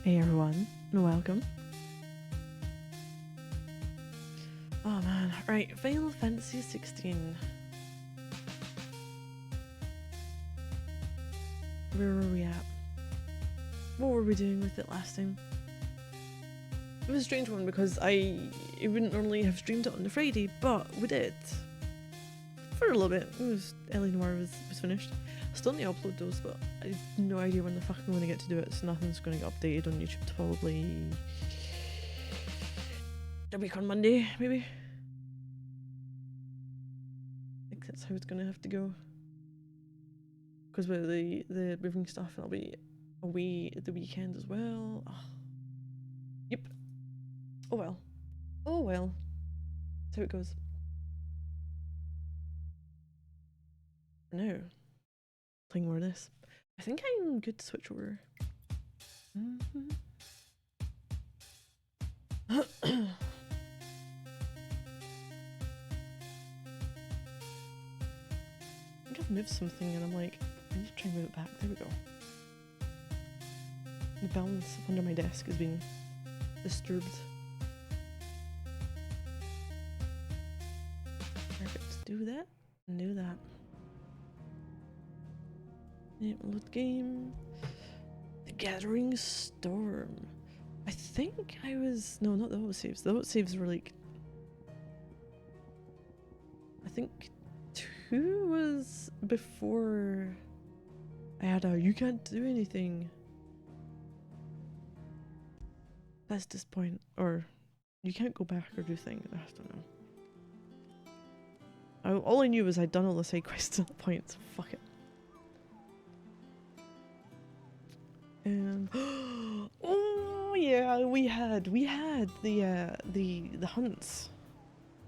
Hey everyone, and welcome. Oh man, right, Final Fantasy 16. Where were we at? What were we doing with it last time? It was a strange one because I wouldn't normally have streamed it on the Friday, but we did. For a little bit. It was Ellie Noir was finished. I still need to upload those, but I have no idea when the fuck I'm going to get to do it, so nothing's going to get updated on YouTube till probably a week on Monday, maybe. I think that's how it's going to have to go. Because with the moving stuff, I'll be away at the weekend as well. Oh. Yep. Oh well. Oh well. That's how it goes. For now, playing more of this. I think I'm good to switch over. I think I've moved something and I'm like, I need to try and move it back. There we go. The balance under my desk has been disturbed. Perfect. Do that and do that. Yep, load game. The Gathering Storm. I think I was... No, not the autosaves. The autosaves were like... I think 2 was before I had a you can't do anything. That's this point. Or you can't go back or do things. I don't know. All I knew was I'd done all the side quests at that point, so fuck it. Oh yeah, we had the hunts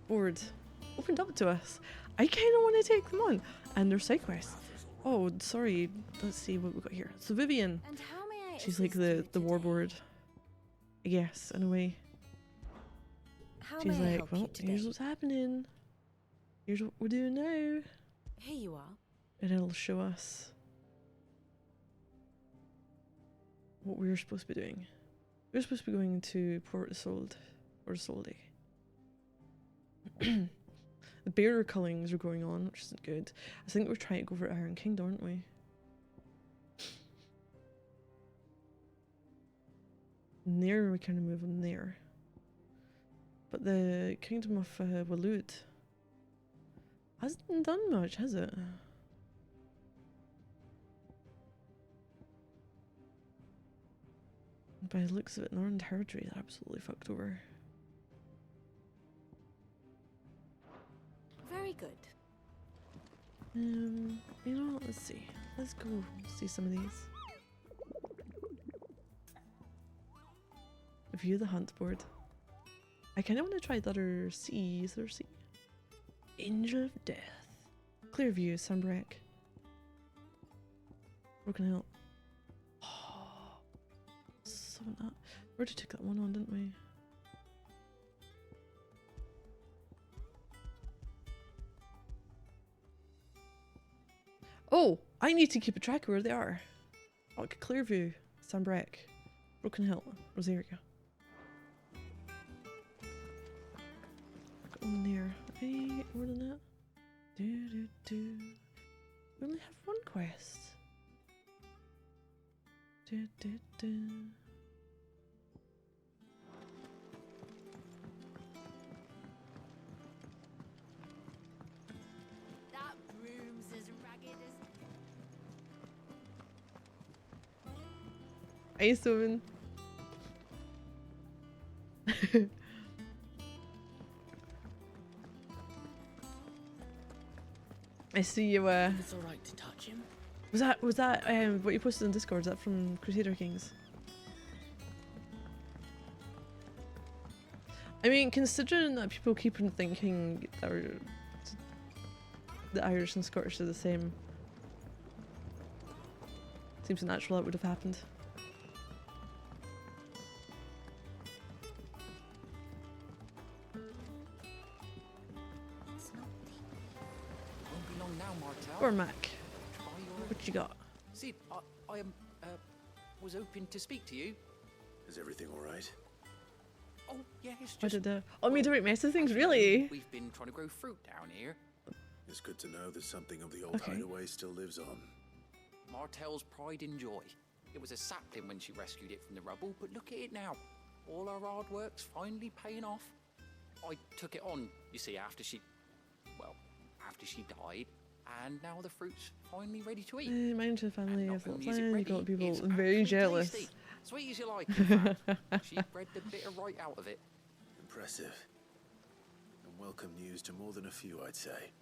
board opened up to us. I kind of want to take them on, and they're side quests. Oh, sorry. Let's see what we got here. So Vivian, and how may I she's like the warboard, I guess, in a way. How She's may I like, help well, you today? here's what's happening. Here's what we're doing now, Here you are. and it'll show us what we were supposed to be doing. We were supposed to be going to Port Isolde, or Isolde. The bearer cullings are going on, which isn't good. I think we're trying to go for Iron Kingdom, aren't we? And there we kind of move on there. But the Kingdom of Waloed hasn't done much, has it? By the looks of it, Northern Territory is absolutely fucked over. Very good. You know what, let's see. Let's go see some of these. View the hunt board. I kind of want to try the other sea. Is there a sea? Angel of Death. Clearview, Sunbreak. Broken Hill. Oh, so not. We already took that one on, didn't we? Oh, I need to keep a track of where they are. Oh, Clearview, Sunbreak, Broken Hill, Rosaria. Got one there. Hey, more than that. We only have one quest. That broom's as ragged as... Hey, Soven. I see you. It's all right to touch him. Was that what you posted on Discord? Is that from Crusader Kings? I mean, considering that people keep on thinking that the Irish and Scottish are the same, seems natural that would have happened. It's not deep. Won't be long now, Martel. Or Mac, Try your... what you got? See, I was hoping to speak to you. Is everything all right? Oh, yeah, it's I just... did me to make mess of things, really. We've been trying to grow fruit down here. It's good to know that something of the old Okay. hideaway still lives on. Martel's pride and joy. It was a sapling when she rescued it from the rubble, but look at it now. All our hard work's finally paying off. I took it on, you see, after she died, and now the fruit's finally ready to eat. Mine to the family And of not lots only is it you ready, got people it's very actually jealous. tasty. Sweet as you like, in fact. She bred the bitter right out of it. Impressive. And welcome news to more than a few, I'd say.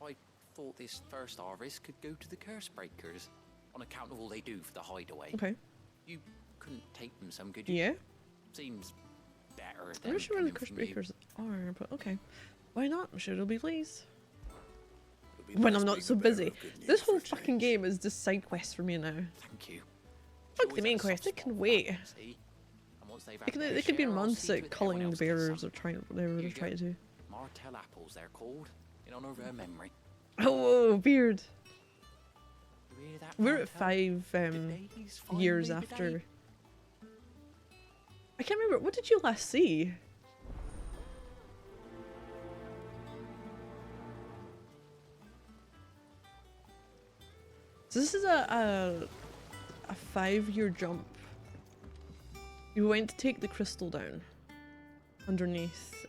I thought this first harvest could go to the curse breakers, on account of all they do for the hideaway. Okay. You couldn't take them some, could you? Yeah. Seems better I'm than not sure where the coming curse from you. breakers are, but okay. Why not? I'm sure it'll be pleased. It'll be When nice I'm not being so the bearer busy. of good news This for whole a fucking change. game is just side quests for me now. Thank you. Fuck She the always main had a quest, soft it can spot for wait. that, see? And once they've had their They could be share, I'll months see to at it that culling everyone the else gets bearers some. or trying whatever Here they're you trying to go. do. Martel apples, they're called, in honor of her memory. Oh, beard. You hear that, We're at Martel? 5 Today's years finally the after. day. I can't remember. What did you last see? So this is a 5-year jump. You went to take the crystal down underneath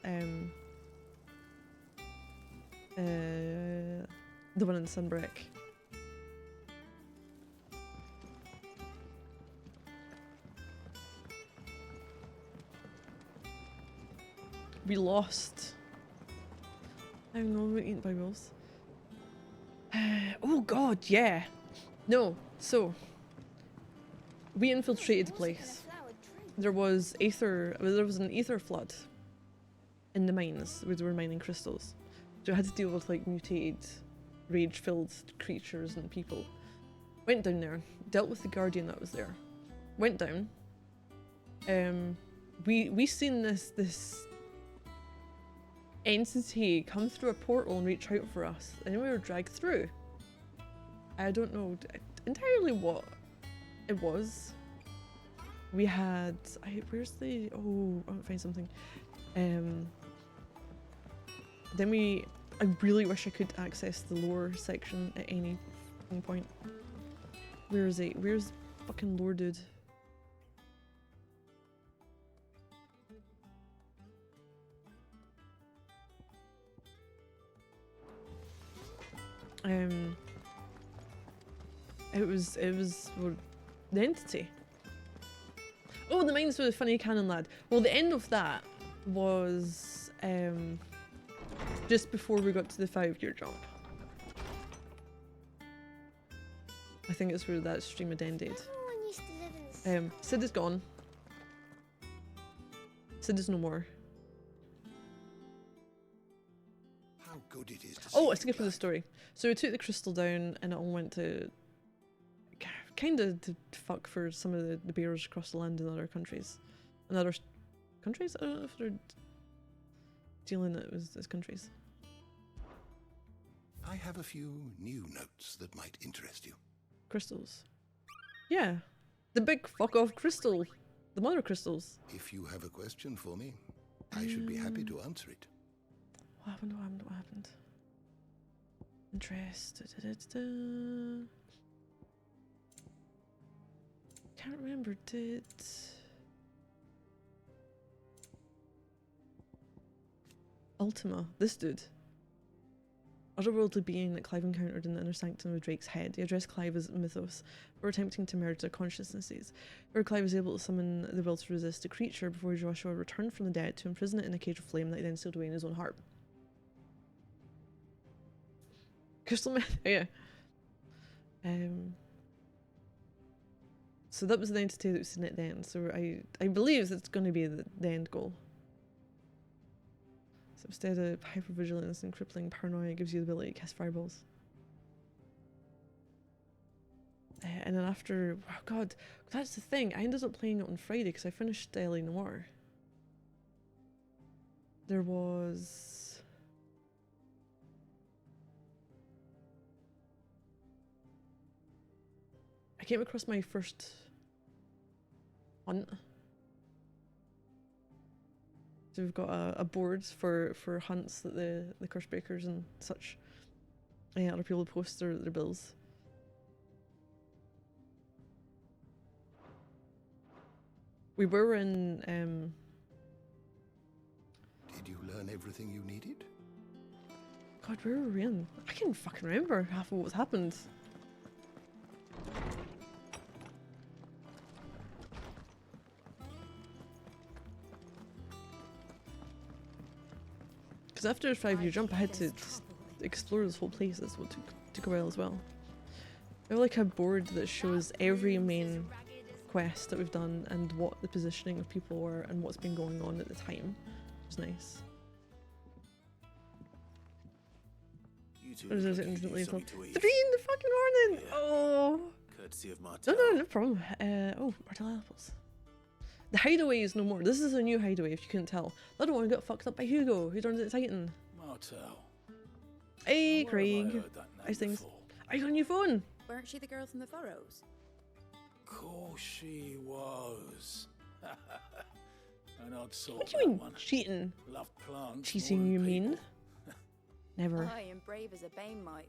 the one in Sunbreak. We lost. I don't know, we're eaten by wolves. Oh god, yeah. No, so we infiltrated the place. There was an ether flood in the mines where they were mining crystals. So I had to deal with like mutated, rage-filled creatures and people. Went down there, dealt with the guardian that was there. Went down. We seen this entity come through a portal and reach out for us, and then we were dragged through. I don't know entirely what it was. We had where's the I want to find something. Then I really wish I could access the lower section at any point. Where is it? Where's fucking lore dude? It was well, the entity. Oh, the mines with the funny cannon lad. Well, the end of that was just before we got to the 5-year jump. I think it's where that stream had ended. Everyone used to live in Sid is gone. Sid is no more. How good it is to Oh, see I you skipped the back. story. So we took the crystal down and it all went to kind of to fuck for some of the bearers across the land in other countries. In other countries? I don't know if they're dealing it as countries. I have a few new notes that might interest you. Crystals. Yeah. The big fuck off crystal. The mother crystals. If you have a question for me, I should be happy to answer it. What happened? What happened? What happened? Interest. Da-da-da-da-da. Can't remember. Did Ultima, this dude, otherworldly being that Clive encountered in the inner sanctum of Drake's head. He addressed Clive as Mythos, for attempting to merge their consciousnesses. Where Clive was able to summon the will to resist a creature before Joshua returned from the dead to imprison it in a cage of flame that he then sealed away in his own heart. Crystal Meth, yeah. So that was the entity that was in it then. So I believe that's going to be the end goal. So instead of hypervigilance and crippling paranoia, it gives you the ability to cast fireballs. And then after, oh god, that's the thing. I ended up playing it on Friday because I finished L.A. Noire. There was... I came across my first hunt So we've got a board for hunts that the curse breakers and such other people post their bills. We were in Did you learn everything you needed? God, where were we in? I can't fucking remember half of what's happened. Because after a 5-year jump, I had to explore this whole place. That's what took a while as well. I have like a board that shows every main quest that we've done and what the positioning of people were and what's been going on at the time. It was nice. You two Or is look it like you could instantly use until something to 3 eat. in the fucking morning? Yeah. Oh. Courtesy of Martel. No, no problem. Oh, Martel apples. The hideaway is no more. This is a new hideaway, if you couldn't tell. The other one got fucked up by Hugo, who turns into Titan. Martel. Hey, Where have I Craig. heard that name How's things? before? Are you on your phone? Weren't she the girl from the Furrows? Course she was. An odd sort. What do you that mean, one. cheating? Loved plants. Cheating, more you than mean? people. Never. Aye, and brave as a bane might.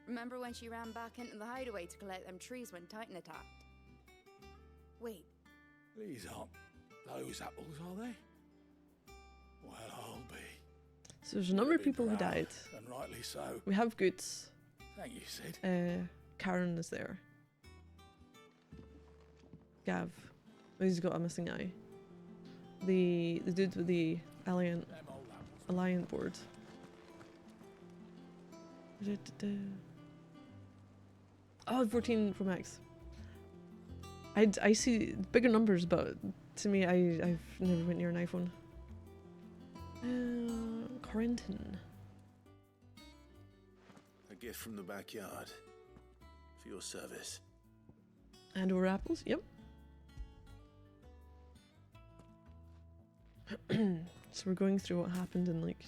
Remember when she ran back into the hideaway to collect them trees when Titan attacked? Wait, These aren't those apples, are they? Well, I'll be. So there's a number of You'll be people who proud, died. and rightly so. We have Goots. Thank you, Sid. Karen is there. Gav. Oh, he's got a missing eye. The dude with the Alliant Them old apples. Alliant board. Oh, 14 Pro Max. I see bigger numbers, but to me, I've never went near an iPhone. Corentin. A gift from the backyard. For your service. And over apples, yep. So we're going through what happened in like,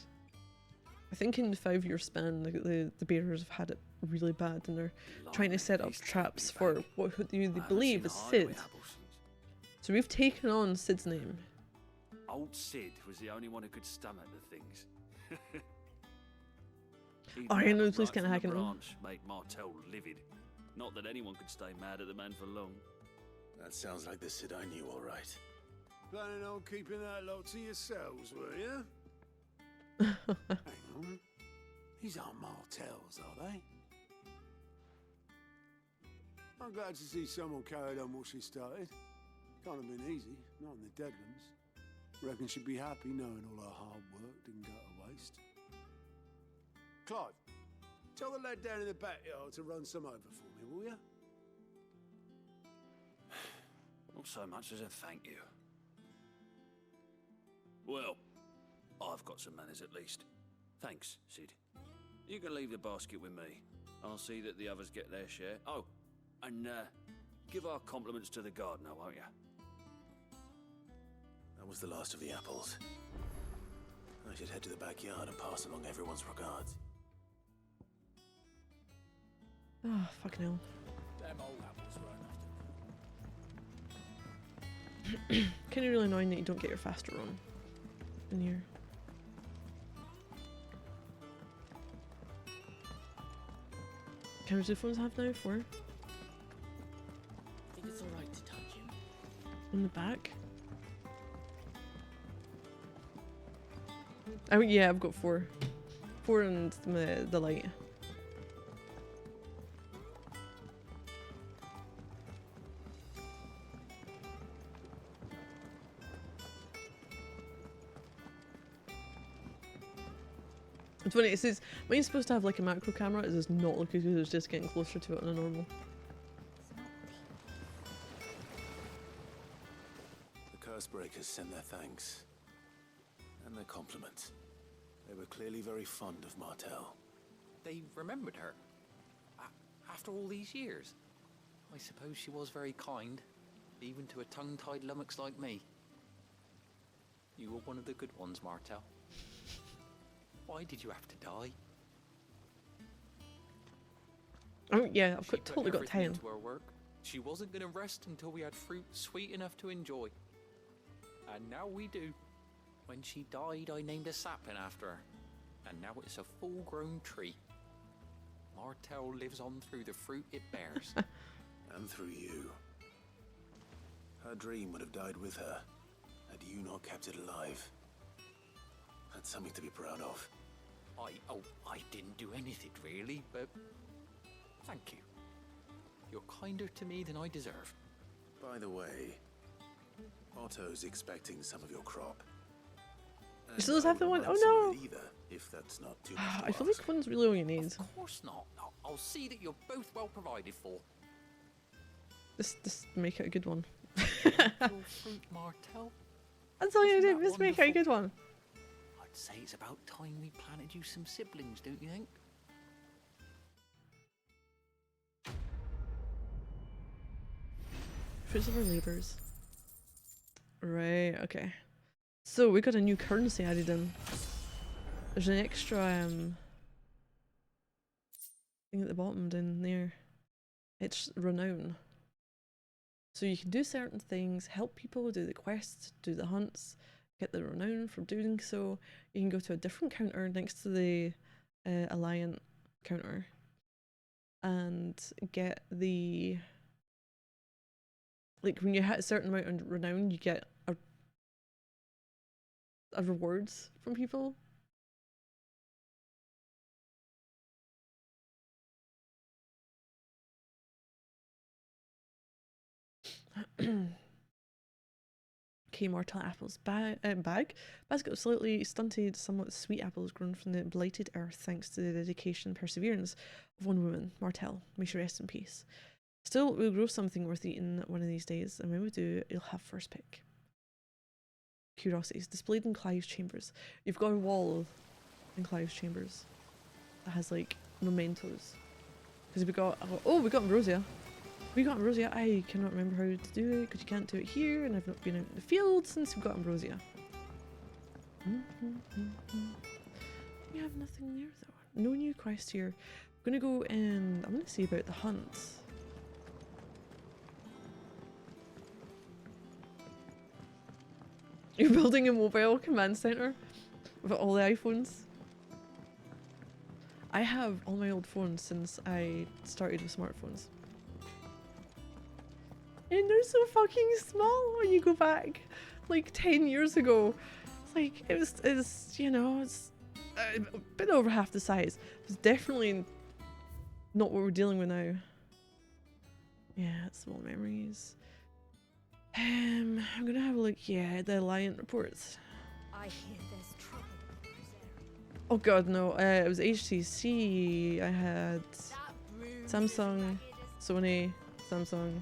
I think in the 5-year span, the bearers have had it really bad, and they're trying to set up traps for what who they believe is Sid. So we've taken on Sid's name. Old Sid was the only one who could stomach the things. He'd Oh, I know never the police right kinda from the hacking them. branch make Martel livid. Not that anyone could stay mad at the man for long. That sounds like the Sid I knew, all right. Planning on keeping that lot to yourselves, were you? Hang on. These aren't Martels, are they? I'm glad to see someone carried on what she started. Can't have been easy, not in the Deadlands. Reckon she'd be happy knowing all her hard work didn't go to waste. Clive, tell the lad down in the backyard to run some over for me, will you? Not so much as a thank you. Well, I've got some manners at least. Thanks, Sid. You can leave the basket with me. I'll see that the others get their share. Oh, and give our compliments to the gardener, won't you? That was the last of the apples. I should head to the backyard and pass along everyone's regards. Oh, fucking hell. Them old apples were enough to... Kind of really annoying that you don't get your faster on in here. How many do phones have now? 4? I think it's alright to touch him. In the back? Oh yeah, I've got 4. 4 and the light. It's funny, it says mine's supposed to have like a macro camera, it does not look as good as just getting closer to it on a normal. The curse breakers send their thanks. And their compliments. They were clearly very fond of Martel. They remembered her. After all these years. I suppose she was very kind, even to a tongue-tied lummox like me. You were one of the good ones, Martel. Why did you have to die? Oh yeah, I've She got, put totally got everything 10. into her work. She wasn't going to rest until we had fruit sweet enough to enjoy. And now we do. When she died, I named a sapling after her, and now it's a full-grown tree. Martell lives on through the fruit it bears. And through you. Her dream would have died with her, had you not kept it alive. That's something to be proud of. I didn't do anything really, but thank you. You're kinder to me than I deserve. By the way, Otto's expecting some of your crop. You still have the one? Oh no! Either, if that's not too much to I feel ask. like one's really all you need. Of course not. I'll see that you're both well provided for. Just make it a good one. Your fruit, Martell. That's all you Isn't do. that Just make it a wonderful? good one. I'd say it's about time we planted you some siblings, don't you think? Fruits of our labours. Right, okay. So we got a new currency added in. There's an extra thing at the bottom down there. It's renown. So you can do certain things, help people, do the quests, do the hunts, get the renown for doing so. You can go to a different counter next to the Alliant counter and get the, like when you hit a certain amount of renown, you get a rewards from people. Okay, Mortal Apples bag. Basket of slightly stunted, somewhat sweet apples grown from the blighted earth thanks to the dedication and perseverance of one woman, Martell. May she rest in peace. Still, we'll grow something worth eating one of these days, and when we do, you'll have first pick. Curiosities displayed in Clive's chambers. You've got a wall in Clive's chambers that has like mementos. Because we got ambrosia. We got ambrosia. I cannot remember how to do it because you can't do it here, and I've not been out in the field since we got ambrosia. We have nothing there though. No new quest here. I'm gonna go and I'm gonna see about the hunt. You're building a mobile command center with all the iPhones. I have all my old phones since I started with smartphones. And they're so fucking small when you go back like 10 years ago. It's like, it's you know, it's a bit over half the size. It's definitely not what we're dealing with now. Yeah, small memories. I'm gonna have a look, yeah, the Alliant reports. I hear there's trouble. Oh god, no, it was HTC, I had Samsung, Sony, Samsung.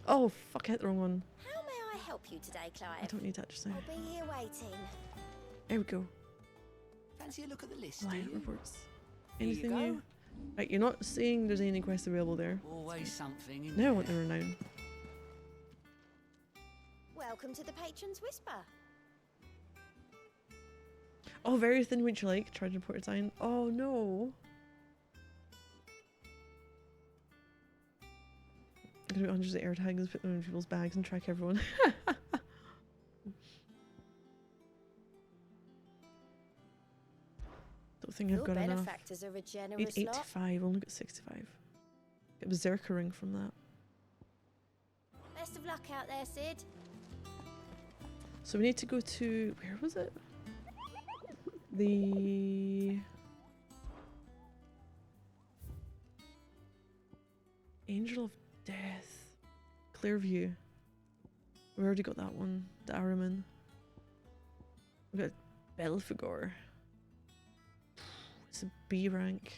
Oh, fuck, I hit the wrong one. How may I help you today, Clive? I don't need that just now. I'll be here waiting. There we go. Fancy a look at the list, do Alliant you? reports. Here you Anything go. new? Right, you're not saying there's any quests available there. Always something in Now I there. want the renown. Welcome to the Patron's Whisper. Oh, very thin, would you like? Charge report sign. Oh no. I'm gonna put hundreds of air tags, put them in people's bags and track everyone. Don't think I've Your got enough. benefactors are a Need generous lot. 85, only got 65. Get Berserker ring from that. Best of luck out there, Sid. So we need to go to, where was it? The Angel of Death. Clearview. We already got that one. The Araman. We got Belphegor. It's a B rank.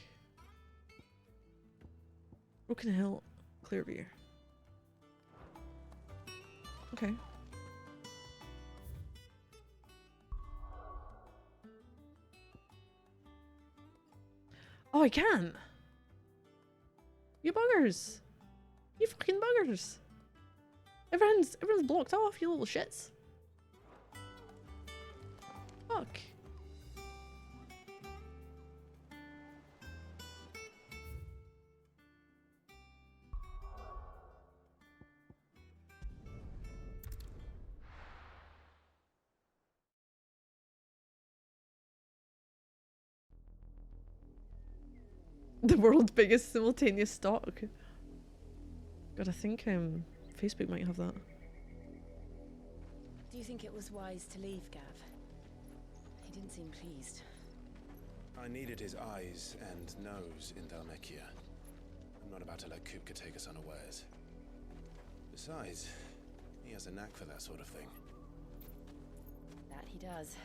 Broken Hill. Clearview. Okay. Oh, I can. You buggers. You fucking buggers. Everyone's blocked off, you little shits. Fuck. The world's biggest simultaneous stock. God, I think Facebook might have that. Do you think it was wise to leave, Gav? He didn't seem pleased. I needed his eyes and nose in Dhalmekia. I'm not about to let Kupka take us unawares. Besides, he has a knack for that sort of thing. That he does.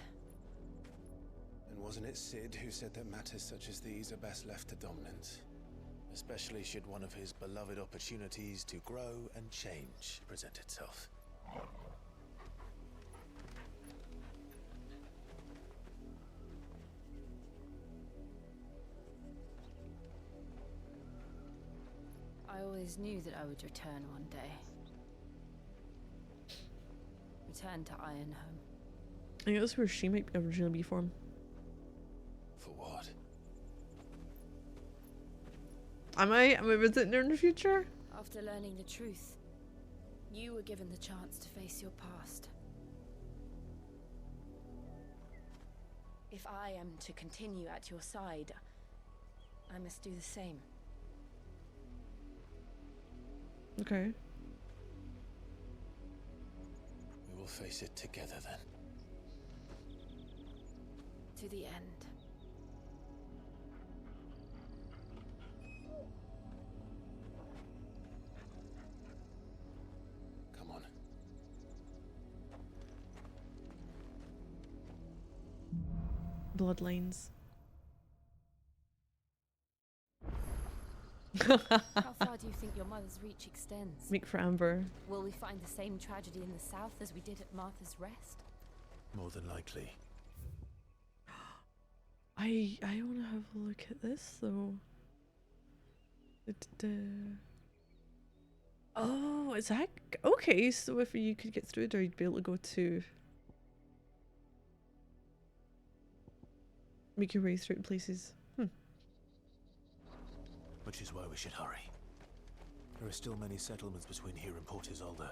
And wasn't it Sid who said that matters such as these are best left to dominance? Especially should one of his beloved opportunities to grow and change present itself. I always knew that I would return one day. Return to Ironhome. I think that's where she might originally be from. For what? Am I visiting her in the future? After learning the truth, you were given the chance to face your past. If I am to continue at your side, I must do the same. Okay. We will face it together then. To the end. Come on. Bloodlines. How far do you think your mother's reach extends? Make for Amber. Will we find the same tragedy in the south as we did at Martha's Rest? More than likely. I want to have a look at this though. Oh, is that okay? So if you could get through there, you'd be able to go to make your way through places. Which is why we should hurry. There are still many settlements between here and Port Isolde.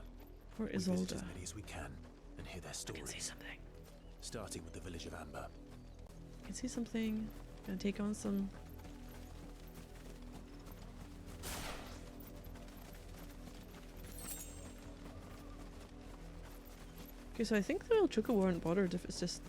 Port We visit Isolde. as many as we can and hear their I can see stories. something. Starting with the village of Amber. I can see something. Gonna take on some. Okay, so I think the Chocobo aren't bothered if it's just.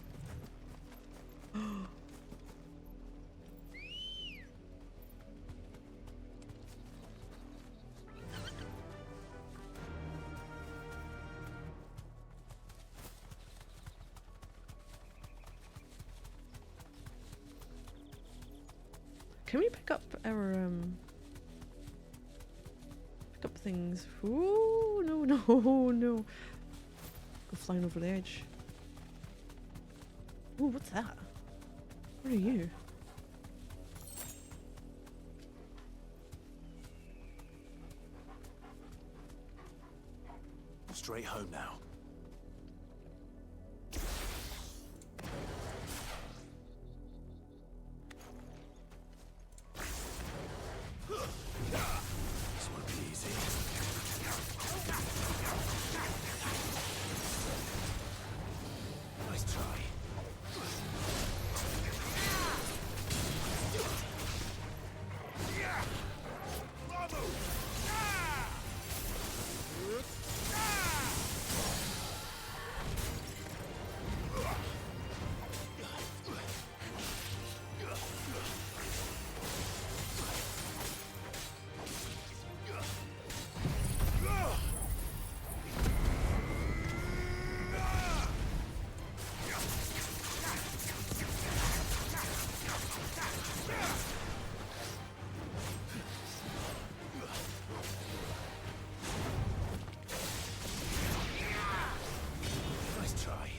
Can we pick up our pick up things? Ooh, no, no, no. Go flying over the edge. Ooh, what's that? What are you? Straight home now. This won't be easy. Nice try. Nice try.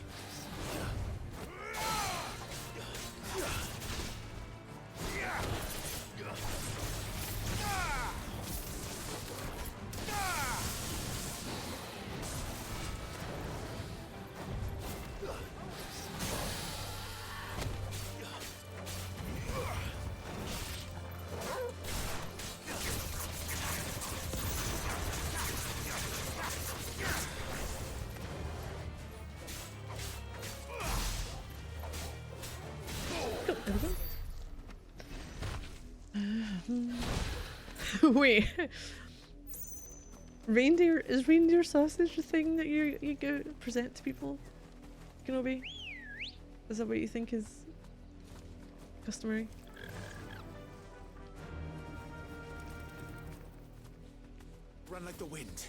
Go, there we go. Wait. Reindeer is reindeer sausage a thing that you go present to people? Kenobi? Is that what you think is customary? Run like the wind.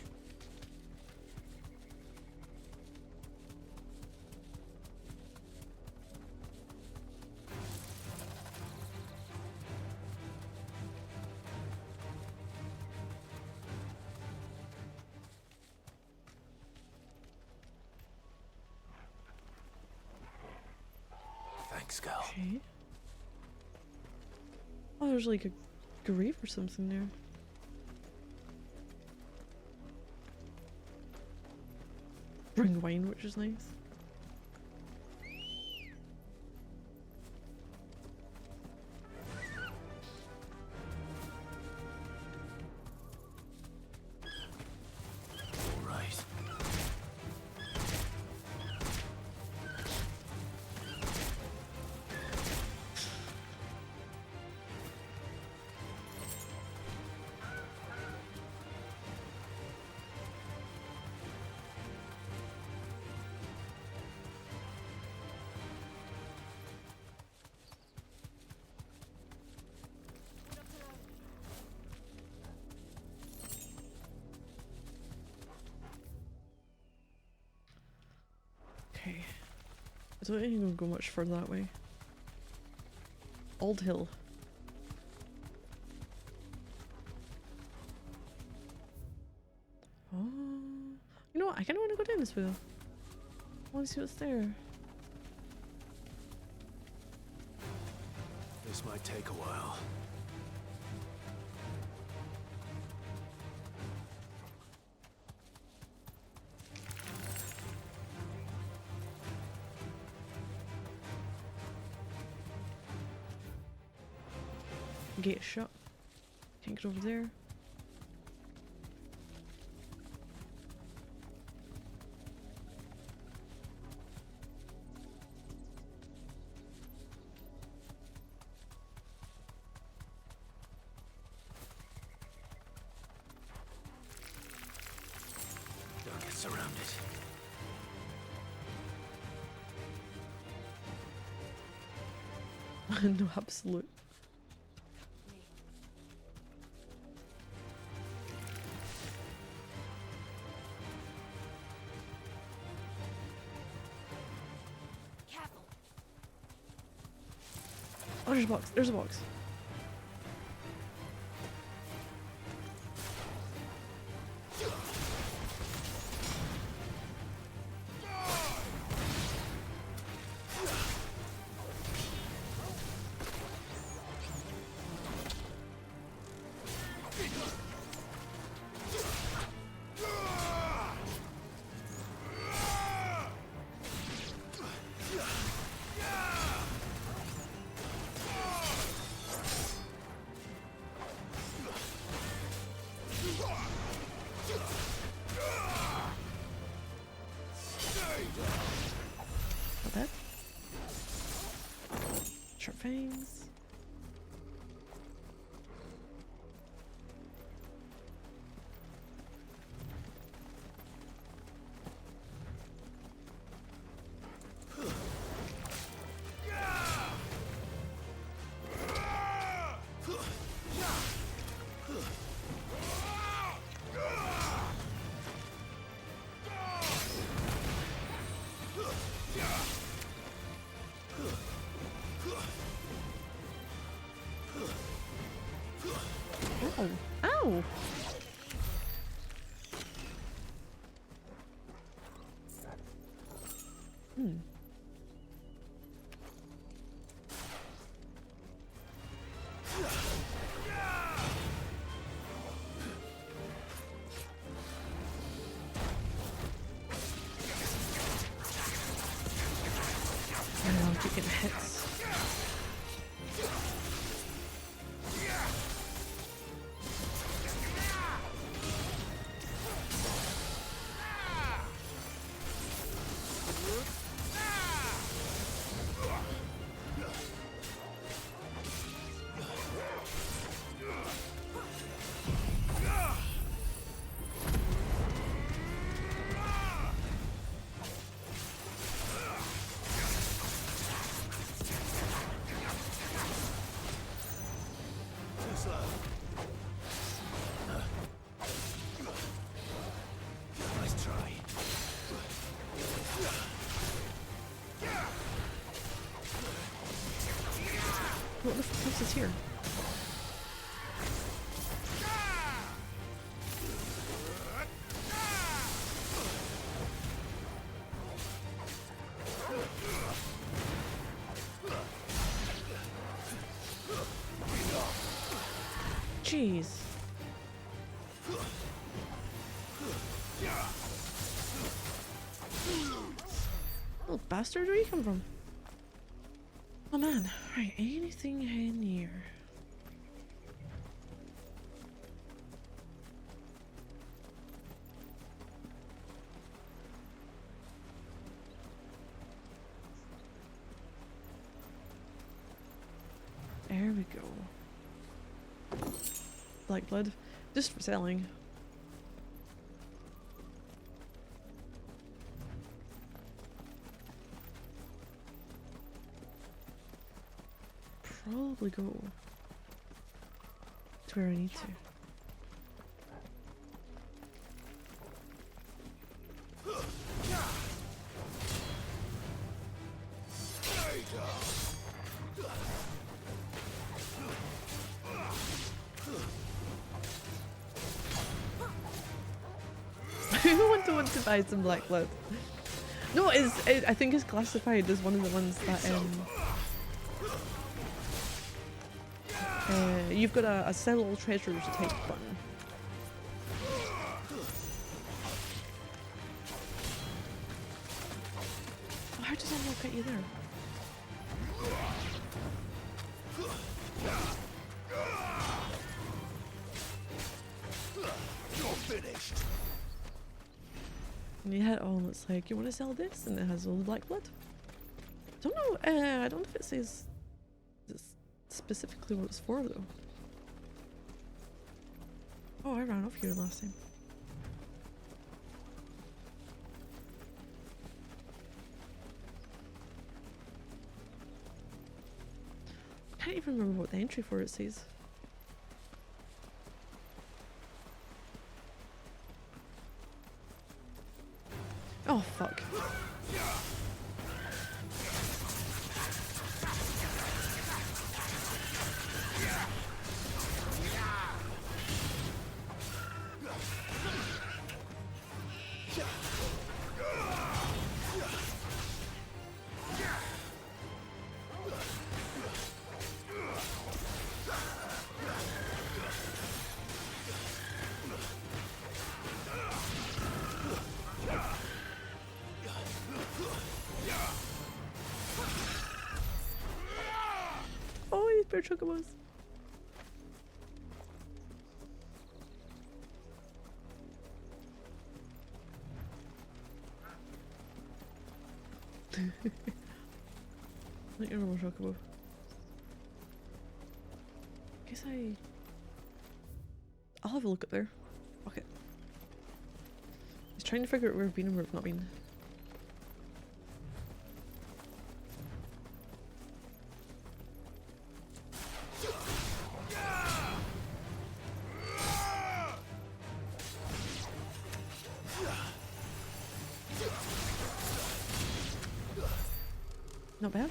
Thanks, girl. Okay. Oh, there's like a grave or something there. Bring wine, which is nice. All right. Okay. I don't think I'm gonna go much further that way. Old Hill. Oh, you know what? I kind of want to go down this way though. I want to see what's there. This might take a while. Gate shut. Can't get over there. Don't get surrounded. No, absolute. Careful. Oh, there's a box. There's a box. Not bad. Sharp fangs. Ow! Ow! Hmm. I don't know, I keep getting hits. What the fuck else is here? Jeez. Little bastard, where you come from? Oh man, right, anything in here? There we go. Black blood, just for selling. Probably go to where I need to. I want to buy some black blood. No, I think it's classified as one of the ones that you've got a sell all treasures type button. Oh, how does that not get you there? You're finished. And you had oh, it's like you want to sell this, and it has all the black blood. Don't know. I don't know if it says specifically what it's for though. Oh, I ran off here last time. I can't even remember what the entry for it says. Oh fuck. Oh, these bear chocobos. Like your normal chocobo. Guess I'll have a look up there. Fuck it. I was trying to figure out where I've been and where I've not been. Not bad.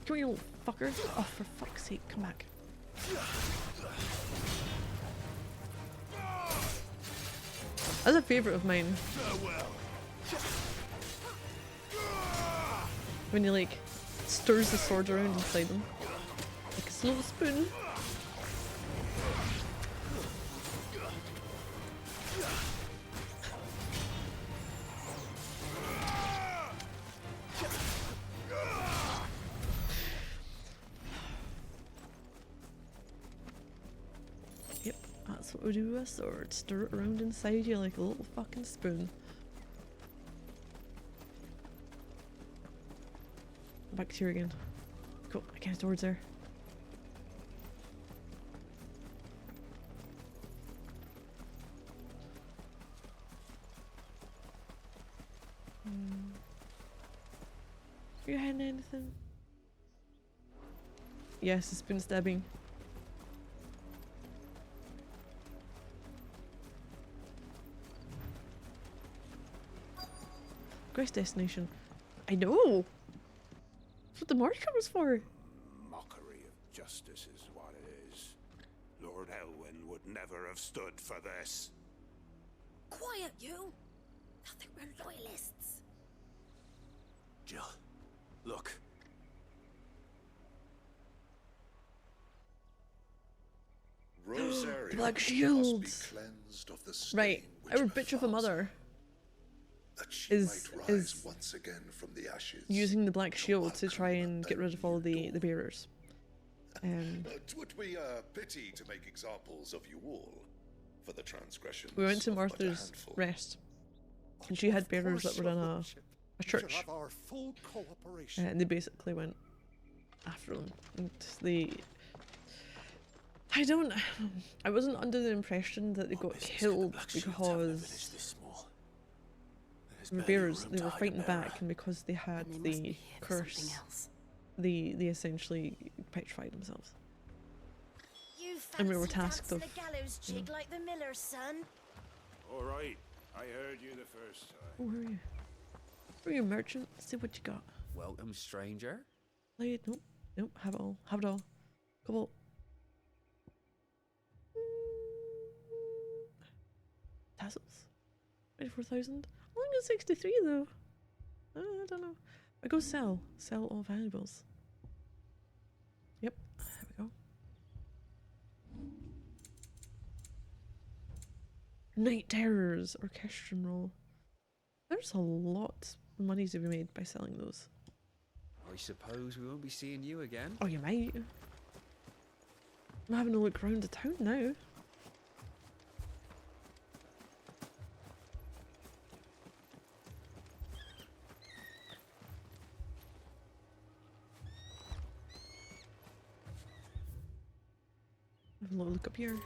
Come here, you little fucker. Oh, for fuck's sake, come back. That's a favourite of mine. When he like stirs the sword around inside them. Like a slow spoon. That's what we do with a sword. Stir it around inside you like a little fucking spoon. Back to here again. Cool, I can't towards there. Are you hiding anything? Yes, the spoon stabbing. Quest destination. I know! That's what the marker was for. Mockery of justice is what it is. Lord Elwyn would never have stood for this. Quiet, you! I think we're loyalists. Jill, look. Rosaria Black must shields. be cleansed of the stain Right, which our bitch of a befalls her, mother that she is might rise once again from the ashes. using the black shield to try welcome and a get rid of all new the bearers. Twould be a pity to make examples of you all for the transgressions. We went to of but a Martha's handful. Rest, and she had bearers that were in a church, Have our full cooperation. and they basically went after them. And I wasn't under the impression that they What got business could the killed Black Shields have in a village because this small? There's the barely bearers, room they to were hide a fighting bearer. back, and because they had And they must be the here for something curse, else. they essentially petrified themselves. You And we were fancy tasked dancing of, a gallows you know. jig like the miller's son? All right, I heard you the first time. Oh, who are you? Who are you, merchant? See what you got. Welcome, stranger. Blade, nope, nope, have it all, have it all. Come on. Tassels. 24,000. I think it's 63 though. I don't know. I go sell. Sell all valuables. Yep, there we go. Night Terrors, Orchestral Roll. There's a lot of money to be made by selling those. I suppose we won't be seeing you again. Oh, you might. I'm having a look around the town now. Have a little look up here. I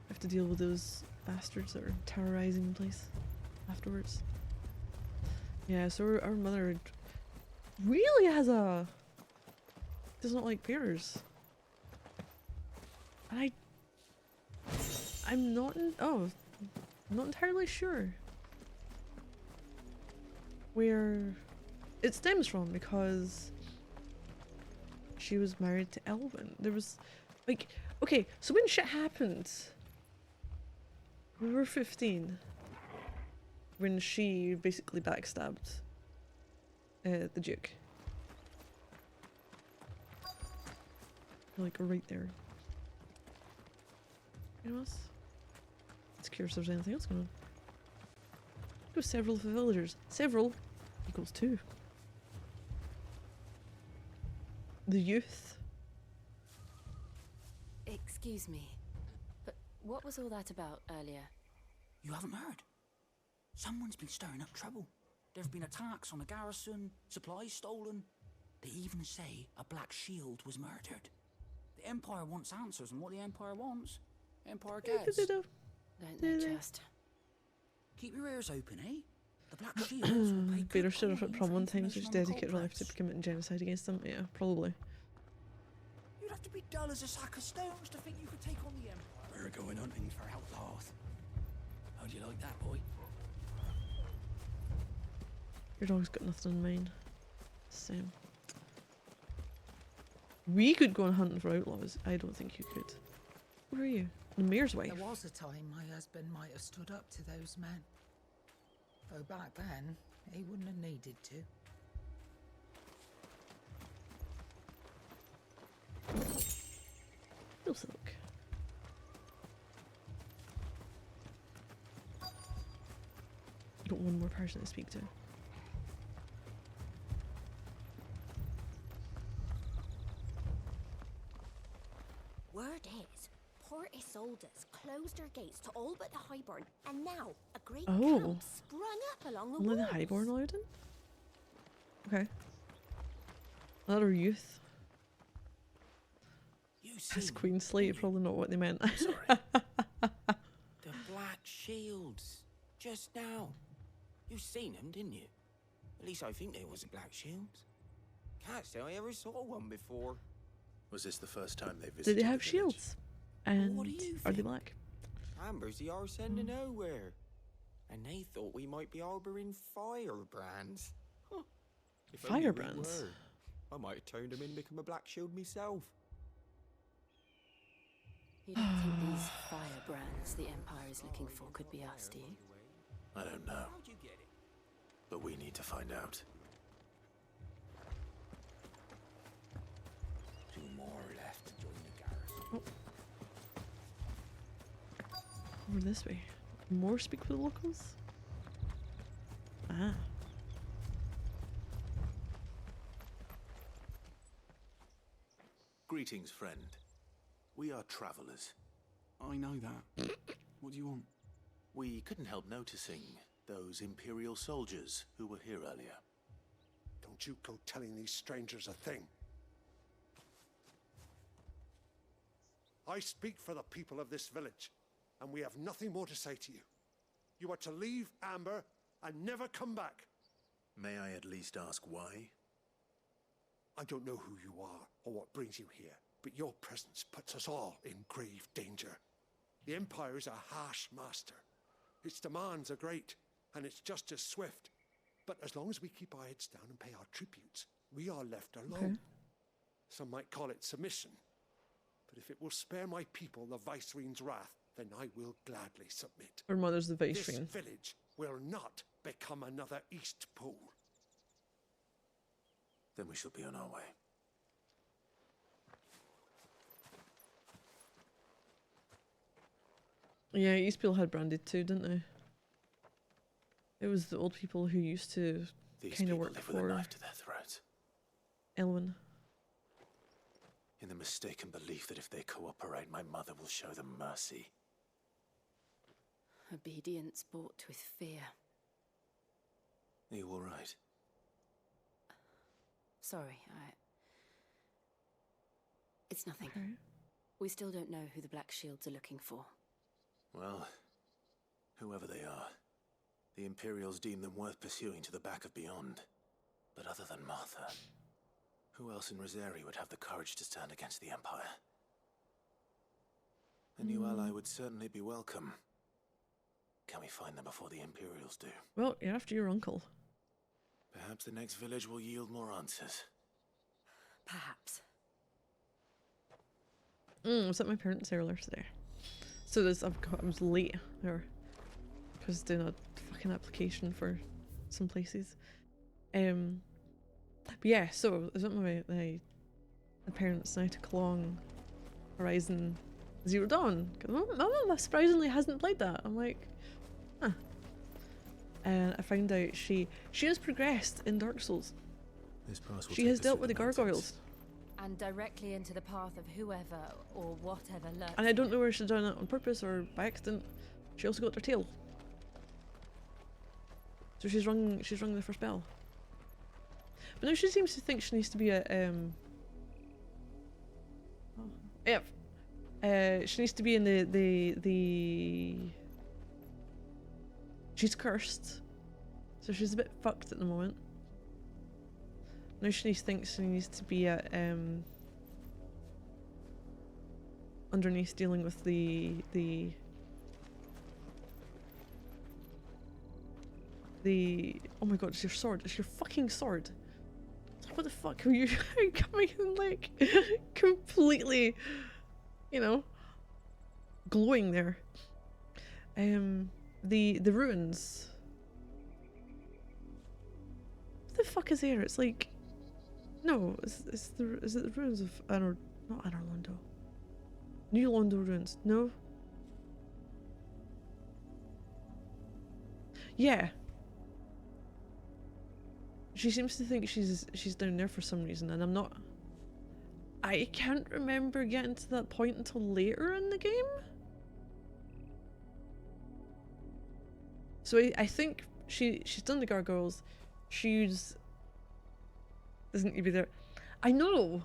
have to deal with those bastards that are terrorizing the place afterwards. Yeah, so our mother really has does not like bearers. And I'm not I'm not entirely sure where it stems from, because she was married to Elwyn. There was like, okay, so when shit happened, we were 15 when she basically backstabbed the Duke. Like right there. Anyone else? Let's curious if there's anything else going on. Go several of the villagers. Several equals 2. The youth. Excuse me, but what was all that about earlier? You haven't heard? Someone's been stirring up trouble. There have been attacks on the garrison, supplies stolen. They even say a Black Shield was murdered. The Empire wants answers, and what the Empire wants, Empire gets. Don't they just? Keep your ears open, eh? The Black Shields will pay Vader good stood up at coin prom for one time, so she information on the dedicated her life to culprits. committing genocide against them. Yeah, probably. You'd have to be dull as a sack of stones to think you could take on the Empire. We're going hunting for outlaws. How do you like that, boy? Your dog's got nothing in mind. Same. We could go on hunting for outlaws. I don't think you could. Who are you? The mayor's wife. There was a time my husband might have stood up to those men. Though back then, he wouldn't have needed to. Let's look. Got one more person to speak to. Word is, Port Isolde's closed her gates to all but the Highborn, and now a great Oh. camp sprung up along the Only walls. the Highborn allowed in? Okay. Another youth. You As seen Queen Slate, probably not what they meant. Sorry. The Black Shields. Just now. You seen them, didn't you? At least I think they was a Black Shields. Can't say I ever saw one before. Was this the first time they visited? Did they the have village? shields? And what do you are they think? black? Amber's the arse end of nowhere. And they thought we might be harbouring firebrands. Huh. If only we Firebrands? were, I might have turned them in and become a Black Shield myself. You don't think these firebrands the Empire is looking for could be us, do you? I don't know. But we need to find out. 2 more left to join the garrison. Over this way. More speak with the locals? Ah. Greetings, friend. We are travelers. I know that. What do you want? We couldn't help noticing those Imperial soldiers who were here earlier. Don't you go telling these strangers a thing. I speak for the people of this village, and we have nothing more to say to you. You are to leave Amber and never come back. May I at least ask why? I don't know who you are or what brings you here, but your presence puts us all in grave danger. The Empire is a harsh master. Its demands are great, and its justice swift. But as long as we keep our heads down and pay our tributes, we are left alone. Okay. Some might call it submission. But if it will spare my people the Viceroy's wrath, then I will gladly submit. Her mother's the This Viceroy. village will not become another East Pool. Then we shall be on our way. Yeah, Eastpool had branded too, didn't they? It was the old people who used to These kind of people work live with a for knife to their throats, Elwyn. in the mistaken belief that if they cooperate, my mother will show them mercy. Obedience bought with fear. Are you all right? Sorry, It's nothing. Okay. We still don't know who the Black Shields are looking for. Well, whoever they are, the Imperials deem them worth pursuing to the back of beyond. But other than Martha, who else in Rosari would have the courage to stand against the Empire? A new ally would certainly be welcome. Can we find them before the Imperials do? Well, you're after your uncle. Perhaps the next village will yield more answers. Perhaps. I was at my parents' earlier today. So I was late there because doing a fucking application for some places. But yeah, so I was at my parents and I took along Horizon Zero Dawn. My mum surprisingly hasn't played that. I'm like, huh. And I found out she has progressed in Dark Souls. This pass will She take has us dealt through with the the mountains. gargoyles. And directly into the path of whoever or whatever lurks. And I don't know whether she's done it on purpose or by accident. She also got her tail. So she's rung the first bell. But now she seems to think she needs to be a she needs to be in the she's cursed. So she's a bit fucked at the moment. Now she thinks she needs to be at underneath dealing with the oh my god, it's your sword. It's your fucking sword. What the fuck are you coming in like completely, you know, glowing there? The ruins. What the fuck is there? It's like, no, is it the ruins of not Anor Londo? New Londo ruins? No. Yeah. She seems to think she's down there for some reason, and I'm not. I can't remember getting to that point until later in the game. So I think she's done the gargoyles. She's doesn't need to be there. I know.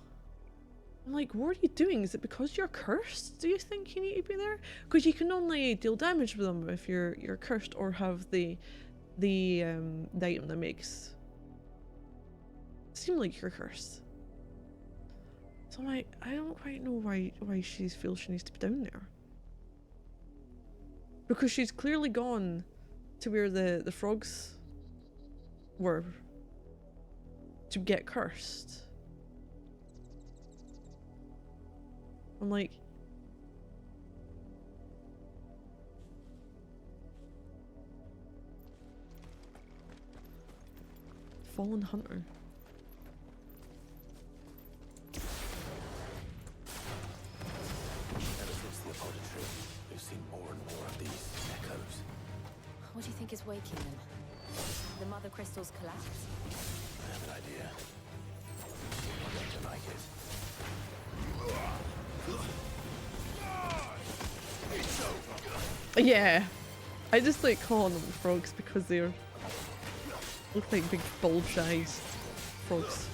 I'm like, what are you doing? Is it because you're cursed? Do you think you need to be there? Because you can only deal damage with them if you're cursed or have the item that makes seem like you're cursed. So I'm like, I don't quite know why she feels she needs to be down there. Because she's clearly gone to where the frogs were to get cursed. I'm like, fallen hunter. Ever since the apothecary, we've seen more and more of these echoes. What do you think is waking them? The mother crystal's collapse? I have an idea. I'm going to like it. Yeah, I just like calling them frogs because they're look like big bulge-eyed frogs.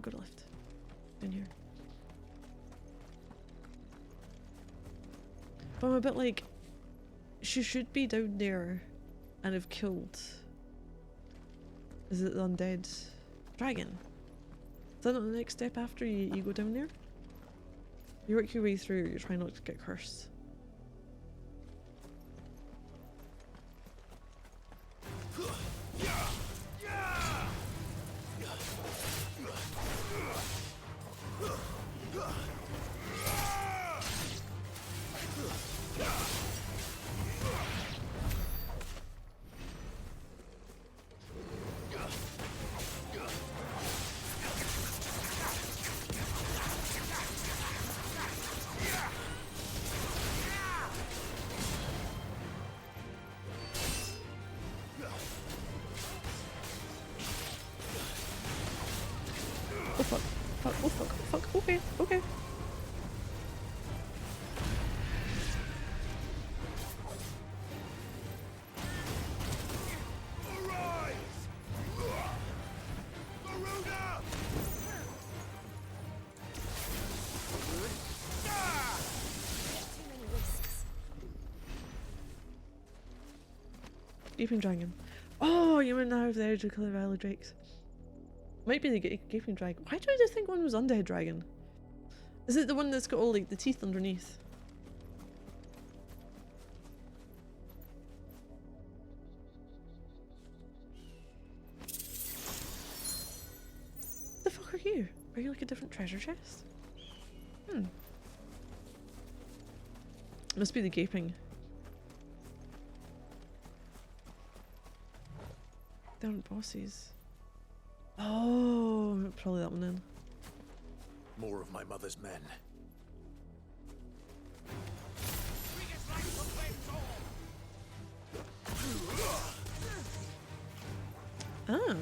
Go to left. In here. But I'm a bit like, she should be down there and have killed. Is it the undead dragon? Is that not the next step after you go down there? You work your way through, you're trying not to get cursed. Oh fuck, fuck, oh fuck, oh fuck, okay, okay. Gaping dragon. Oh, you went now have the edge of Killer Valley Drakes. Might be the gaping dragon. Why do I just think one was undead dragon? Is it the one that's got all like the teeth underneath? The fuck are you? Are you like a different treasure chest? Hmm. Must be the gaping. They aren't bosses. Oh, probably that one then. More of my mother's men. Ah.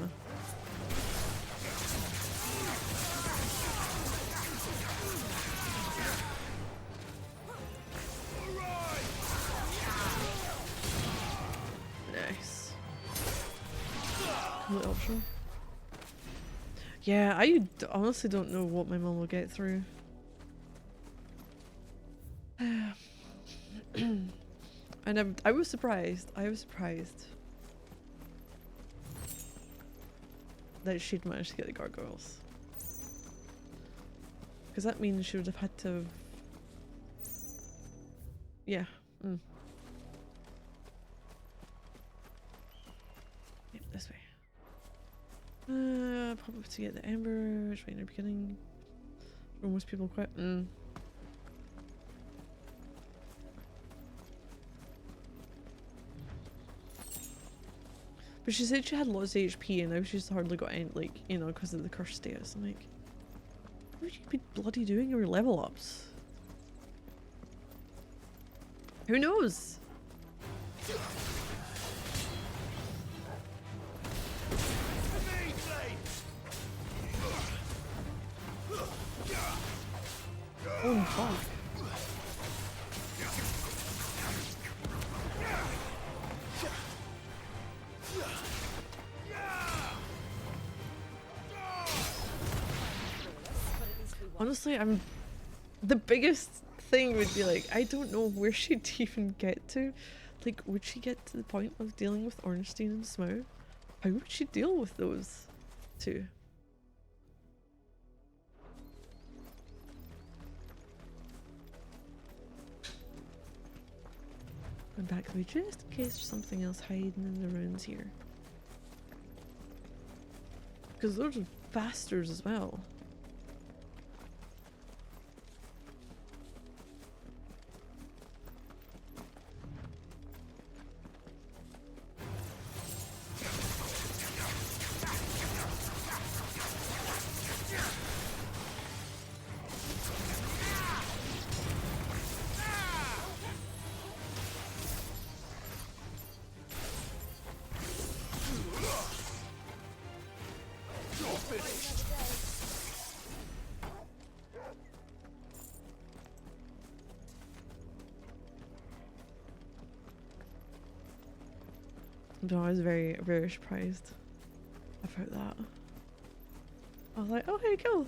Nice. Completely optional. Yeah, I honestly don't know what my mum will get through. I was surprised. I was surprised that she'd managed to get the gargoyles. Because that means she would have had to... Yeah. Mm. Yep, this way. Pop up to get the ember, which way in the beginning. Where most people quit. Mm. But she said she had lots of HP and now she's hardly got any, like, you know, because of the curse status. I'm like, what would you be bloody doing your level ups? Who knows? Oh fuck. Honestly, the biggest thing would be like, I don't know where she'd even get to. Like, would she get to the point of dealing with Ornstein and Smough? How would she deal with those two? Going back the way just in case there's something else hiding in the ruins here. Because those are bastards as well. No, I was very, very surprised about that. I was like, oh, hey, cool.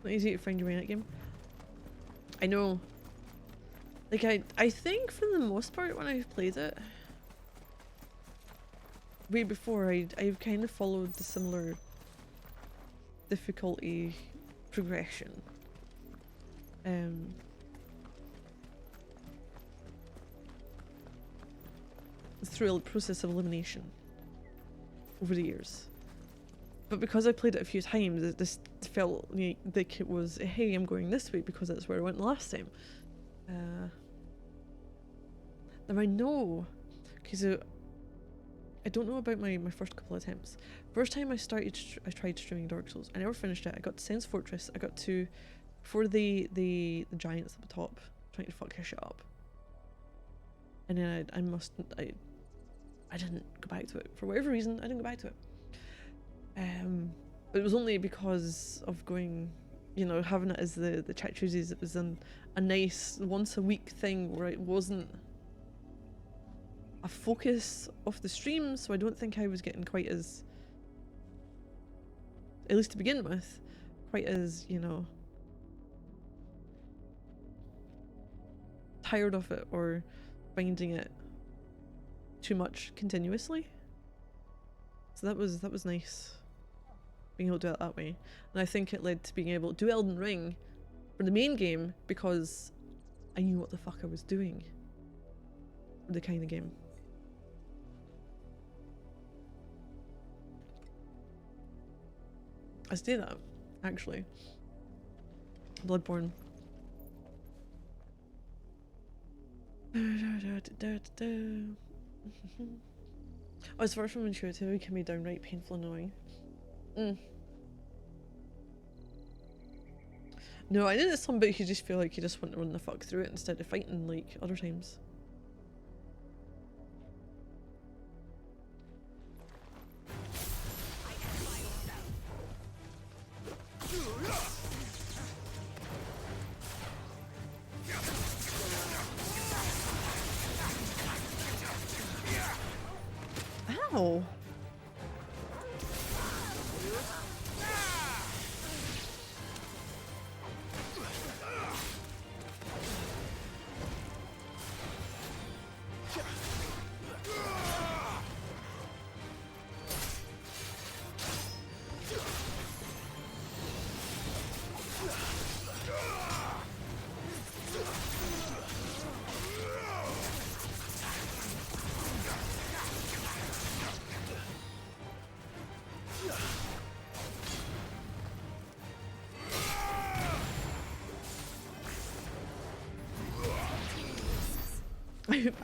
Not easy to find your way in that game. I know. Like, I think for the most part when I've played it, way before, I've kind of followed the similar difficulty progression. Through a process of elimination over the years. But because I played it a few times, it just felt like it was, hey, I'm going this way because that's where I went the last time. Now I know, because I don't know about my first couple of attempts. First time I tried streaming Dark Souls. I never finished it. I got to Sense Fortress. I got to, before the giants at the top, trying to fuck his shit up. And then I didn't go back to it. For whatever reason, I didn't go back to it. But it was only because of going, you know, having it as the chat Tuesdays. It was a nice once a week thing where it wasn't a focus of the stream, so I don't think I was getting quite as, at least to begin with, quite as, you know, tired of it or finding it too much continuously. So that was nice, being able to do it that way. And I think it led to being able to do Elden Ring for the main game because I knew what the fuck I was doing for the kind of game. I say that, actually. Bloodborne. Oh, it's far from intuitive, it can be downright painful and annoying. No, I think it's some bit you just feel like you just want to run the fuck through it instead of fighting like other times. Ow!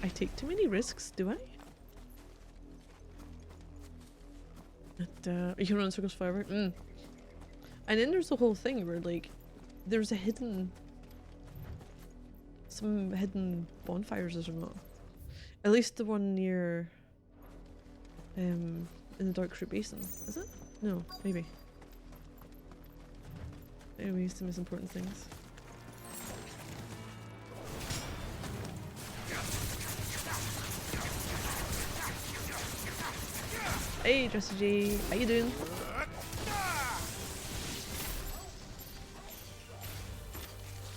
I take too many risks, do I? You can run in circles forever. And then there's the whole thing where like there's some hidden bonfires, is there not? At least the one near in the Dark Fruit Basin, is it? No, maybe. Anyways, the most important things. Hey, XVI, how you doing?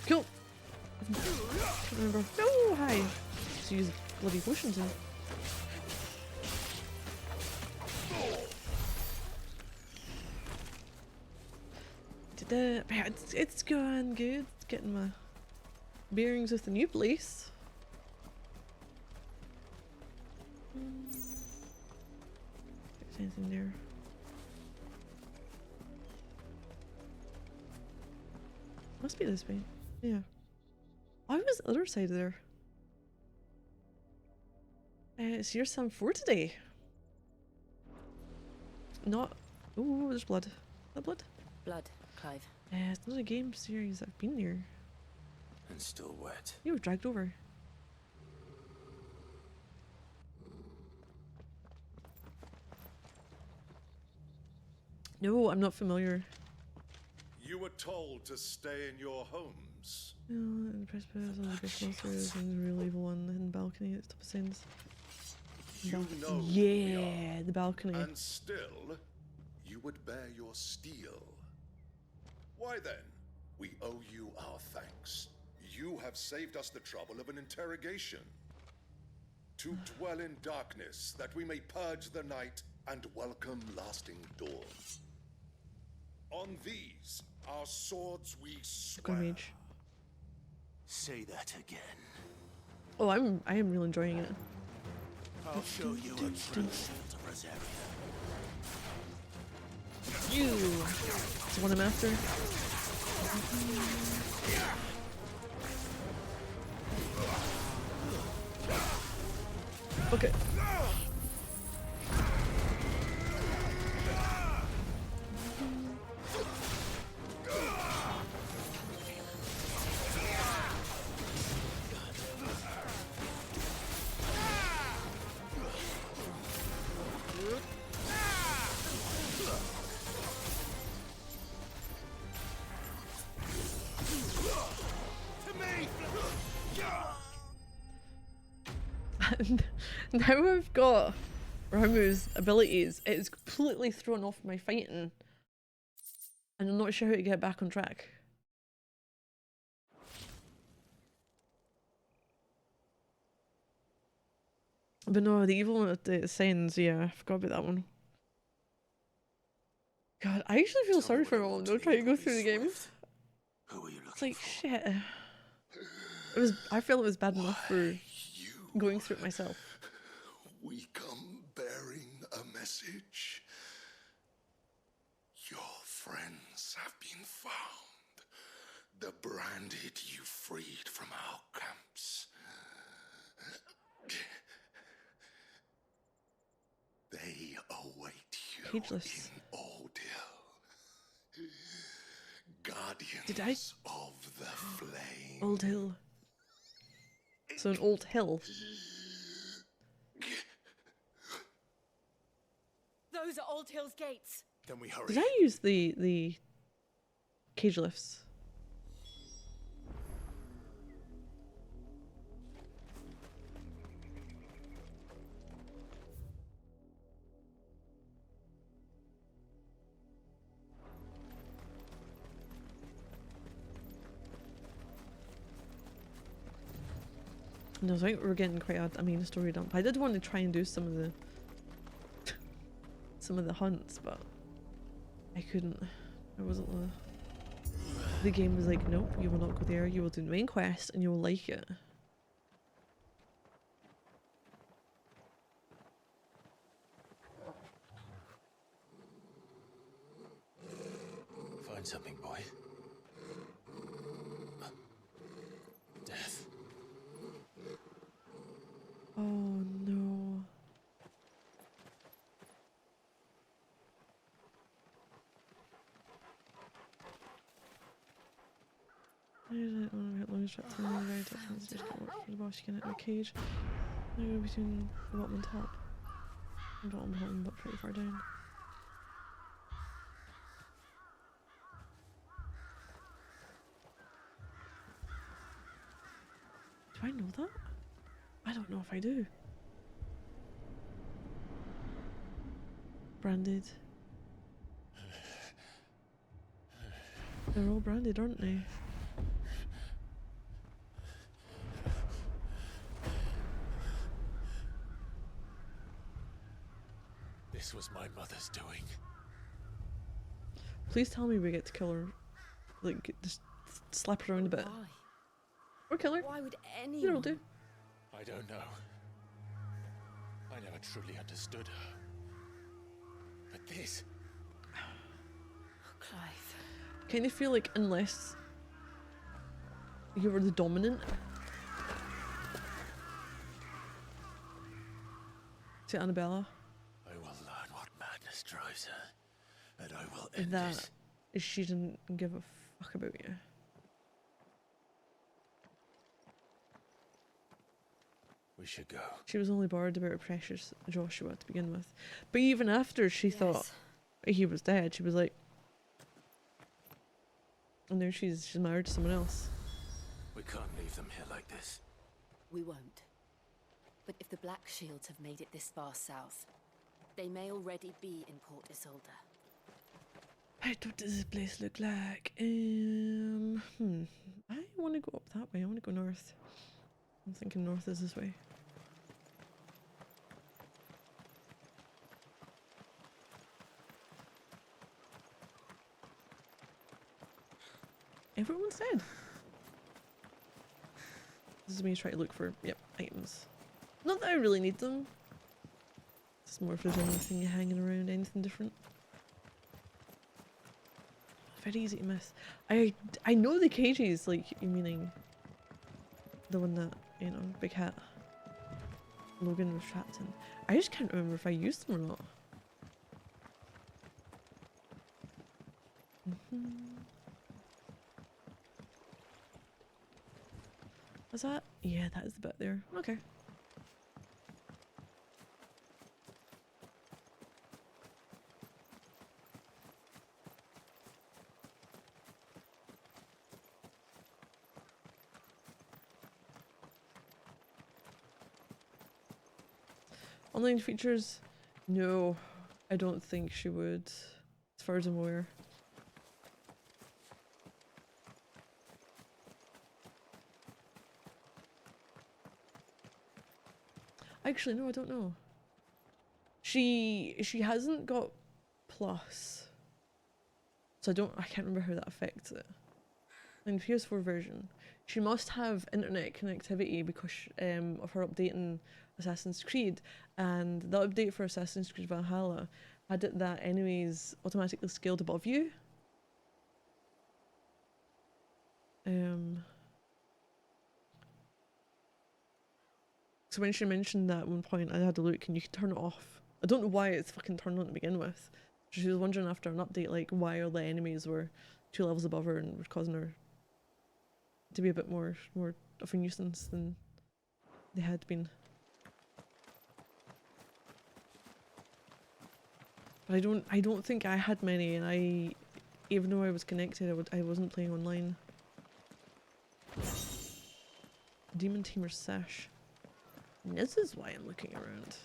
Cool. Remember. Oh, hi. Jeez. bloody potions in. It's going good. Getting my bearings with the new place. There's anything there? Must be this way. Yeah. Why was the other side there? It's year 4 today. Not. Oh, there's blood. Is that blood? Blood, Clive. It's not a game series I've been near. And still wet. You were dragged over. No, I'm not familiar. You were told to stay in your homes. No, and the precipice on the big monster is a real evil one. The hidden balcony at the top of Sins. You know Yeah, the balcony. And still, you would bear your steel. Why then, we owe you our thanks. You have saved us the trouble of an interrogation. To dwell in darkness, that we may purge the night and welcome lasting dawn. On these, our swords we swear. Say that again. Oh, I am really enjoying it. I'll show you a true field of Rosaria. You! It's the one I'm after. Okay. Now I've got Ramu's abilities, it's completely thrown off my fighting. And I'm not sure how to get back on track. But no, the evil one at the Sins, yeah, I forgot about that one. God, I actually feel sorry for all them trying to go through the game. It's like, shit. I feel it was bad enough for going through it myself. We come bearing a message. Your friends have been found. The branded you freed from our camps. They await you Ageless. in Old Hill. Guardians of the Flame. Old Hill. So an old hill. Those are Old Hill's gates. Then we hurry. Did I use the cage lifts? No, I think we're getting quite a story dump. I did want to try and do some of the hunts, but I couldn't. I wasn't the game was like, nope, you will not go there, you will do the main quest and you will like it. Find something, boy. Death. Oh no. I don't know how long is that time. Very different. Just got work for the boss. You can hit my cage. I'm going between the bottom and top. Bottom, but pretty far down. Do I know that? I don't know if I do. Branded. They're all branded, aren't they? This was my mother's doing. Please tell me we get to kill her. Like, just slap her around a bit. Why? Or kill her. Why would Either will anyone? do. I don't know. I never truly understood her. But this... Oh, Clive. Kind of feel like unless you were the dominant. To Annabella. I will learn what madness drives her, and I will end That it. she didn't give a fuck about you. We should go. She was only bothered about her precious Joshua to begin with. But even after she thought he was dead, she was like... And now she's married to someone else. We can't leave them here like this. We won't. But if the Black Shields have made it this far south, they may already be in Port Isolde. Right, what does this place look like? I want to go up that way. I want to go north. I'm thinking north is this way. Everyone's dead. This is me trying to look for, yep, items. Not that I really need them. It's more if there's anything hanging around, anything different. Very easy to miss. I know the cages, like, you meaning the one that, you know, big hat Logan was trapped in. I just can't remember if I used them or not. Was that? Yeah, that is the bit there. Okay. Online features? No, I don't think she would, as far as I'm aware. Actually, no, I don't know. She hasn't got plus, so I can't remember how that affects it. In the PS4 version, she must have internet connectivity because of her updating Assassin's Creed, and the update for Assassin's Creed Valhalla had it that enemies automatically scaled above you. So when she mentioned that at one point, I had to look and you can turn it off. I don't know why it's fucking turned on to begin with. She was wondering after an update, like, why all the enemies were 2 levels above her and were causing her to be a bit more of a nuisance than they had been. But I don't think I had many, and even though I was connected, I wasn't playing online. Demon Tamer Sash. And this is why I'm looking around.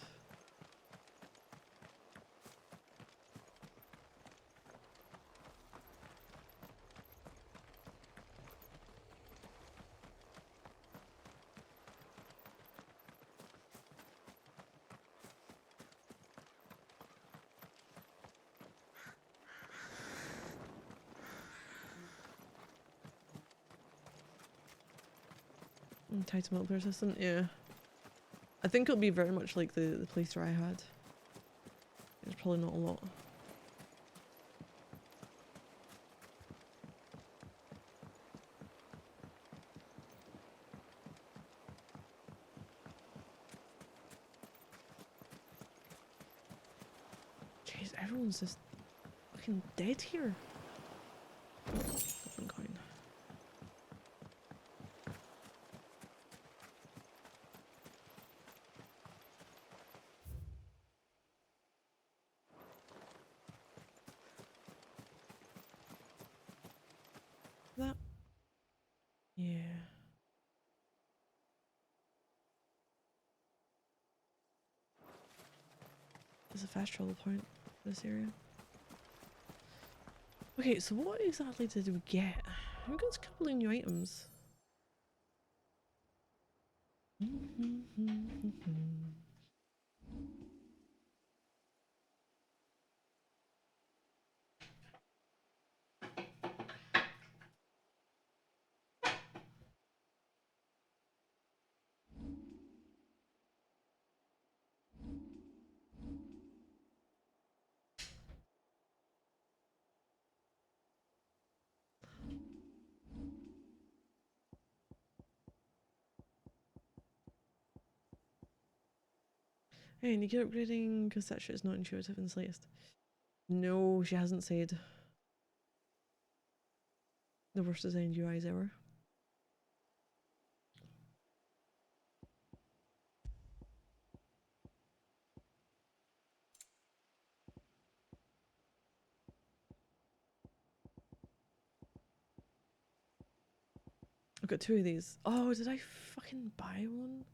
Titan multiplayer system, yeah. I think it'll be very much like the playthrough I had. There's probably not a lot. Jeez, everyone's just fucking dead here. Golden coin. That? Yeah. There's a fast travel point for this area. Okay, so what exactly did we get? We got a couple of new items. Hey, and you keep upgrading because that shit is not intuitive in the slightest. No, she hasn't said the worst designed UIs ever. I've got 2 of these. Oh, did I fucking buy one?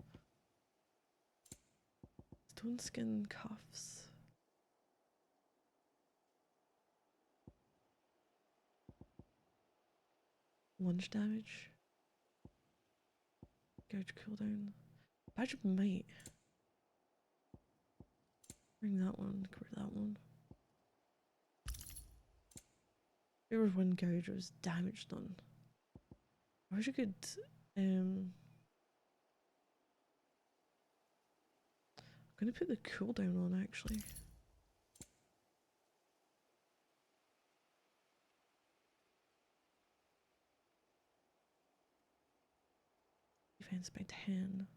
Stone skin cuffs. Lunge damage. Gouge cooldown. Badge of might. Bring that one, get rid of that one. There was one gouge, it was damage done. I wish I could I'm gonna put the cooldown on actually. Defense by 10.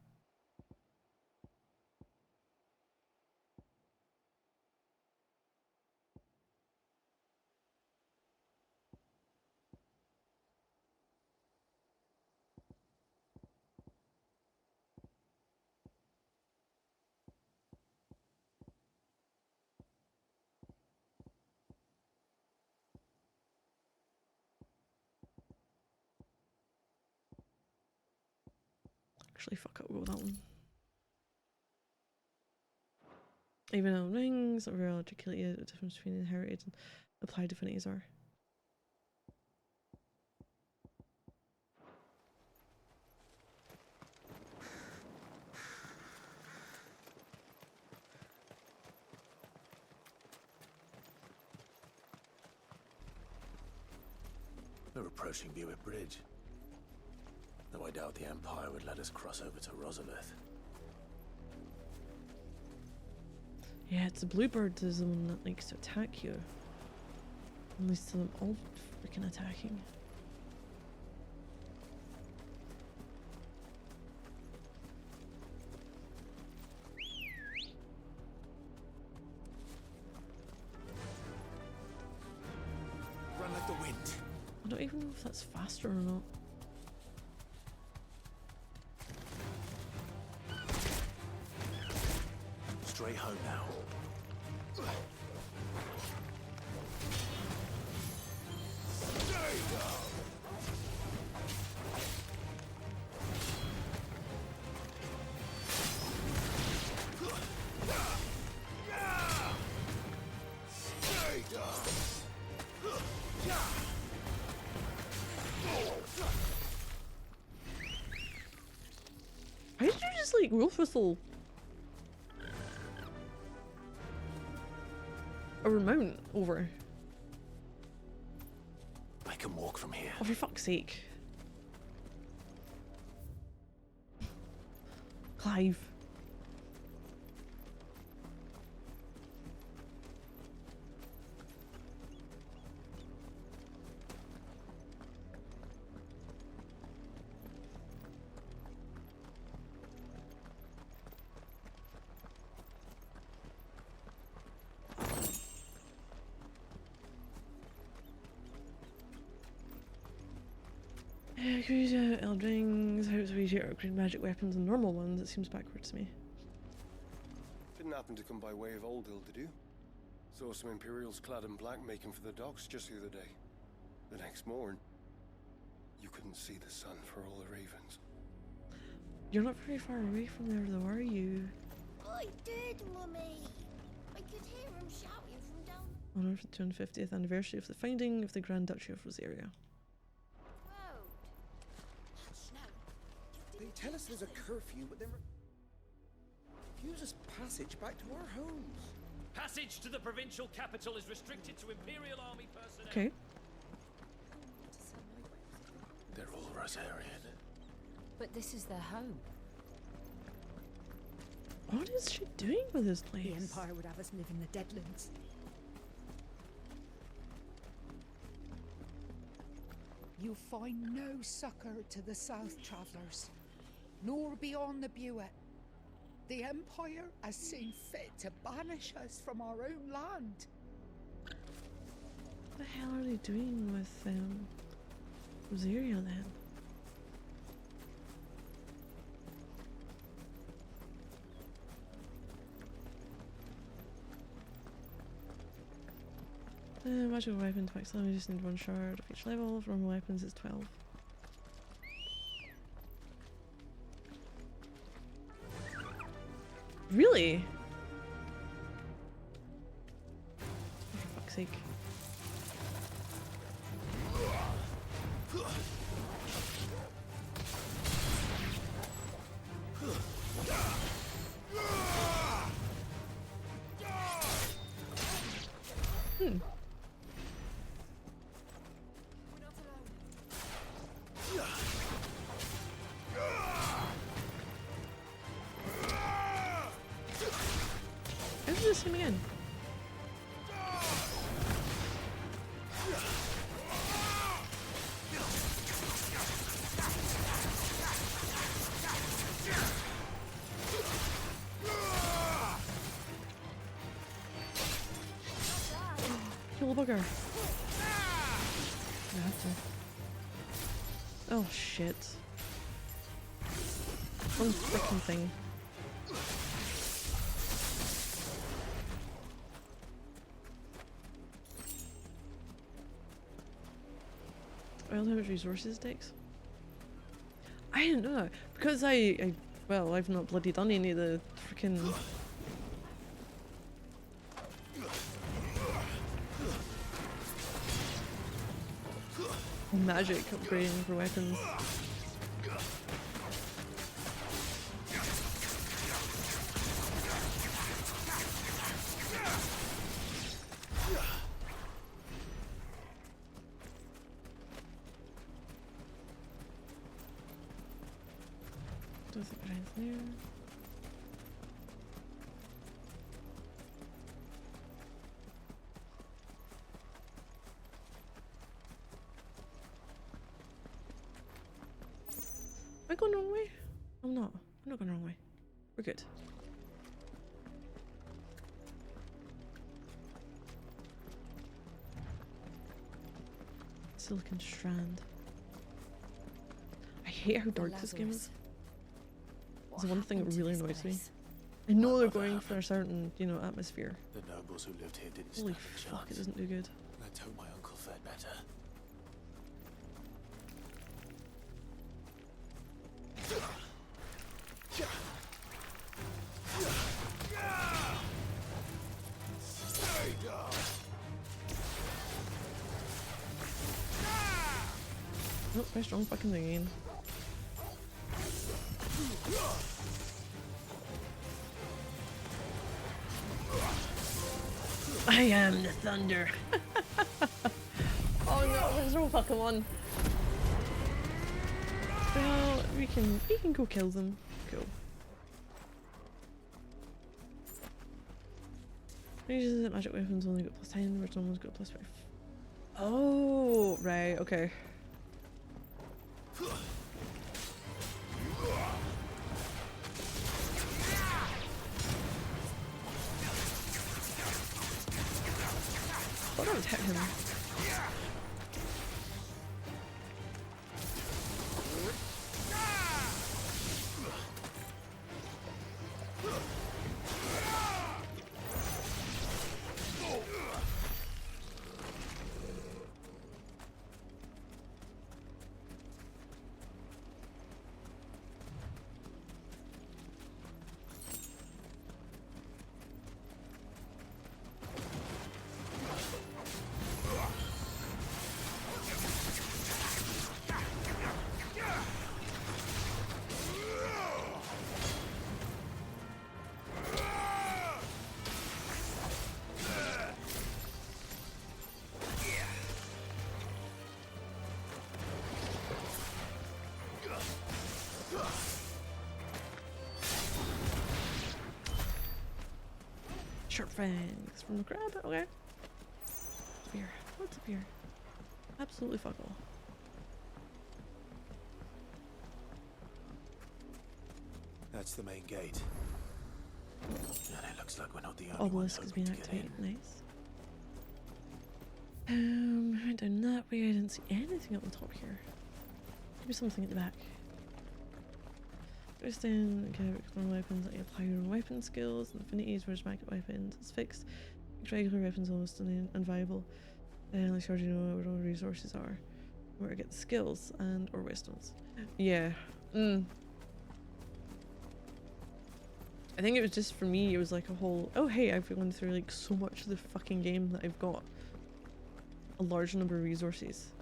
Actually, fuck it, we'll go with that one. Even though rings are very articulated, the difference between inherited and applied affinities are. We're approaching Buick Bridge. Though I doubt the Empire would let us cross over to Rosalith. Yeah, it's the bluebird is the one that likes to attack you. At least to them all freaking attacking. Run like the wind. I don't even know if that's faster or not. Straight home now. How did you just like wolf whistle a remount over? I can walk from here. Oh, for fuck's sake. Clive. Cruiser, Eldrings, how do we upgrade magic weapons and normal ones? It seems backwards to me. Didn't happen to come by way of Oldhill, did you? Saw some Imperials clad in black making for the docks just the other day. The next morn, you couldn't see the sun for all the ravens. You're not very far away from there though, are you? I did, Mummy. I could hear him shouting from down. Honor for the 250th anniversary of the founding of the Grand Duchy of Rosaria. They tell us there's a curfew, but then refuse us passage back to our homes. Passage to the provincial capital is restricted to Imperial Army personnel. Okay. They're all Rosarian. But this is their home. What is she doing with this place? The Empire would have us live in the Deadlands. You'll find no succor to the South Travellers, nor beyond the Buet. The Empire has seen fit to banish us from our own land. What the hell are they doing with Rosaria then? Magical weapons, max level, you just need 1 shard of each level. For normal weapons, it's 12. Really? Oh, for fuck's sake. Hmm. Let's do this him again. Kill the bugger. I have to. Oh shit. One freaking thing. I don't know how much resources it takes. I didn't know that. Because well, I've not bloody done any of the freaking magic upgrading for weapons. Don't think there's anything there. Am I going the wrong way? I'm not. I'm not going the wrong way. We're good. Silicon strand. I hate how dark this game is. It's the one thing that really annoys me. I know they're going for a certain, you know, atmosphere. The nobles who lived here didn't Holy stand a fuck, it chance. doesn't do good. Let's hope my uncle fared better. Oh, very strong fucking thing again. I am the thunder. Oh no, there's no fucking one. Well, we can go kill them. Cool. Uses that magic weapons only got +10, where someone's got +5. Oh, right, okay. I thought I would hit him. Sharp fangs from the crab. Okay. Beer. What's a beer? Absolutely fuck all. That's the main gate. Looks like we're not the only ones obelisk has hoping been to get in. activated. Nice. Went down that way. I didn't see anything up the top here. Maybe something at the back. Goes down, okay, explore weapons, let you apply your own weapon skills, infinities, whereas magnet weapons, it's fixed. Makes regular weapons almost unviable. Unless you already know what all the resources are. Where to get the skills and or wisdoms. Yeah. I think it was just for me, it was like a whole, oh hey, I've gone through like so much of the fucking game that I've got a large number of resources.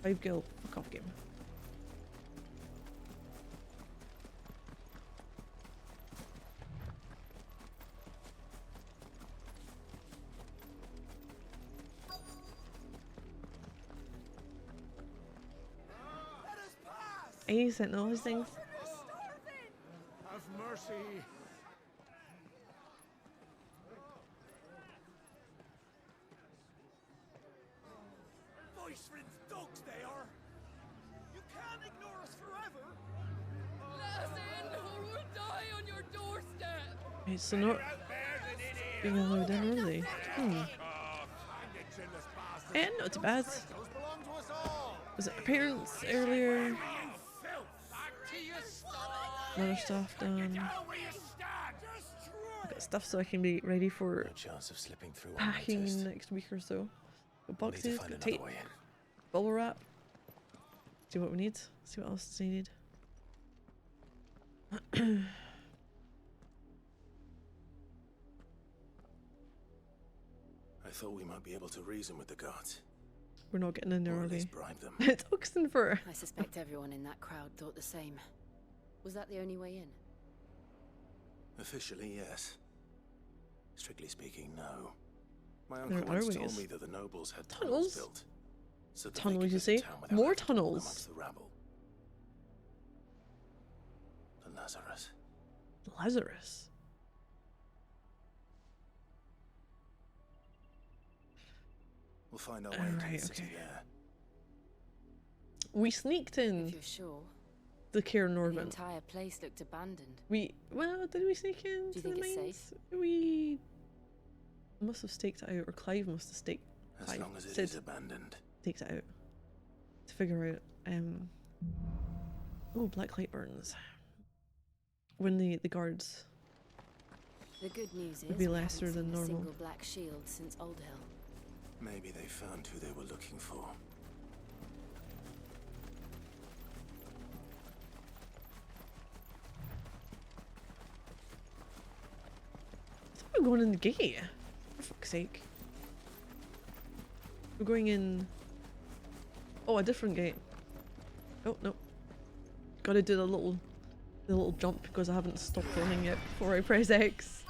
5 gil, fuck off game. Hey, sentinel those things. Have mercy. Voice friends dogs they are. You can't ignore us forever. Let us in or we'll die on your doorstep. Wait, so not being allowed in early. Not too bad. Was it appearance earlier? Other stuff done. I've got stuff so I can be ready for chance of slipping through packing in the next week or so. Got boxes, got tape, bubble wrap. See what we need. See what else is needed. I thought we might be able to reason with the guards. We're not getting in there, are we? Bribe them. It's Oxenford. I suspect everyone in that crowd thought the same. Was that the only way in? Officially, yes. Strictly speaking, no. My There uncle are once told ways. me that the nobles had Tunnels? built. So that they Tunnels, could you get see? to town without More having to walk tunnels. amongst the rabble. The Lazarus. Lazarus. We'll find our way into Right, the city okay. there. We sneaked in If you're sure. the Cair The Norvin. entire place looked abandoned. Well, did we sneak in? Do you to the think it's mines? safe? We must have staked it out, or Clive must have staked. As Clive long as it Sid is abandoned. staked it out to figure out. Oh, black light burns. When the guards. The good news is Would be we lesser haven't than seen a normal. single black shield since Old Hill. Maybe they found who they were looking for. I thought we were going in the gate. For fuck's sake. We're going in. Oh, a different gate. Oh no. Gotta do the little jump because I haven't stopped running yet before I press X.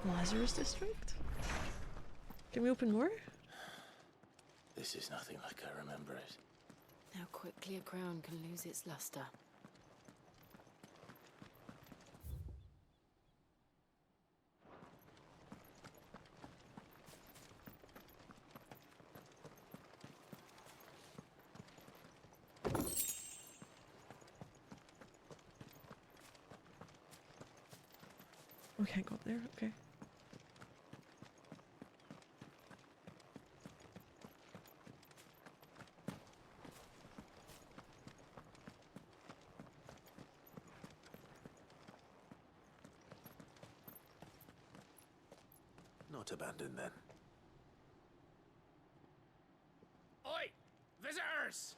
Lazarus District? Can we open more? This is nothing like I remember it. How quickly a crown can lose its luster. Oh, can't go up there. Okay. Not abandoned then. Oi! Visitors!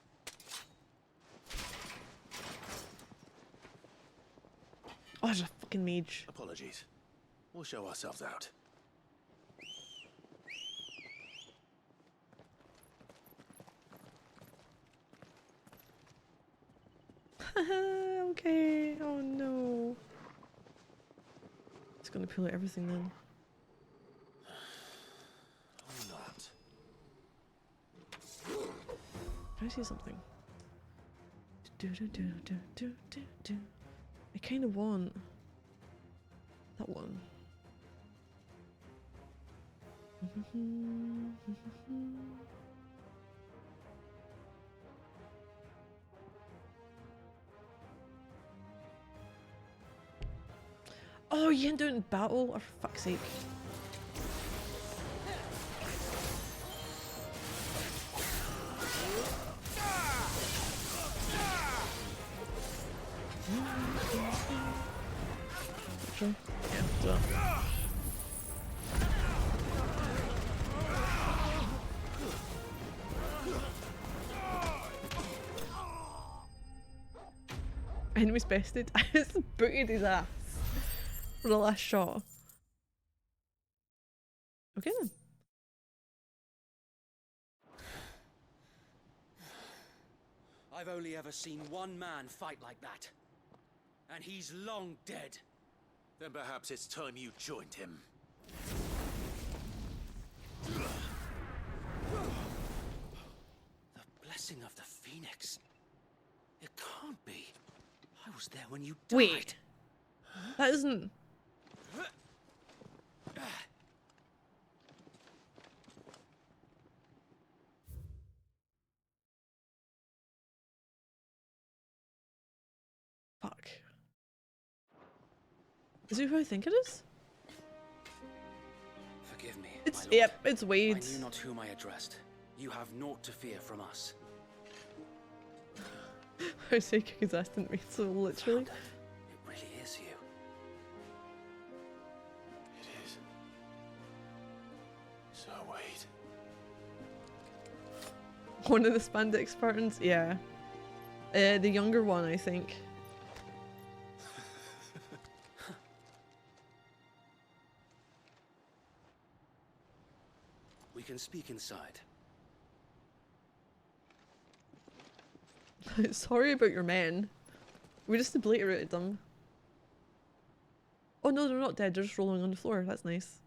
Oh, there's a fucking mage. Apologies. We'll show ourselves out. Okay. Oh no. It's gonna pull out everything then. Or not. Can I see something? Do do do do do do do. I kind of want that one. Oh, you didn't do it in battle? Oh, for fuck's sake. Sure. Yeah, do that. Enemy's bested. I just booted his ass for the last shot. Okay then. I've only ever seen one man fight like that. And he's long dead. Then perhaps it's time you joined him. The blessing of the Phoenix. It can't be. I was there when you died. Wait. That isn't... Fuck. Is it who I think it is? Forgive me, It's, my lord. yep, it's Wade. I knew not whom I addressed. You have naught to fear from us. I was saying his ass didn't mean so literally. It really is you. It is. So wait. One of the spandex Spartans? Yeah. The younger one, I think. We can speak inside. Sorry about your men. We just obliterated them. Oh no, they're not dead, they're just rolling on the floor. That's nice.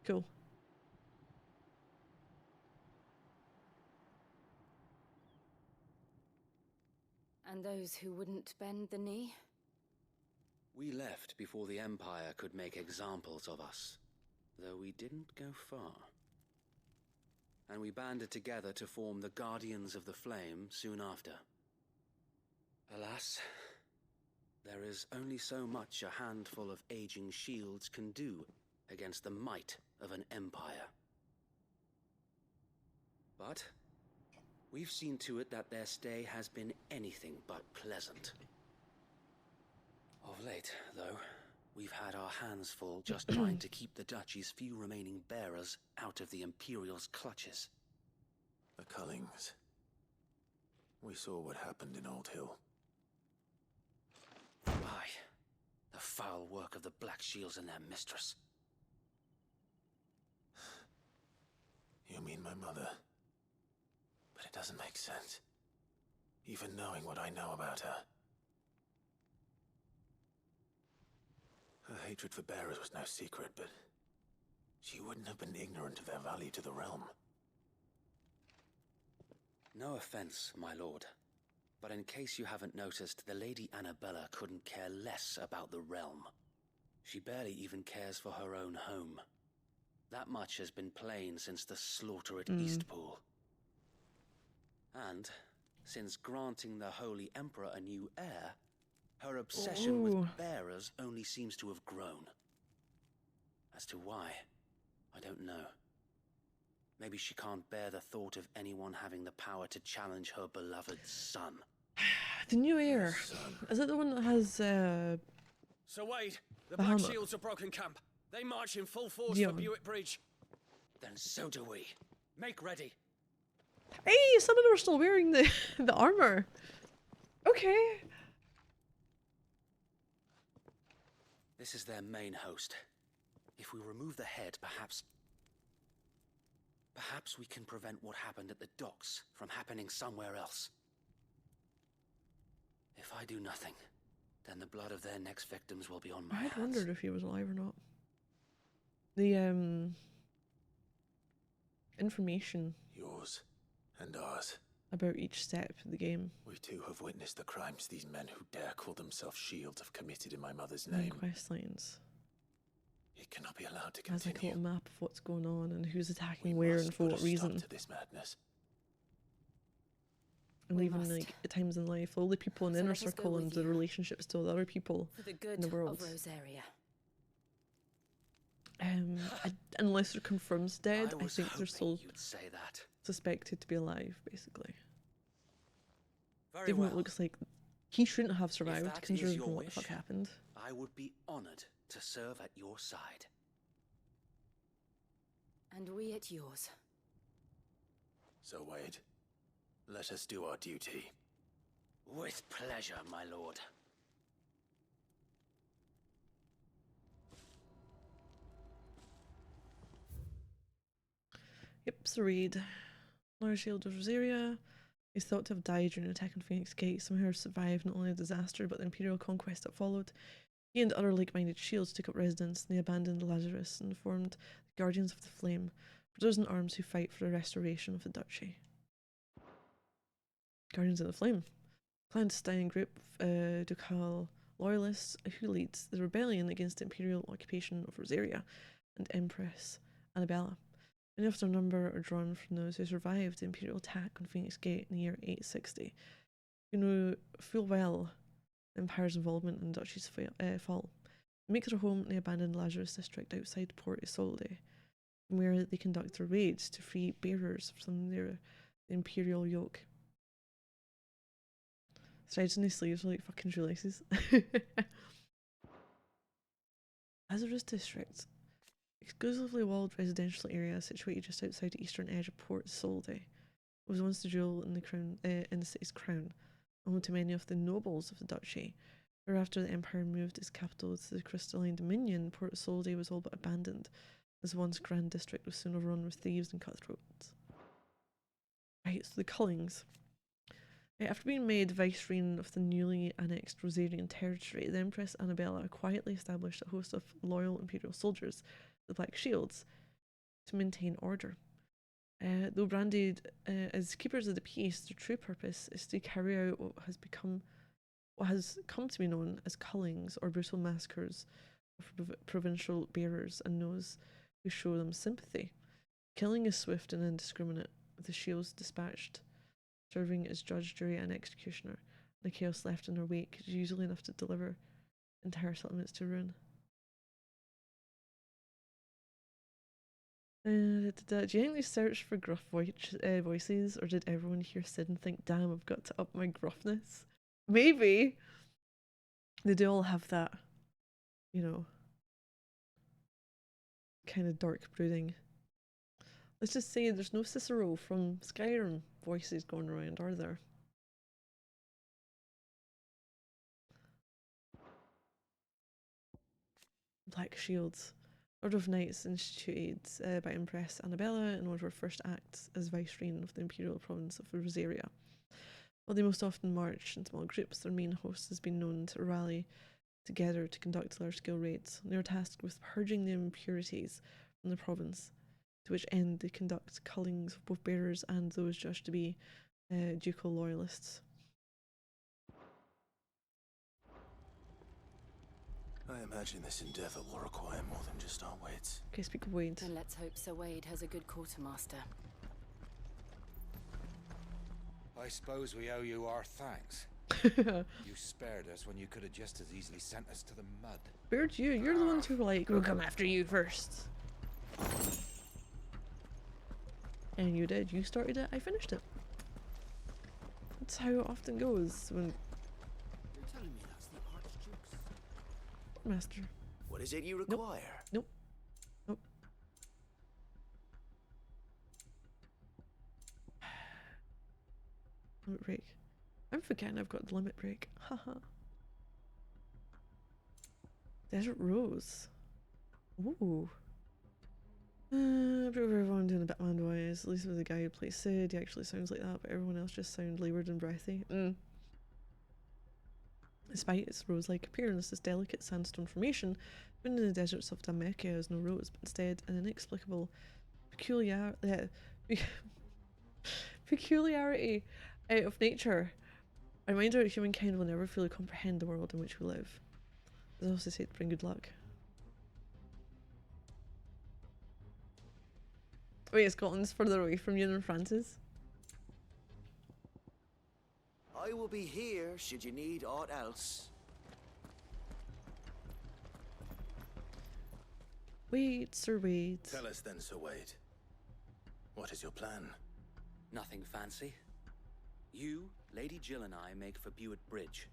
Cool. And those who wouldn't bend the knee? We left before the Empire could make examples of us, though we didn't go far. And we banded together to form the Guardians of the Flame soon after. Alas, there is only so much a handful of aging shields can do against the might of an empire. But we've seen to it that their stay has been anything but pleasant. Of late, though, we've had our hands full just trying to keep the Duchy's few remaining bearers out of the Imperial's clutches. The Cullings. We saw what happened in Old Hill. Aye, the foul work of the Black Shields and their mistress. You mean my mother? But it doesn't make sense. Even knowing what I know about her. Her hatred for bearers was no secret, but she wouldn't have been ignorant of their value to the realm. No offense, my lord, but in case you haven't noticed, the Lady Annabella couldn't care less about the realm. She barely even cares for her own home. That much has been plain since the slaughter at Eastpool. And, since granting the Holy Emperor a new heir, her obsession with bearers only seems to have grown. As to why, I don't know. Maybe she can't bear the thought of anyone having the power to challenge her beloved son. The new heir. Is it the one that has So Wade, the Bahamut? Black Shields have broken camp. They march in full force Dion. for Buick Bridge. Then so do we. Make ready. Hey, some of them are still wearing the the armor. Okay. This is their main host. If we remove the head, perhaps we can prevent what happened at the docks from happening somewhere else. If I do nothing, then the blood of their next victims will be on my I had hands. wondered if he was alive or not. The information Yours and ours. about each step of the game. We too have witnessed the crimes these men who dare call themselves shields have committed in my mother's Main name. quest lines. It cannot be allowed to Has like a continue. little map of what's going on and who's attacking where and for Put what a reason. stop to this madness. And We even must. like at times in life, all the people in the So inner let us go circle with and the you. relationships to the other people For the in good the of world. Rosaria. Unless they're confirmed dead, I was think they're still hoping you'd say that. suspected to be alive, basically. Very Even though well. it looks like he shouldn't have If survived, that is considering your what the fuck wish, happened. I would be honored to serve at your side. And we at yours. So, Wade, let us do our duty. With pleasure, my lord. Yep, so Reed. Lord Shield of Rosaria is thought to have died during an attack on Phoenix Gate, somehow survived not only the disaster but the Imperial conquest that followed. He and other like-minded shields took up residence in the abandoned Lazarus and formed the Guardians of the Flame, brothers in arms who fight for the restoration of the duchy. Guardians of the Flame. Clandestine group of ducal loyalists who leads the rebellion against the imperial occupation of Rosaria and Empress Annabella. Many of their number are drawn from those who survived the imperial attack on Phoenix Gate in the year 860. You know full well the Empire's involvement in the duchy's fall. They make their home in the abandoned Lazarus district outside Port Isolde, where they conduct their raids to free bearers from the imperial yoke. Strides in his sleeves are like fucking shoelaces. Lazarus district. Exclusively walled residential area situated just outside the eastern edge of Port Isolde. It was once the jewel in the city's crown, home to many of the nobles of the duchy. Whereafter the Empire moved its capital to the Crystalline Dominion, Port Isolde was all but abandoned, as the once grand district was soon overrun with thieves and cutthroats. Right, so the Cullings. After being made vicereine of the newly annexed Rosarian territory, the Empress Annabella quietly established a host of loyal imperial soldiers, the Black Shields, to maintain order. Though branded as keepers of the peace, their true purpose is to carry out what has come to be known as cullings, or brutal massacres of provincial bearers and those who show them sympathy. Killing is swift and indiscriminate, with the shields dispatched, serving as judge, jury, and executioner. The chaos left in their wake is usually enough to deliver entire settlements to ruin. Do you think they searched for gruff voices, or did everyone hear Sid and think, damn, I've got to up my gruffness? Maybe. They do all have that, you know, kind of dark brooding. Let's just say there's no Cicero from Skyrim voices going around, are there? Black Shields. Order of Knights instituted by Empress Annabella in one of her first acts as vicereine of the imperial province of Rosaria. While they most often march in small groups, their main host has been known to rally together to conduct large-scale raids. They are tasked with purging the impurities from the province, to which end they conduct cullings of both bearers and those judged to be ducal loyalists. I imagine this endeavor will require more than just our wits. Okay, speak of Wade. And let's hope Sir Wade has a good quartermaster. I suppose we owe you our thanks. You spared us when you could have just as easily sent us to the mud. Beard, you're the ones who were like, we'll come after you first. And you did. You started it, I finished it. That's how it often goes when... You're telling me that's the Archduke's... Master. What is it you require? Nope. Nope. Limit break. I'm forgetting I've got the limit break. Haha. Desert Rose. Ooh. I prefer everyone doing a Batman voice. At least with the guy who plays Sid, he actually sounds like that, but everyone else just sounds laboured and breathy. Despite its rose-like appearance, this delicate sandstone formation, found in the deserts of Damekia, is no rose, but instead an inexplicable peculiarity of nature. A reminder that humankind will never fully comprehend the world in which we live. As I also say, to bring good luck. Wait, Scotland's further away from you than France is? I will be here should you need aught else. Wait, Sir Wade. Tell us then, Sir Wade. What is your plan? Nothing fancy. You, Lady Jill and I make for Buett Bridge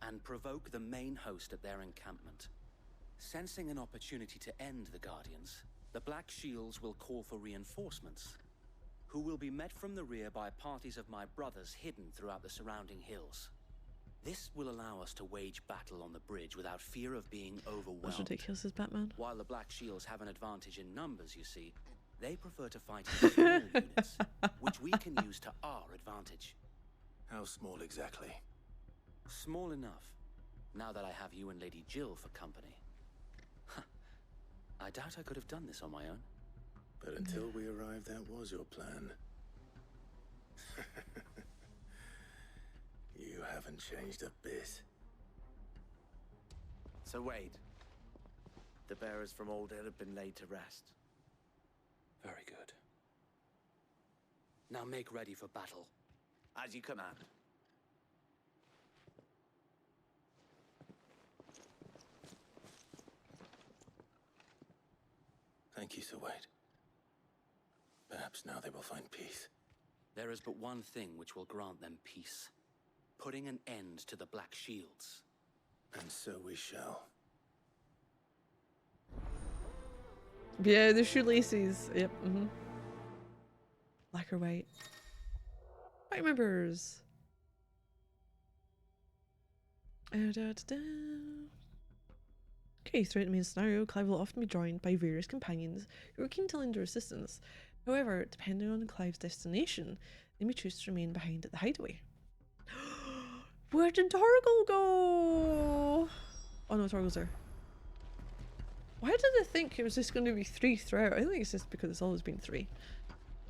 and provoke the main host at their encampment. Sensing an opportunity to end the Guardians, the Black Shields will call for reinforcements, who will be met from the rear by parties of my brothers hidden throughout the surrounding hills. This will allow us to wage battle on the bridge without fear of being overwhelmed. That's ridiculous, is Batman. While the Black Shields have an advantage in numbers, you see, they prefer to fight in small units, which we can use to our advantage. How small exactly? Small enough, now that I have you and Lady Jill for company. I doubt I could have done this on my own. But until we arrived, that was your plan. You haven't changed a bit. So Wade, the bearers from Old Hill have been laid to rest. Very good. Now make ready for battle. As you command. Thank you, Sir Wade. Perhaps now they will find peace. There is but one thing which will grant them peace. Putting an end to the Black Shields. And so we shall. Yeah, the shoelaces. Yep, Black or white? White members. Okay, throughout the main scenario, Clive will often be joined by various companions who are keen to lend their assistance. However, depending on Clive's destination, they may choose to remain behind at the hideaway. Where did Torgal go? Oh no, Torgal's there. Why did I think it was just going to be 3 throughout? I think it's just because it's always been 3.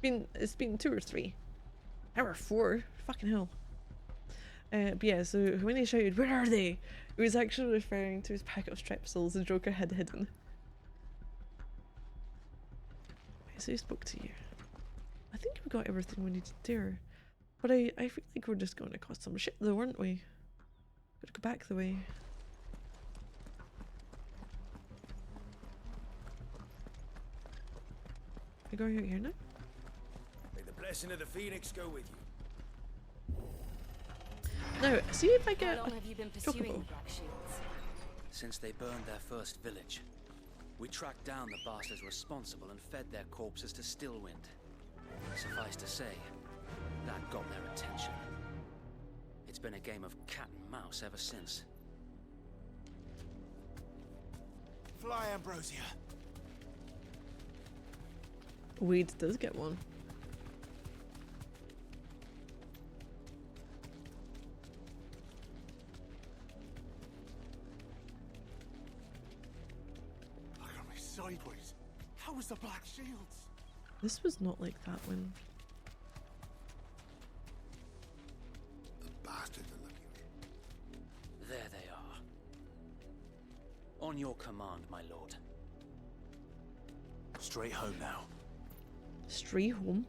It's been 2 or 3. Now 4. Fucking hell. But yeah, so when he shouted, "Where are they?" it was actually referring to his packet of strepsils the Joker had hidden. Wait, so he spoke to you. I think we got everything we needed there. But I feel like we're just going to cause some shit though, weren't we? Gotta go back the way. We're going out here now? May the blessing of the Phoenix go with you. Now, see if I get How long have you been pursuing the Black Shields? Since they burned their first village. We tracked down the bastards responsible and fed their corpses to Stillwind. Suffice to say, that got their attention. It's been a game of cat and mouse ever since. Fly, Ambrosia. Wade does get one. Look at me sideways. How was the Black Shields? This was not like that one. The bastards are looking. There they are. On your command, my lord. Straight home now. Straight home?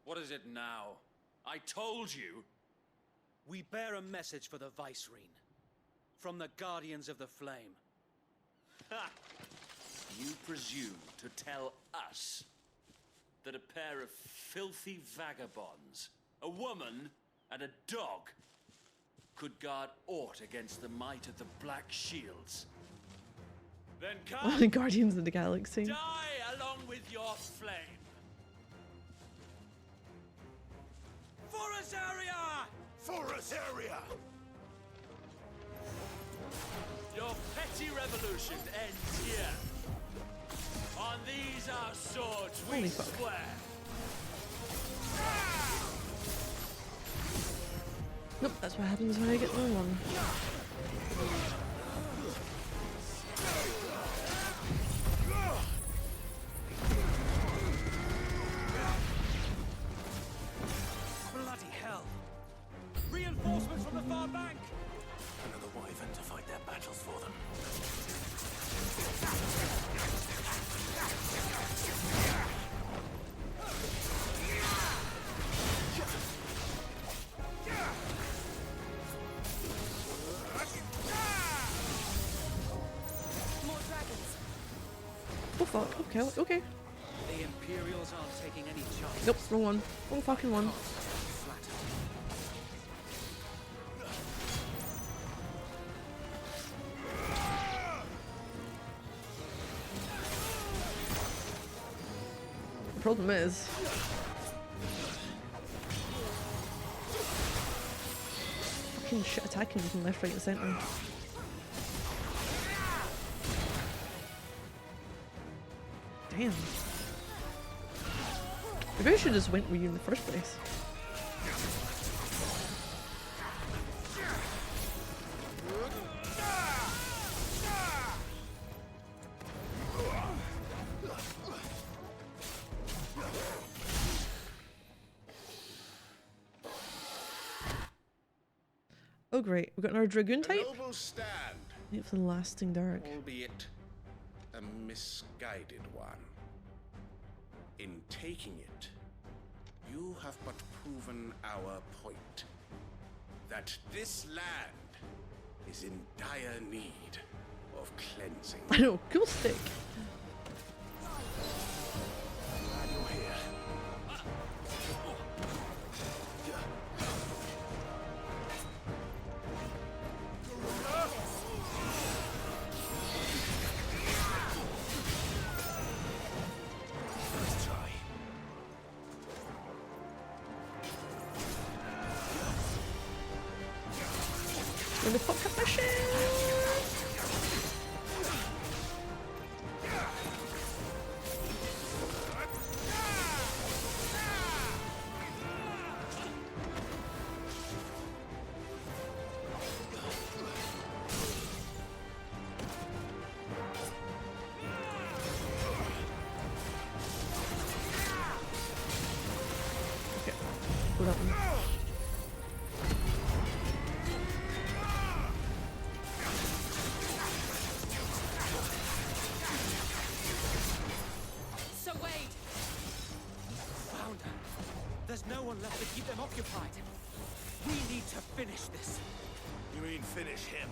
What is it now? I told you! We bear a message for the Vicereine. From the Guardians of the Flame. Ha! You presume to tell us that a pair of filthy vagabonds, a woman and a dog, could guard aught against the might of the Black Shields? Then come! The Guardians of the Galaxy. Die along with your flame! For Azaria! For Azaria! Your petty revolution ends here. On these our swords we Holy fuck. swear. Nope, that's what happens when I get no one. Bloody hell! Reinforcements from the far bank! Another wyvern to fight their battles for them. fuck? Okay, okay. The Imperials aren't taking any chances. Nope, wrong one. Wrong fucking one. The problem is... fucking shit attacking from left, right and centre. Damn. Maybe I should have just went with you in the first place. Oh great, we've got our dragoon type. Noble stand. Wait for the lasting dark. Albeit a misguided one. In taking it, you have but proven our point. That this land is in dire need of cleansing. I know, cool stick. Glad you're here. Where the fuck up my shit? Okay, go that one. There's no one left to keep them occupied. We need to finish this. You mean finish him?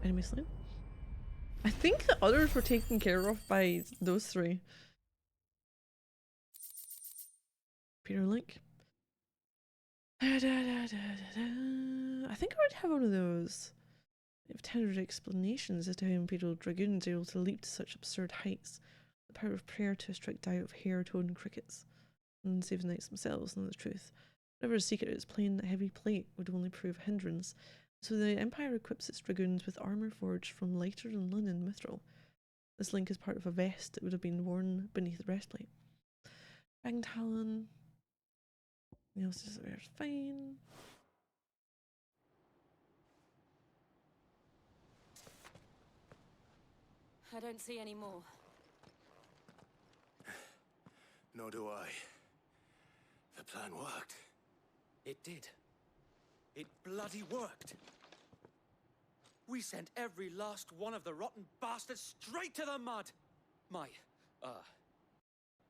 Enemy slain. I think the others were taken care of by those three. Peter Link. I think I already have one of those. I have tender explanations as to how Imperial Dragoons are able to leap to such absurd heights. The power of prayer to a strict diet of hair-toned crickets. And save the knights themselves, know the truth. Whatever is secret, it is plain that heavy plate would only prove a hindrance. So the Empire equips its dragoons with armour forged from lighter than linen mithril. This link is part of a vest that would have been worn beneath the breastplate. Fang Talon. The else is fine. I don't see any more. Nor do I. The plan worked. It did. It bloody worked. We sent every last one of the rotten bastards straight to the mud. My,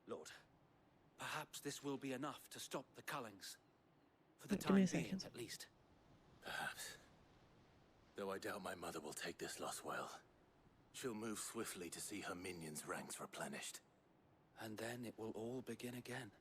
Lord, perhaps this will be enough to stop the Cullings. For the Give me time a being, second. at least. Perhaps. Though I doubt my mother will take this loss well. She'll move swiftly to see her minions' ranks replenished. And then it will all begin again.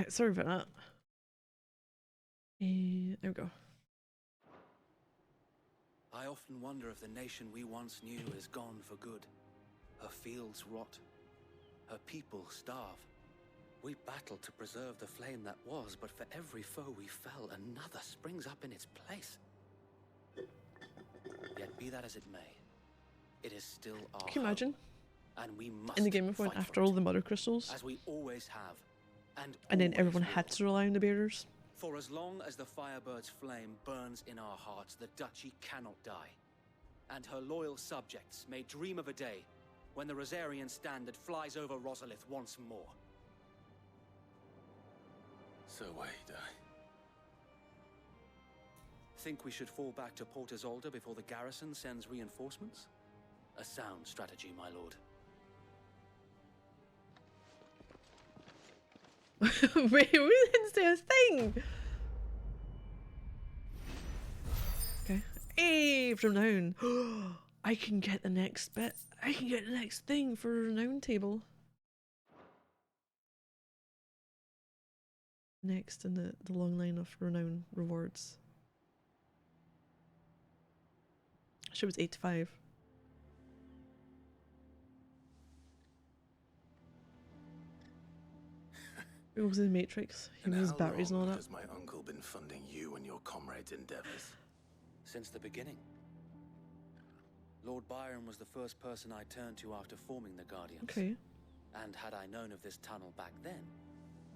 Sorry about that. There we go. I often wonder if the nation we once knew is gone for good. Her fields rot. Her people starve. We battled to preserve the flame that was, but for every foe we fell, another springs up in its place. Yet be that as it may, it is still our Can you imagine? home, and we must in the Game of Thrones, after all the mother crystals, as we always have, and then everyone had to rely on the bearers. For as long as the Firebird's flame burns in our hearts, the Duchy cannot die. And her loyal subjects may dream of a day when the Rosarian standard flies over Rosalith once more. So wait, Think we should fall back to Port Isolde before the garrison sends reinforcements? A sound strategy, my lord. Wait, we didn't say a thing! Okay. Hey, from renown. I can get the next bit. I can get the next thing for a renown table. Next in the long line of renown rewards. She was 85. It was in the Matrix. He was batteries and all that. Has my uncle been funding you and your comrades' endeavors? Since the beginning. Lord Byron was the first person I turned to after forming the Guardians. Okay. And had I known of this tunnel back then,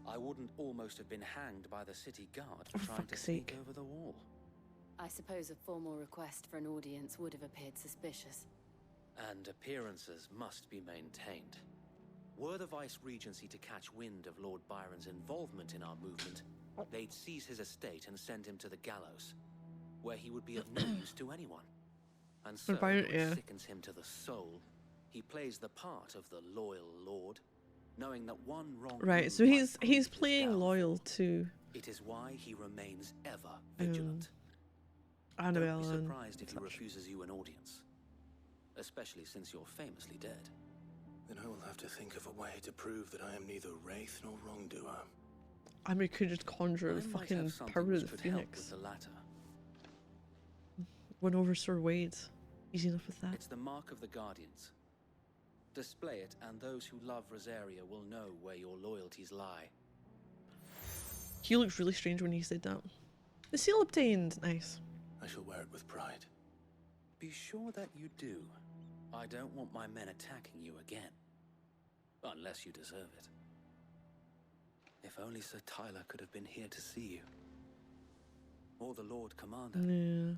I wouldn't almost have been hanged by the city guard for trying to sneak over the wall. I suppose a formal request for an audience would have appeared suspicious. And appearances must be maintained. Were the Vice-Regency to catch wind of Lord Byron's involvement in our movement, they'd seize his estate and send him to the gallows, where he would be of no use to anyone. And so, Byron, it sickens him to the soul, he plays the part of the loyal lord, knowing that one wrong Right, so he's playing loyal to it is why he remains ever vigilant. Annabelle. Don't be surprised if he refuses you an audience, especially since you're famously dead. Then I will have to think of a way to prove that I am neither wraith nor wrongdoer. I mean, we could just conjure the fucking power of the Phoenix. The latter. Went over Sir Wade. Easy enough with that. It's the mark of the Guardians. Display it, and those who love Rosaria will know where your loyalties lie. He looked really strange when he said that. The seal obtained. Nice. I shall wear it with pride. Be sure that you do. I don't want my men attacking you again. Unless you deserve it. If only Sir Tyler could have been here to see you. Or the Lord Commander. Yeah.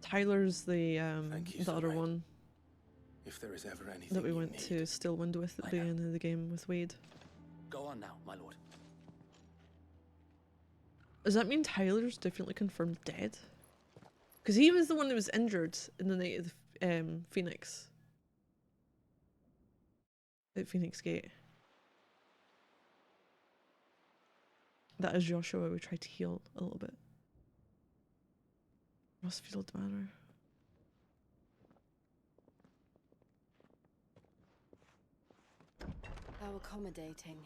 Tyler's the other one. If there is ever anything that we went to Stillwind with at the beginning of the game with Wade. Go on now, my lord. Does that mean Tyler's definitely confirmed dead? Because he was the one that was injured in the night of the Phoenix. At Phoenix Gate. That is Joshua we tried to heal a little bit. Rossfield Manor. How accommodating.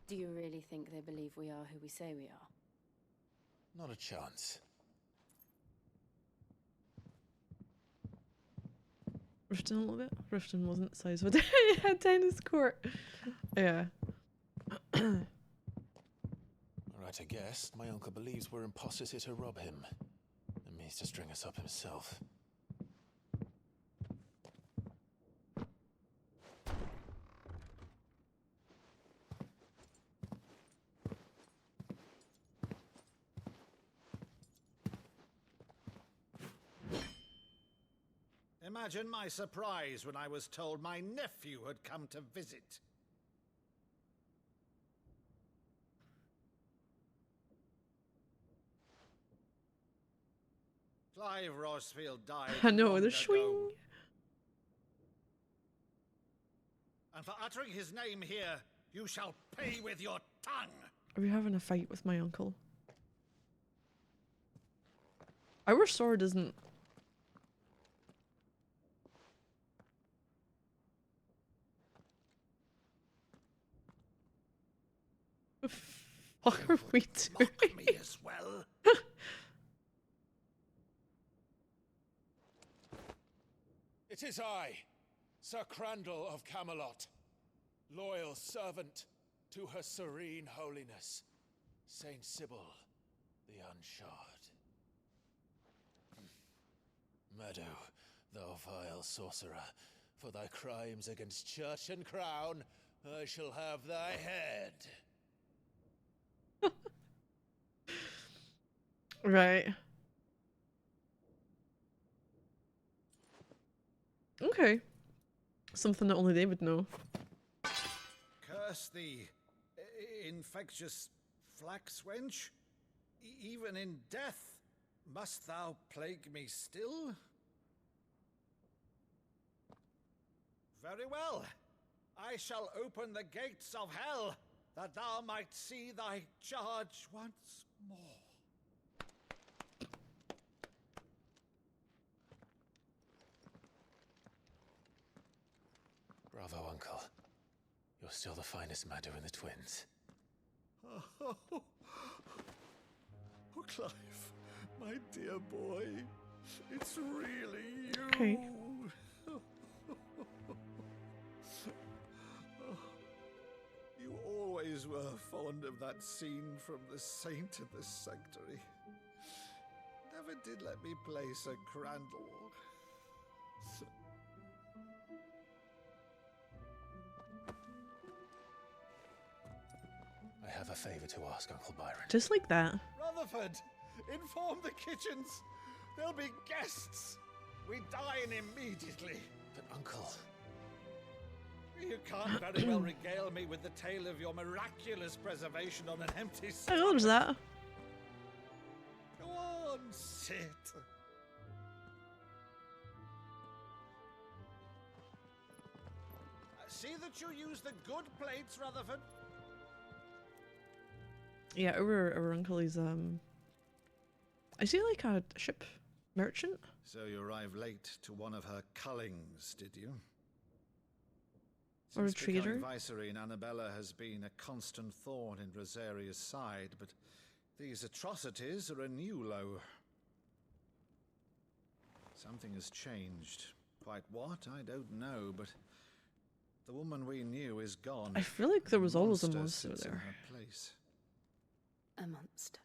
Do you really think they believe we are who we say we are? Not a chance. Riften a little bit? Riften wasn't the size of a had tennis court. Yeah. Right, I guess. My uncle believes we're imposters here to rob him. And means to string us up himself. Imagine my surprise when I was told my nephew had come to visit. Clive Rossfield died. I know, long the ago. swing. And for uttering his name here, you shall pay with your tongue. Are we having a fight with my uncle? Our sword isn't. fuck are we doing? Mock me as well. It is I, Sir Crandall of Camelot, loyal servant to Her Serene Holiness, Saint Sybil the Unshod. Meadow, thou vile sorcerer, for thy crimes against church and crown, I shall have thy head. Right. Okay. Something that only they would know. Curse thee, infectious flax wench. Even in death, must thou plague me still? Very well. I shall open the gates of hell, that thou might see thy charge once more. Bravo, Uncle. You're still the finest Meadow in the twins. Oh, Clive, my dear boy, it's really you. Okay. You always were fond of that scene from The Saint of the Sanctuary. Never did let me play Sir Crandall. I have a favor to ask, Uncle Byron. Just like that. Rutherford, inform the kitchens. There'll be guests. We dine immediately. But, Uncle... You can't very well regale me with the tale of your miraculous preservation on an empty I stomach. noticed that. Go on, sit. See that you use the good plates, Rutherford. Yeah, our uncle is is he like a ship merchant? So you arrived late to one of her cullings, did you? Or a Since becoming trader? Viceroy, Annabella has been a constant thorn in Rosaria's side, but these atrocities are a new low. Something has changed. Quite what, I don't know, but the woman we knew is gone. I feel like there was always a monster sits in there. her place. A monster.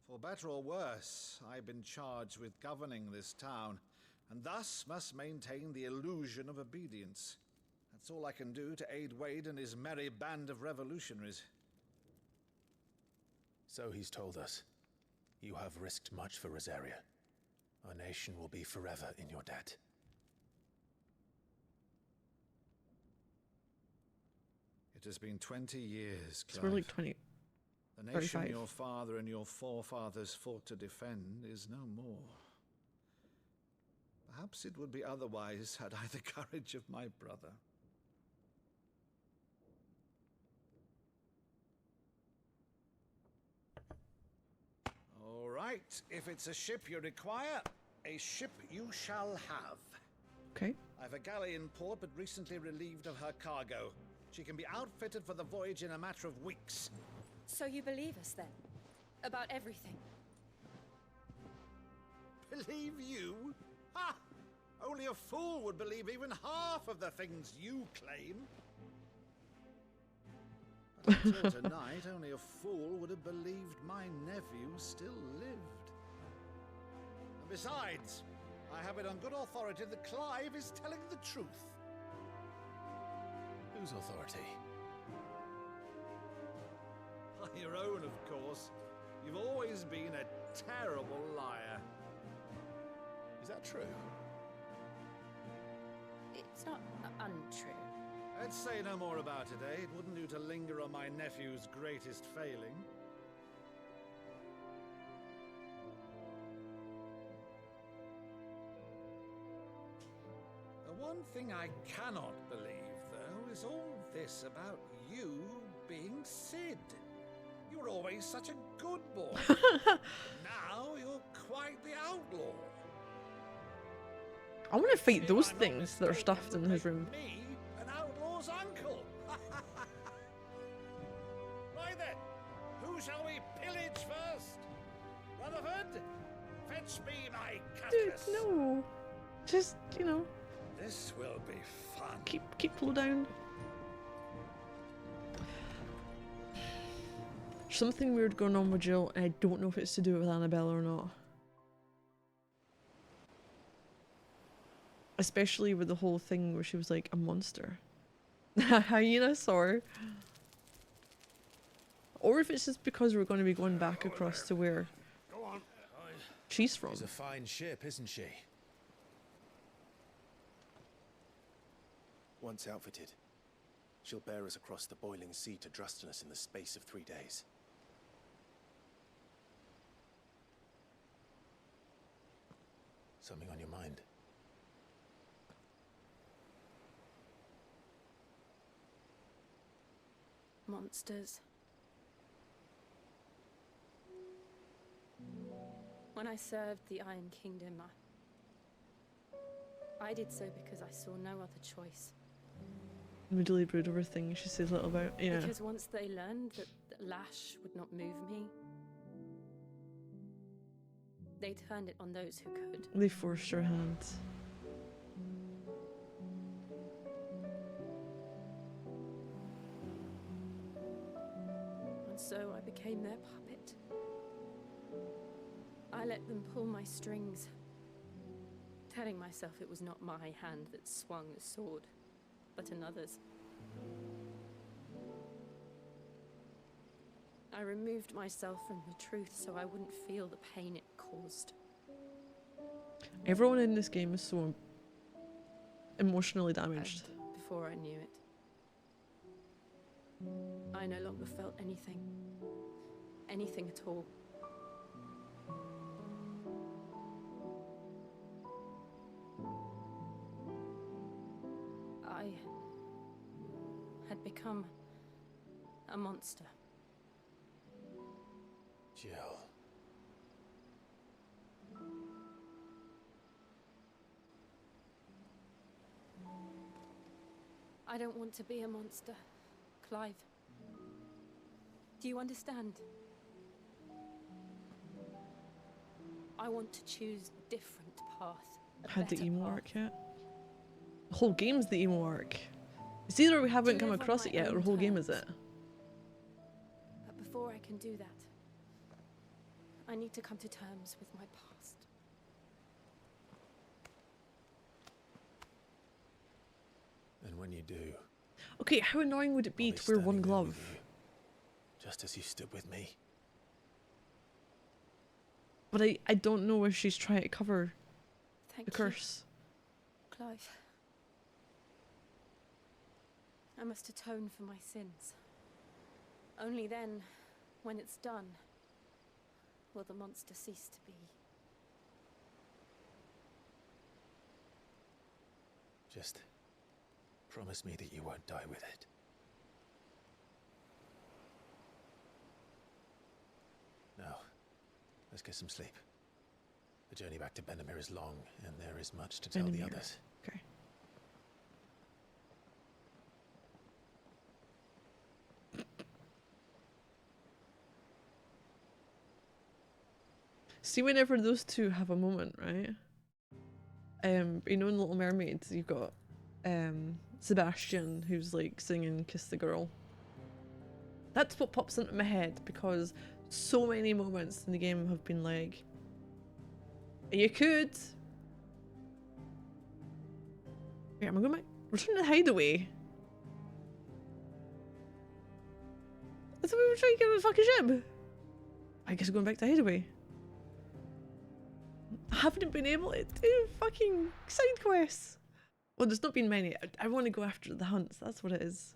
For better or worse, I've been charged with governing this town, and thus must maintain the illusion of obedience. That's all I can do to aid Wade and his merry band of revolutionaries. So he's told us. You have risked much for Rosaria. Our nation will be forever in your debt. It has been 20 years, So Clive. we're like 20. The nation 35. your father and your forefathers fought to defend is no more. Perhaps it would be otherwise had I the courage of my brother. All right, if it's a ship you require, a ship you shall have. Okay. I've a galley in port, but recently relieved of her cargo. She can be outfitted for the voyage in a matter of weeks. So you believe us then? About everything? Believe you? Ha! Only a fool would believe even half of the things you claim. But until tonight, only a fool would have believed my nephew still lived. And besides, I have it on good authority that Clive is telling the truth. Whose authority? Your own, of course. You've always been a terrible liar. Is that true? It's not untrue. Let's say no more about it, eh? It wouldn't do to linger on my nephew's greatest failing. The one thing I cannot believe, though, is all this about you being Sid. You were always such a good boy. Now you're quite the outlaw. I want to fight those things that are stuffed in his room. Me, an outlaw's uncle. Right then, die, Dude, Cutlass. no. Just, you know, This will be fun. keep low down. Something weird going on with Jill, and I don't know if it's to do with Annabella or not. Especially with the whole thing where she was like a monster. Hyena, sorry. Or if it's just because we're going to be going back across to where Go on. she's from. She's a fine ship, isn't she? Once outfitted, she'll bear us across the boiling sea to Drustinus in the space of 3 days. Something on your mind? Monsters. When I served the Iron Kingdom, I did so because I saw no other choice. Moodily brood over things she says little about. Yeah. Because once they learned that Lash would not move me, they turned it on those who could. They forced her hand. And so I became their puppet. I let them pull my strings, telling myself it was not my hand that swung the sword, but another's. I removed myself from the truth so I wouldn't feel the pain it caused. Everyone in this game is so emotionally damaged. And before I knew it, I no longer felt anything. Anything at all. I had become a monster. Jill. I don't want to be a monster, Clive. Do you understand? I want to choose a different path. Had the emo arc yet? The whole game's the emo arc. It's either we haven't come across it yet, or the whole game is it. But before I can do that, I need to come to terms with my past. And when you do, Okay, how annoying would it be to wear one glove? just as you stood with me. But I don't know if she's trying to cover the curse. Clive. I must atone for my sins. Only then, when it's done, will the monster cease to be. Just promise me that you won't die with it. Now, let's get some sleep. The journey back to Benamir is long, and there is much to tell the others. Okay. See, whenever those two have a moment, right? You know in Little Mermaid, you've got Sebastian who's like singing "Kiss the Girl." That's what pops into my head because so many moments in the game have been like, you could. Wait, am I going back? Return to the hideaway. I thought we were trying to get on the fucking ship. I guess we're going back to hideaway. I haven't been able to do fucking side quests. Well, there's not been many. I want to go after the hunts. That's what it is.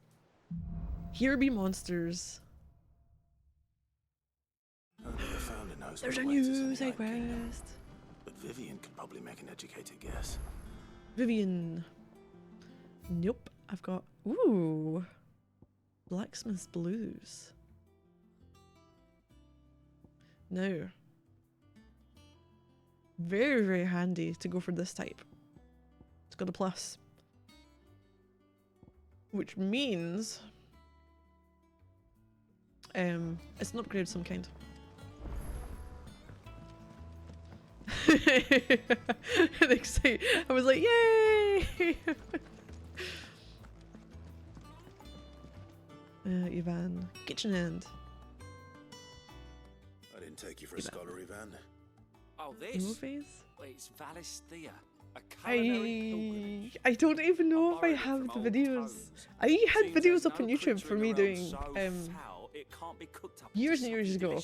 Here be monsters. Only the founder knows There's what a awaits us in new the side Night Kingdom. quest. But Vivian could probably make an educated guess. Vivian. Nope. I've got... Ooh. Blacksmith's Blues. No. Very, very handy to go for this type. It's got a plus. Which means... it's an upgrade of some kind. I was like, yay! Ivan, kitchen end. I didn't take you for a scholar, Ivan. Oh, this? Movies? It's Valisthea, a culinary pilgrimage. I don't even know if I have the videos. I had videos up on YouTube for me doing Foul, it can't be cooked up years and years ago.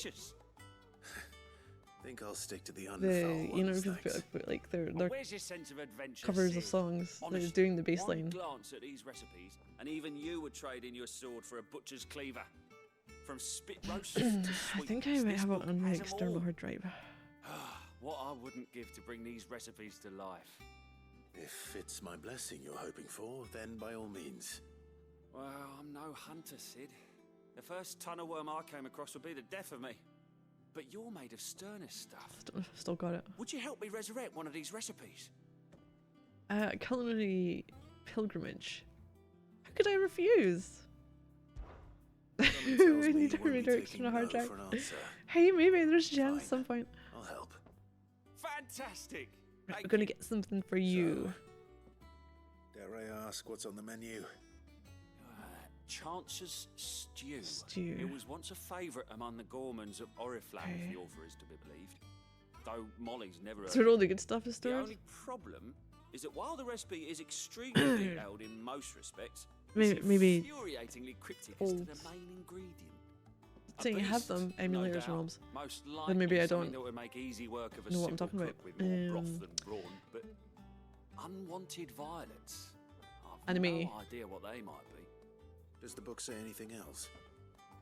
Think I'll stick to the The unfoul you know ones, people thanks. put like their Where's your sense of adventure, covers of Sid? songs. They're Honestly, doing the bass one line. glance at these recipes, and even you would trade in your sword for a butcher's cleaver. From spit roast to I sweet. think I might have it on my external hard drive. What I wouldn't give to bring these recipes to life. If it's my blessing you're hoping for, then by all means. Well, I'm no hunter, Sid. The first tunnel worm I came across would be the death of me. But you're made of sterner stuff. Still got it. Would you help me resurrect one of these recipes? Culinary pilgrimage. How could I refuse? I need to redirect on a hard drive. Hey, maybe there's a chance at some point. I'll help. Fantastic! Right, we're gonna get something for you. Dare I ask what's on the menu? Chance's stew. Stew. It was once a favourite among the gourmands of Oriflamme, if the author is to be believed. Though Molly's never So all the good stuff is The stored? only problem is that while the recipe is extremely detailed in most respects, Maybe it's infuriatingly cryptic as to old. the main ingredient. So you have them, emulators and ROMs. Then maybe I don't That would make easy work of a know what I'm simple talking about. cook with more broth than brawn, but unwanted violets. I've Anime. no idea what they might be. Does the book say anything else?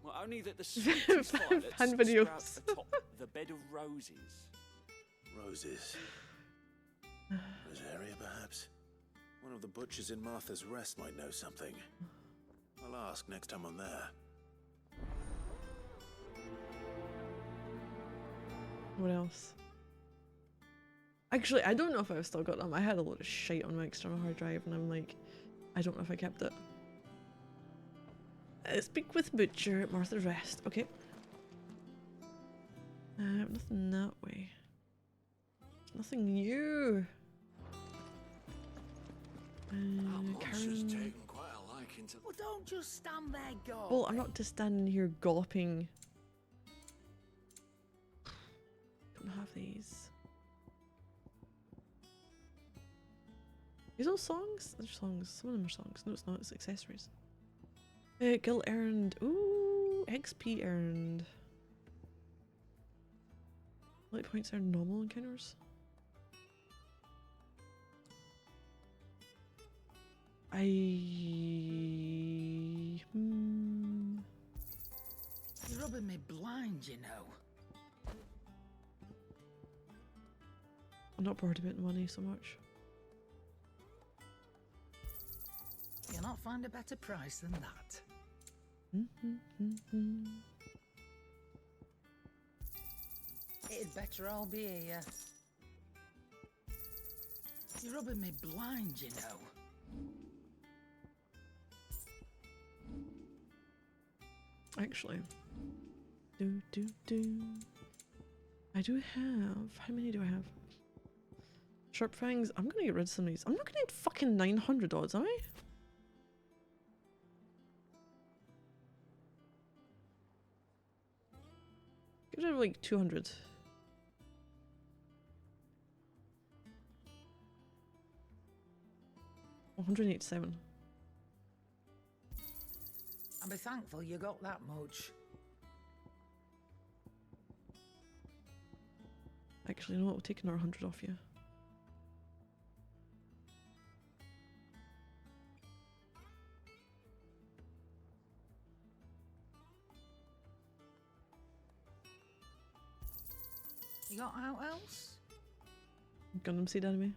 Well, only that the sweetest violets Fan sprout videos. atop the bed of roses. Roses. Rosaria, perhaps? One of the butchers in Martha's Rest might know something. I'll ask next time I'm there. What else? Actually, I don't know if I've still got them. I had a lot of shit on my external hard drive, and I'm like, I don't know if I kept it. Speak with Butcher at Martha's Rest. Okay. Nothing that way. Nothing new. Karen. quite a liking to. Well, don't just stand there, go. Well, I'm not just standing here gawping. Don't have these. These all songs? They're songs. Some of them are songs. No, it's not. It's accessories. Gil earned. Ooh, XP earned. Light points are normal encounters. You're rubbing me blind, you know. I'm not bored about the money so much. You'll not find a better price than that. It'd better all be here. You're rubbing me blind, you know. Actually. I do have... How many do I have? Sharp fangs. I'm gonna get rid of some of these. I'm not gonna need fucking 900 odds, am I? Get rid of like 200. $187. I'll be thankful you got that much. Actually, you know what? We'll take another 100 off you. You got out else? Gundam Seed anime.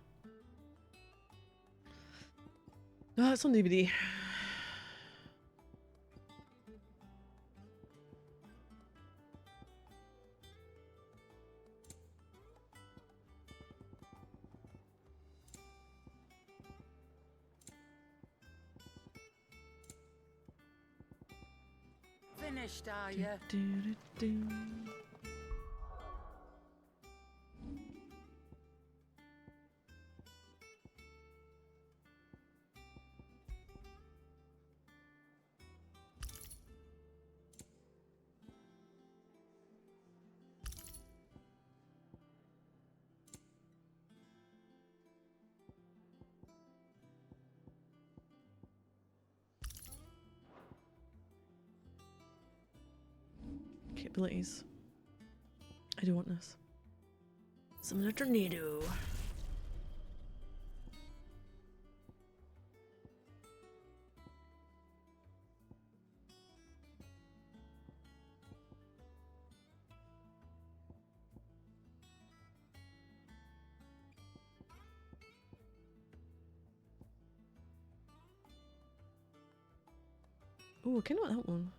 No, it's on DVD. Finished, are you? abilities. I do want this. Summon a tornado. Oh, I kind of want that one.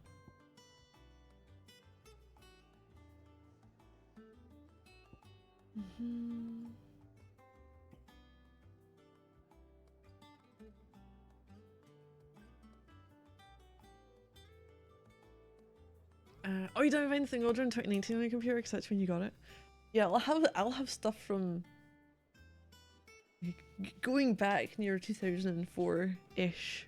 Oh, you don't have anything older in 2019 on your computer because that's when you got it. Yeah, I'll have stuff from going back near 2004-ish.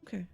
Okay.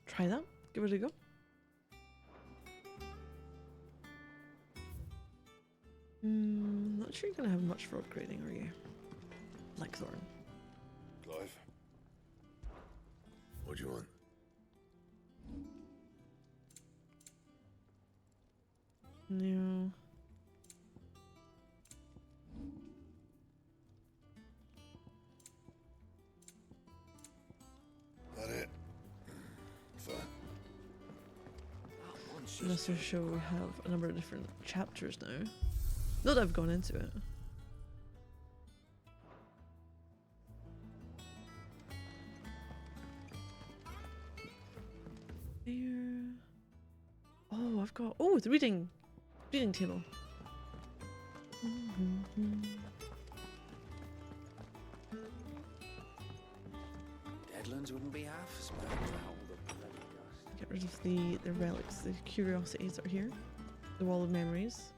Try that. Give it a go. Not sure you're gonna have much for upgrading, are you? Blackthorn. Clive? What do you want? No. That it? Fine. In this show we have a number of different chapters now. Not that I've gone into it. There. Oh, I've got the reading table. Deadlands wouldn't be half as bad without all the bloody dust. Get rid of the relics, the curiosities that are here. The wall of memories.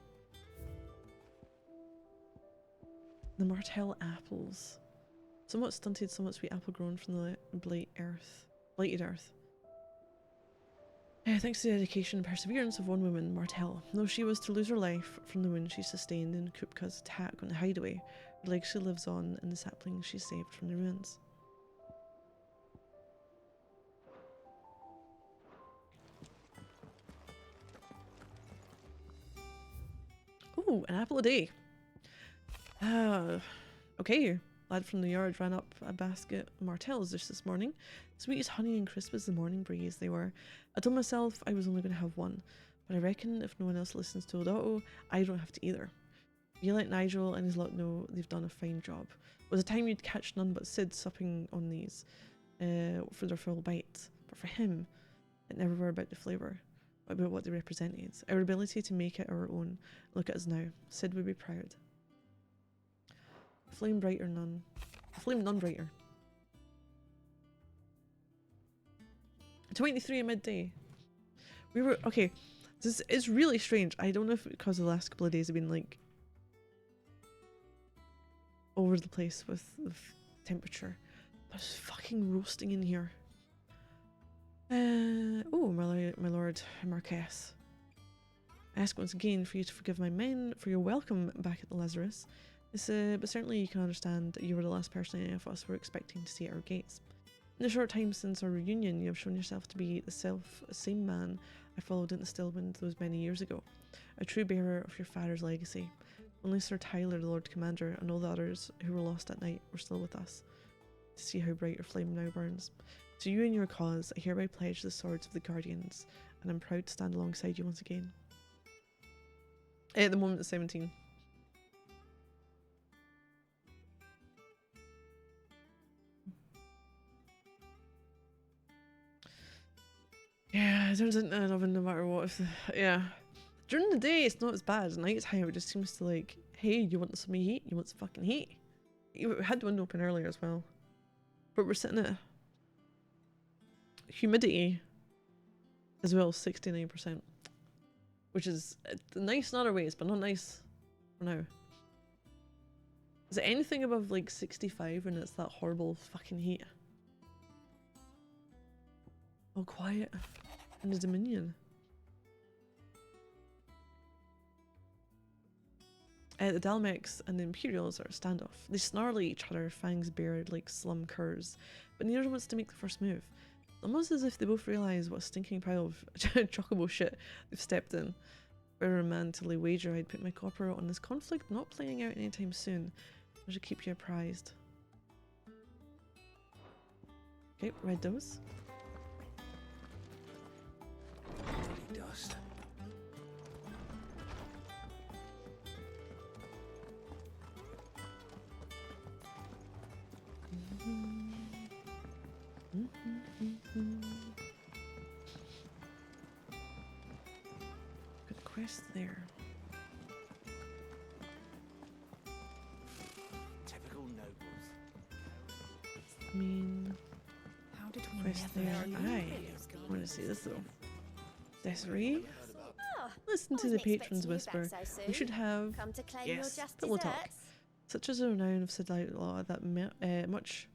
The Martell apples. Somewhat stunted, somewhat sweet apple grown from the blighted earth. Thanks to the dedication and perseverance of one woman, Martell, though she was to lose her life from the wound she sustained in Kupka's attack on the hideaway, her legacy lives on in the saplings she saved from the ruins. Oh, an apple a day. Okay. Lad from the yard ran up a basket of Martells this morning. Sweet as honey and crisp as the morning breeze they were. I told myself I was only going to have one, but I reckon if no one else listens to Old Otto, I don't have to either. You let Nigel and his lot know they've done a fine job. It was a time you'd catch none but Sid supping on these for their full bite, but for him, it never were about the flavour, but about what they represented. Our ability to make it our own. Look at us now. Sid would be proud. Flame brighter none. Flame none brighter. 23 at midday. We were okay. This is really strange. I don't know if because the last couple of days have been like over the place with the temperature. But it's fucking roasting in here. Oh, my lord Marquess. I ask once again for you to forgive my men for your welcome back at the Lazarus. But certainly you can understand that you were the last person any of us were expecting to see at our gates. In the short time since our reunion, you have shown yourself to be the same man I followed in the Stillwind those many years ago, a true bearer of your father's legacy. Only Sir Tyler, the Lord Commander, and all the others who were lost at night were still with us. To see how bright your flame now burns. To you and your cause, I hereby pledge the swords of the Guardians, and I'm proud to stand alongside you once again. At the moment, it's 17. Yeah, it turns into an oven no matter what. Yeah. During the day, it's not as bad. At night time, it just seems to like, hey, you want some heat? You want some fucking heat? We had the window open earlier as well. But we're sitting at humidity as well, 69%. Which is nice in other ways, but not nice for now. Is it anything above like 65 and it's that horrible fucking heat? All quiet in the Dominion. The Dalmex and the Imperials are a standoff. They snarl at each other, fangs bared like slum curs, but neither wants to make the first move. Almost as if they both realise what a stinking pile of chocobo shit they've stepped in. Better a man till I wager I'd put my copper on this conflict not playing out anytime soon. I should keep you apprised. Okay, read those. Dust. Good quest there. Typical nobles. I mean, How did we quest there. I want to see this though. Desiree? Listen to the patron's whisper. We should have pillow talk. Such as the renown of Sid Outlaw that much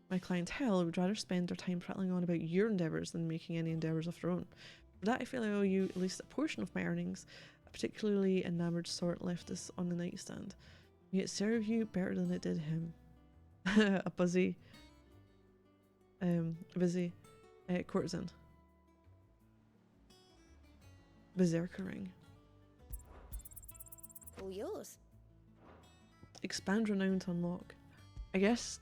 my clientele would rather spend their time prattling on about your endeavours than making any endeavours of their own. For that I feel I owe you at least a portion of my earnings. A particularly enamoured sort left this on the nightstand. May it serve you better than it did him. A busy courtesan. Berserker ring. All yours. Expand renown to unlock. I guess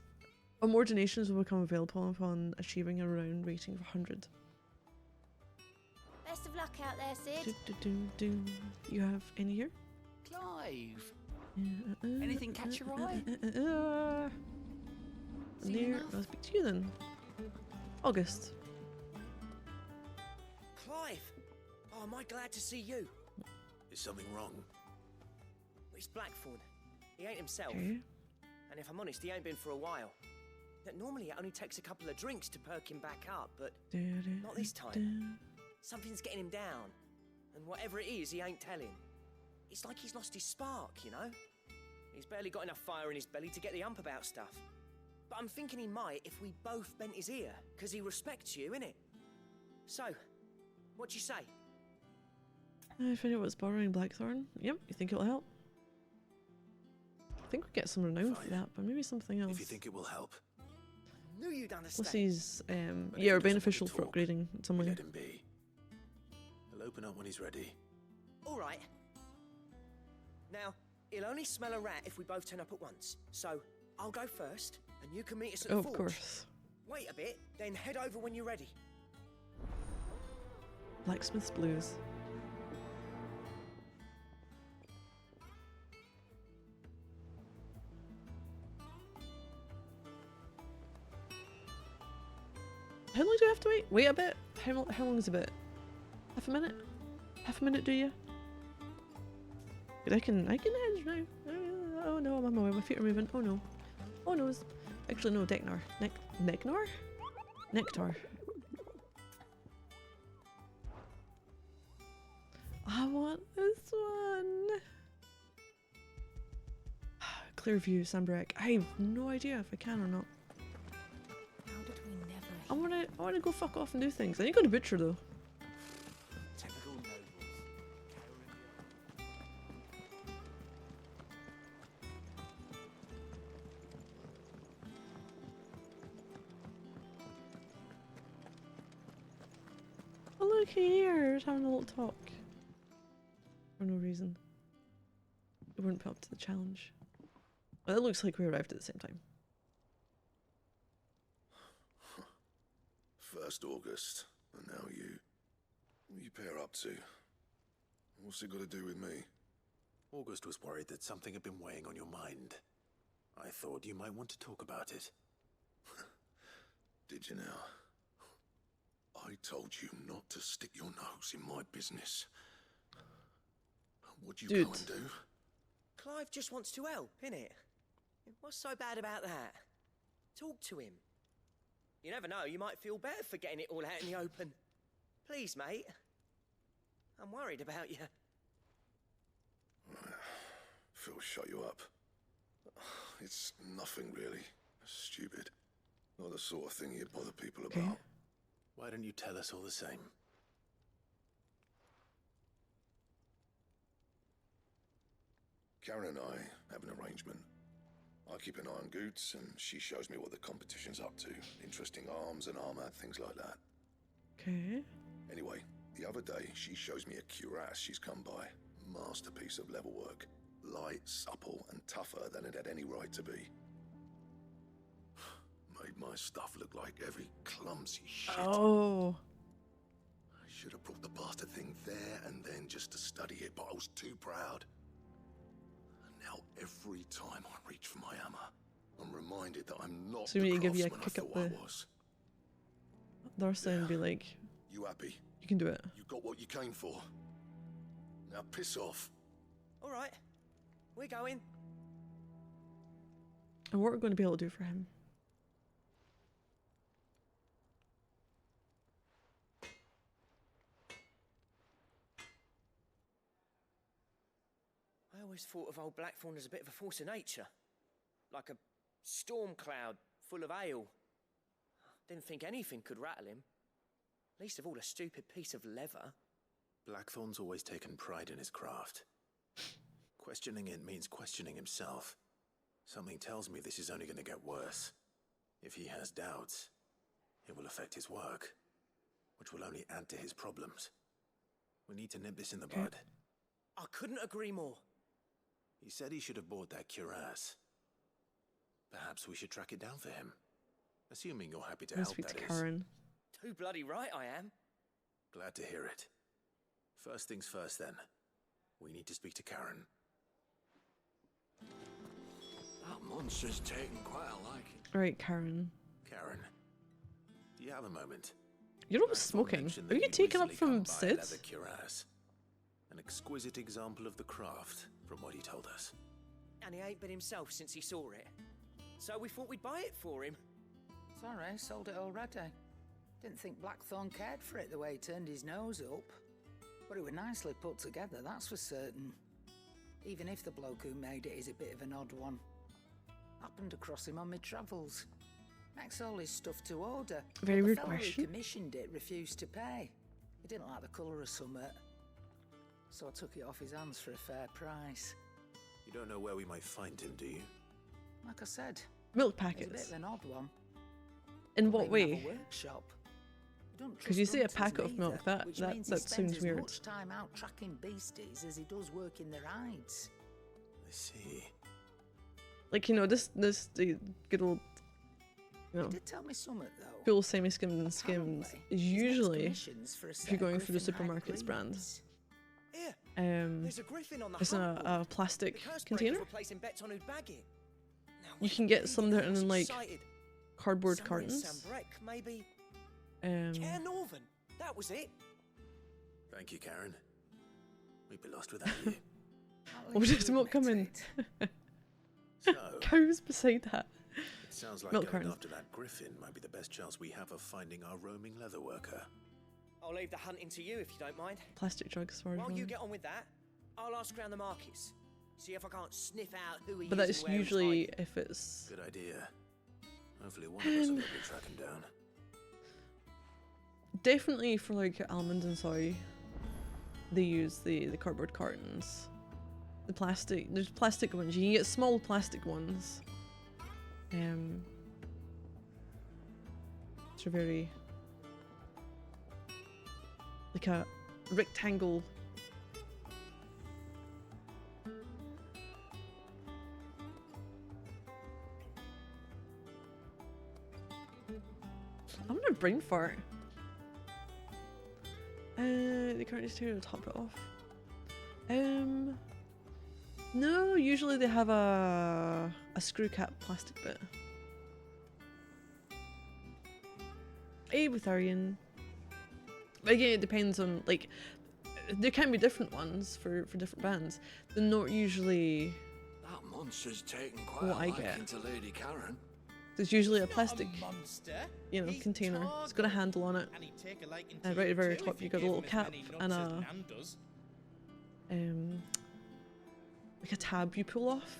more donations will become available upon achieving a renown rating of 100. Best of luck out there, Sid. You have any here? Clive! Anything catch your eye? Near, I'll speak to you then. August. Clive! Oh, am I glad to see you? Is something wrong? It's Blackthorn. He ain't himself. Okay. And if I'm honest, he ain't been for a while. Normally it only takes a couple of drinks to perk him back up, but not this time. Something's getting him down. And whatever it is, he ain't telling. It's like he's lost his spark, you know? He's barely got enough fire in his belly to get the ump about stuff. But I'm thinking he might if we both bent his ear, because he respects you, innit? So, what do you say? I find out what's borrowing Blackthorn. Yep, you think it'll help? I think we get some renown for that, but maybe something else. If you think it will help. Knew you'd understand. Lucy's, are beneficial for upgrading in some way. Let him be. He'll open up when he's ready. All right. Now, he'll only smell a rat if we both turn up at once. So, I'll go first, and you can meet us at the forge. Of course. Wait a bit, then head over when you're ready. Blacksmith's Blues. How long do I have to wait? Wait a bit? How long is a bit? Half a minute? Half a minute, do you? But I can edge now. Oh no, I'm on my way. My feet are moving. Oh no. Oh no. Actually no, Deknar. Neknar? Nectar. I want this one. Clearview, Sambrek. I have no idea if I can or not. How did we never I want to I want to go fuck off and do things. I need to go to butcher though. Typical nobles. Oh look here, just having a little talk. For no reason. It wouldn't put up to the challenge. Well, it looks like we arrived at the same time. 1st August, and now you. What you pair up to? What's it got to do with me? August was worried that something had been weighing on your mind. I thought you might want to talk about it. Did you now? I told you not to stick your nose in my business. What'd you go and do? Clive just wants to help, innit? What's so bad about that? Talk to him. You never know, you might feel better for getting it all out in the open. Please, mate. I'm worried about you. Phil shut you up. It's nothing really. Stupid. Not the sort of thing you bother people about. Why don't you tell us all the same? Karen and I have an arrangement. I keep an eye on Goots, and she shows me what the competition's up to. Interesting arms and armor, things like that. Okay. Anyway, the other day, she shows me a cuirass she's come by. Masterpiece of level work. Light, supple, and tougher than it had any right to be. Made my stuff look like every clumsy shit. Oh. I should have brought the bastard thing there and then just to study it, but I was too proud. Now, every time I reach for my hammer, I'm reminded that I'm not So the we need to give you a craftsman I kick up thought the I was. dorsal and be like, You happy? you can do it. You got what you came for. Now piss off. All right, we're going. And what we're going to be able to do for him. I always thought of old Blackthorn as a bit of a force of nature. Like a storm cloud full of hail. Didn't think anything could rattle him. Least of all a stupid piece of leather. Blackthorn's always taken pride in his craft. Questioning it means questioning himself. Something tells me this is only going to get worse. If he has doubts, it will affect his work, which will only add to his problems. We need to nip this in the bud. I couldn't agree more. He said he should have bought that cuirass. Perhaps we should track it down for him. Assuming you're happy to help, Speak to that is. Karen. Too bloody right I am. Glad to hear it. First things first, then. We need to speak to Karen. That monster's taken quite a liking. Right, Karen. Karen, do you have a moment? You're always smoking. Are you taken up from Sid? Leather cuirass. An exquisite example of the craft, from what he told us. And he ain't been himself since he saw it. So we thought we'd buy it for him. Sorry, sold it already. Didn't think Blackthorn cared for it the way he turned his nose up. But it was nicely put together, that's for certain. Even if the bloke who made it is a bit of an odd one. Happened across him on my travels. Makes all his stuff to order. Very but weird the fellow question. who commissioned it refused to pay. He didn't like the colour of summit. So I took it off his hands for a fair price. You don't know where we might find him, do you? Like I said, Milk he's a packets. bit of an odd one. In what Don't way? even have a workshop. Because you say a Hunters packet of milk, neither, that which that means that he spends sounds as weird. much time out tracking beasties as he does working their hides. I see. Like, you know, the good old, you know, He did tell me something though. full semi-skimmed and skimmed is usually, commissions for a if set you're of going through the griffin hide supermarkets brand, greaves. Here, it's there's a griffin on the in hunt a board. plastic The curse container. breakers were placing bets on who'd bag it. You can get some that are I was in like excited. cardboard Somewhere in cartons. Sambrec, maybe. Um, Care Northern. That was it. Thank you, Karen. We'd be lost without you. what does milk come in? So, Cows beside that. it sounds like Milk going cartons. after that griffin might be the best chance we have of finding our roaming leather worker. I'll leave the hunting to you if you don't mind. Plastic jugs for While you everyone. get on with that, I'll ask around the markets. See if I can't sniff out who he But is that's and where he's usually hiding. if it's. Good idea. Hopefully one of us will be able to track him down. definitely for like almond and soy, they use the cardboard cartons. The plastic, there's plastic ones. You can get small plastic ones. Which are very like a rectangle. I'm gonna brain fart. The current exterior will top it off. No, usually they have a screw cap plastic bit. With Arian. Again, it depends on, like, there can be different ones for different bands. They're not usually That monster's taken quite what a I liking get. to Lady Karen. There's usually a plastic, you know, container. It's got a handle on it. And right at the very top you got a little cap and a like a tab you pull off.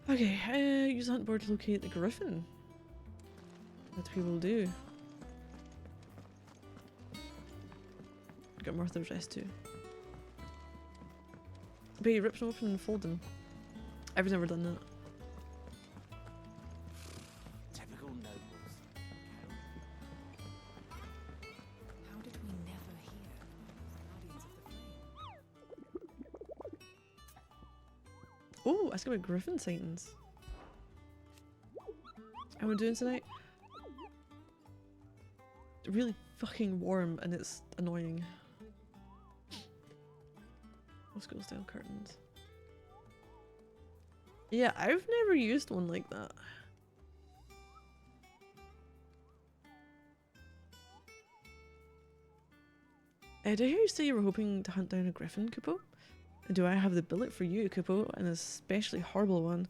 Okay, use the hunt board to locate the griffin. That's what people do. Got Martha's rest too. But he rips them open and fold them. I've never done that. Typical nobles. How did we never hear Guardians of the Flame? Oh, ask about griffin sightings. How are we doing tonight? Really fucking warm and it's annoying. Old school style curtains. Yeah, I've never used one like that. Did I hear you say you were hoping to hunt down a griffin, Kupo? Do I have the billet for you, Kupo? An especially horrible one.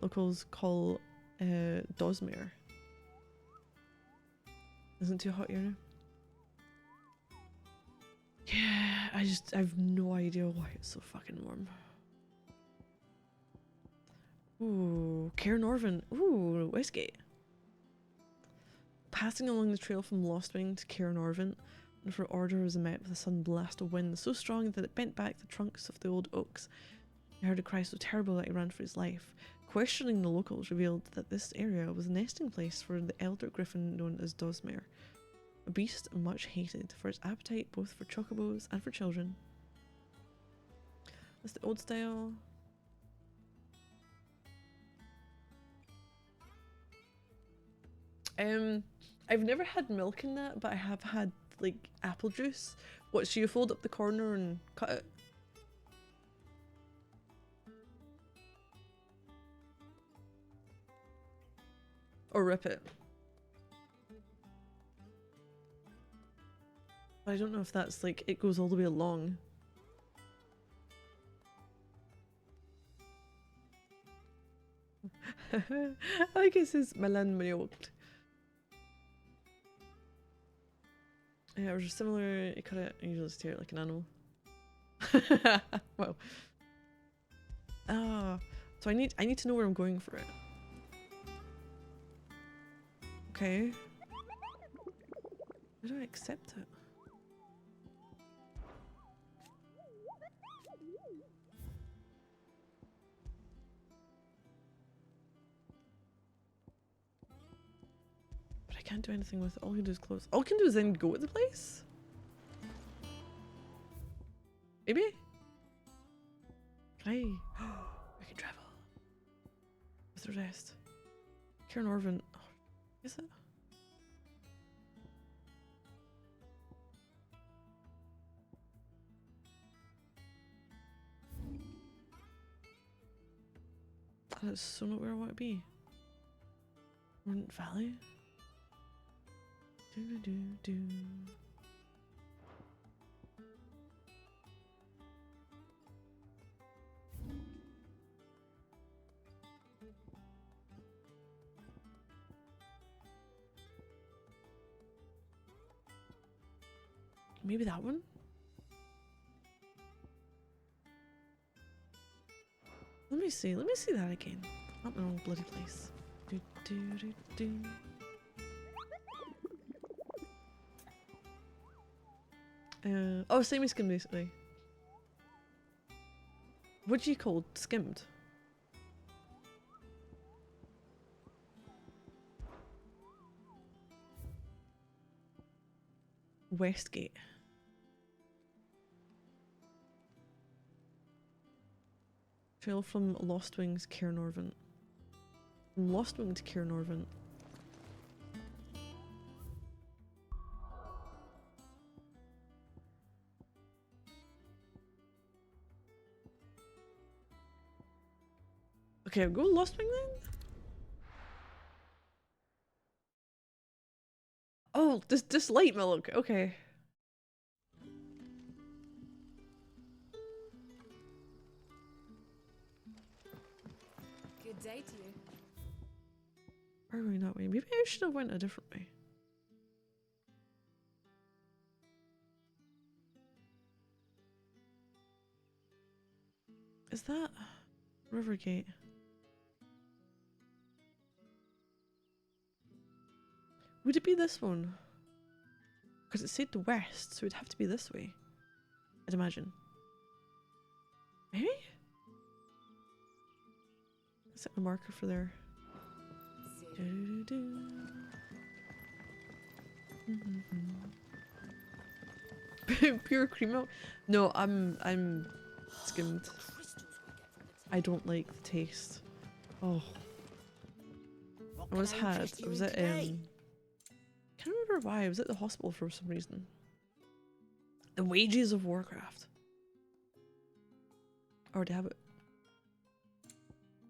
Locals call Dosmere. Isn't too hot here now? Yeah, I've no idea why it's so fucking warm. Ooh, Cairnorvin. Ooh, Westgate. Passing along the trail from Lostwing to Cairnorvin, and for order was met with a sudden blast of wind so strong that it bent back the trunks of the old oaks. He heard a cry so terrible that he ran for his life. Questioning the locals revealed that this area was a nesting place for the elder griffin known as Dosmere, a beast much hated for its appetite both for chocobos and for children. That's the old style. I've never had milk in that, but I have had like apple juice. What, so you fold up the corner and cut it? Or rip it? I don't know if that's like, it goes all the way along. I like it says Milan Mayolt. Yeah, it was similar. You cut it and you just tear it like an animal. Wow. Ah, so I need to know where I'm going for it. Okay. How do I accept it? But I can't do anything with it. All I can do is close. All I can do is then go to the place? Maybe? Can I can travel. With the rest. Cairnorvin. Oh, is it? That's so not where I want to be. Mordant Valley? Do. Maybe that one? Let me see that again. Not my own bloody place. Do, do, do, do. Oh, semi-skimmed basically. What do you call skimmed? Westgate. Trail from Lost Wings, Cairnorvent. From Lost Wing to Cairnorvent. Okay, I'll go Lost Wing then? Oh, this light milk, okay. Good day to you. Why are we going that way? Maybe I should have went a different way. Is that Rivergate? Would it be this one? Because it said the west, so it'd have to be this way. I'd imagine. Maybe? Set the marker for there. Pure cream milk? No, I'm skimmed. I don't like the taste. Oh. I was at I can't remember why. I was at the hospital for some reason. The Wages of Warcraft. I already have it.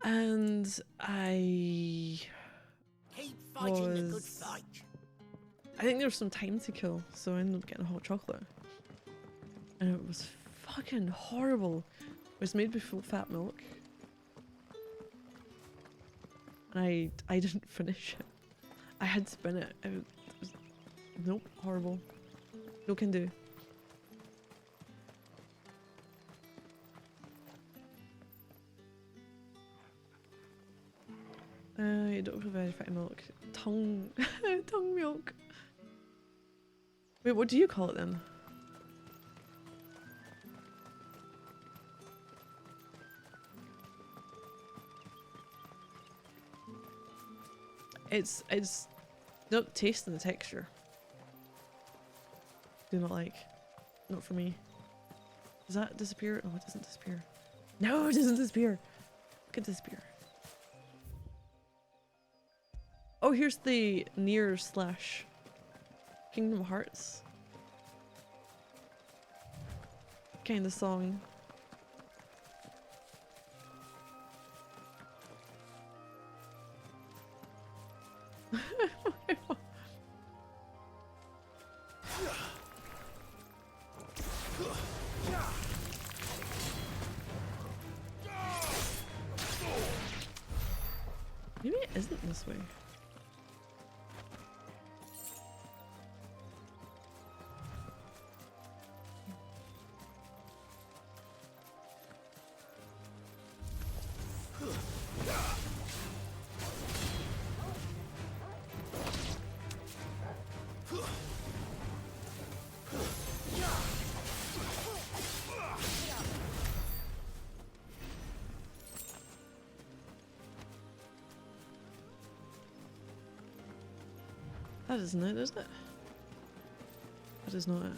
And I Keep fighting the good fight. I think there was some time to kill, so I ended up getting hot chocolate. And it was fucking horrible. It was made with full fat milk. And I didn't finish it. I had to spin it. It was nope, horrible. No can do. You don't have very fatty milk. Tongue tongue milk. Wait, what do you call it then? It's not the taste and the texture. Do not like. Not for me. Does that disappear? No, it doesn't disappear. No, it doesn't disappear. It could disappear. Oh, here's the Nier / Kingdom Hearts kind of song. Maybe it isn't this way. That isn't it, is it? That is not it.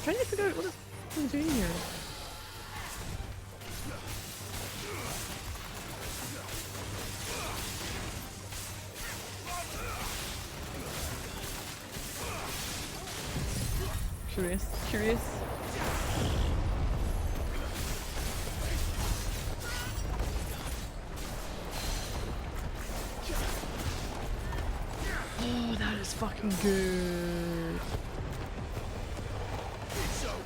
Trying to figure out what I'm doing here. Curious. fucking good. It's over.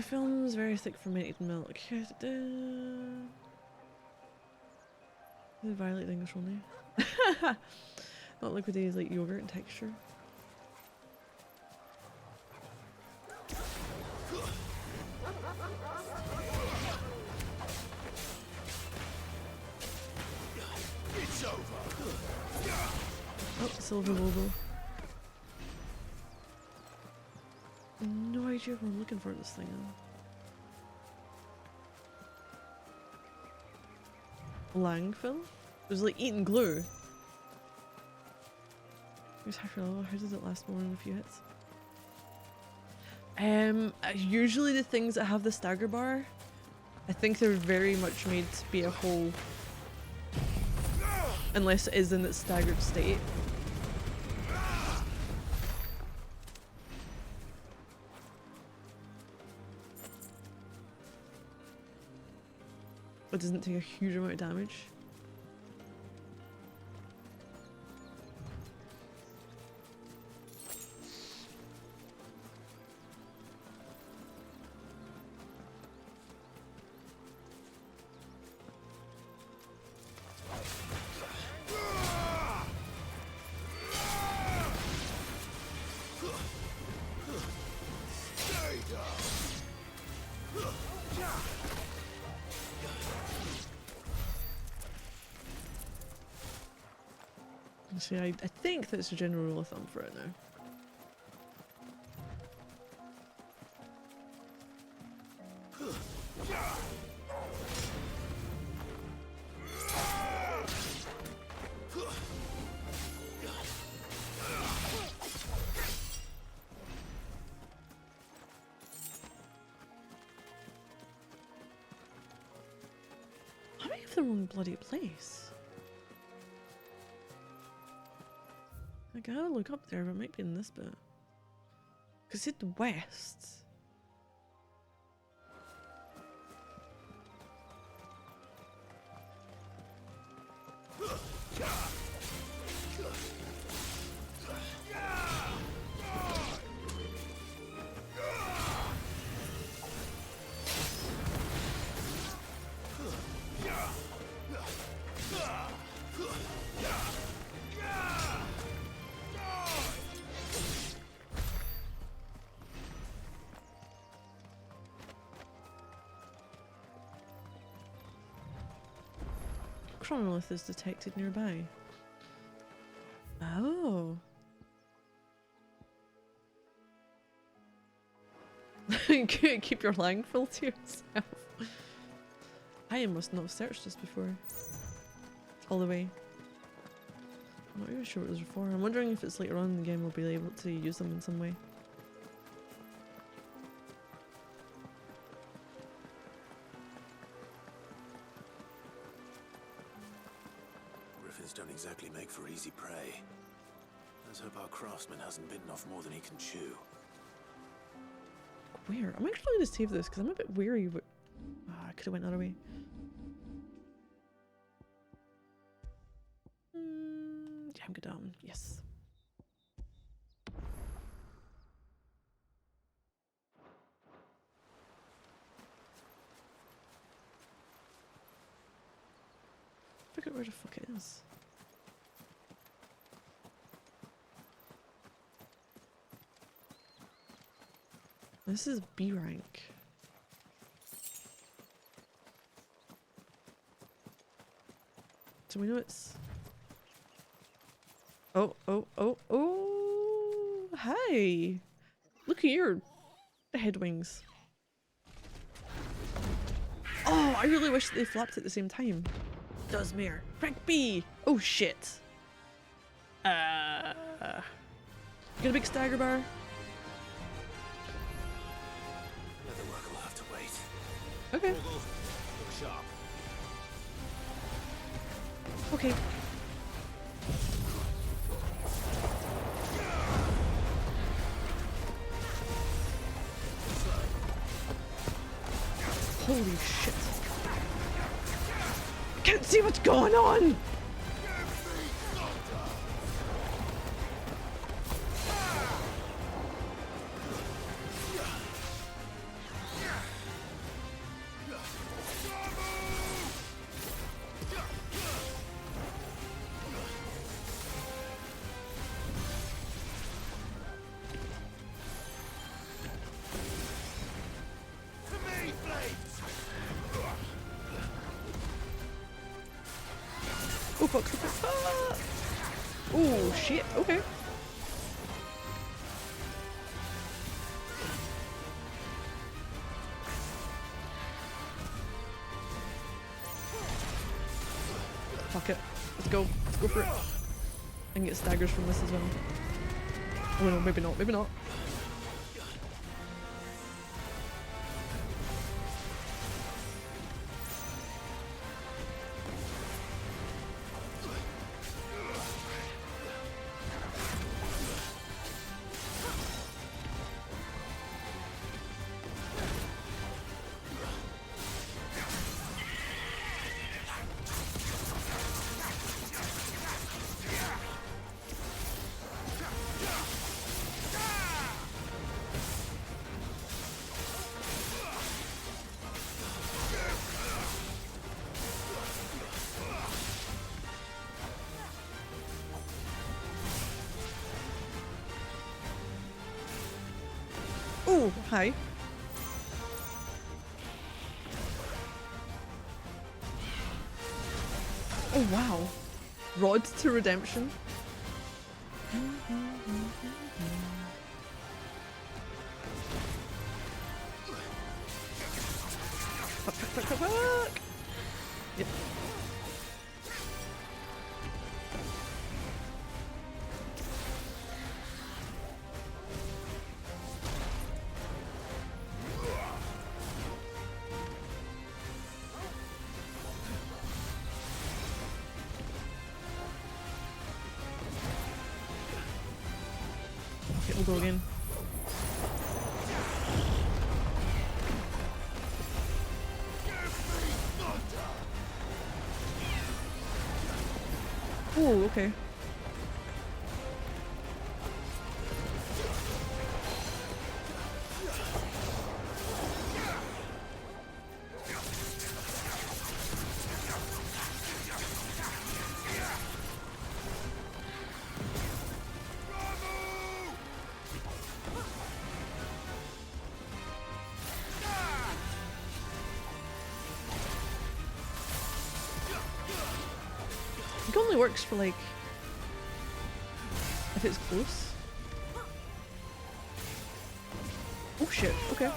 Film's very thick fermented milk. The violet thing is only. Not liquidy, is like yogurt in texture. It's over. Oh, silver logo. No idea what I'm looking for in this thing. Langfill? It was like eating glue. Here's half your level. How does it last more than a few hits? Usually the things that have the stagger bar, I think they're very much made to be a whole. Unless it is in its staggered state. It doesn't take a huge amount of damage. See, I think that's a general rule of thumb for it now. I might have the wrong bloody place. I gotta look up there, but it might be in this bit. Because it's west. Chronolith is detected nearby. Oh. Keep your Langfill to yourself. I must not have searched this before. All the way. I'm not even sure what it was for. I'm wondering if it's later on in the game we'll be able to use them in some way. Don't exactly make for easy prey. Let's hope our craftsman hasn't bitten off more than he can chew. Where? I'm actually going to save this because I'm a bit weary of it. I could have went that way. Jam down. Yes. I forget where the fuck it is. This is B rank. Do we know it's... Oh, hi! Look at your head wings. Oh, I really wish they flapped at the same time. Does mirror. Rank B! Oh shit. You got a big stagger bar? Leather work will have to wait. Okay. Look sharp. Okay. Holy Holy shit. I can't see what's going on! Oh fuck, oh fuck, ah! Oh shit, okay. Fuck it. Let's go. Let's go for it. I can get staggers from this as well. Oh no, maybe not, maybe not. Oh, hi. Oh wow. Rod to redemption. Fuck, fuck, fuck, fuck, fuck. Yep. Okay, we'll go again. Oh, okay. It only works for like if it's close. Oh shit, okay.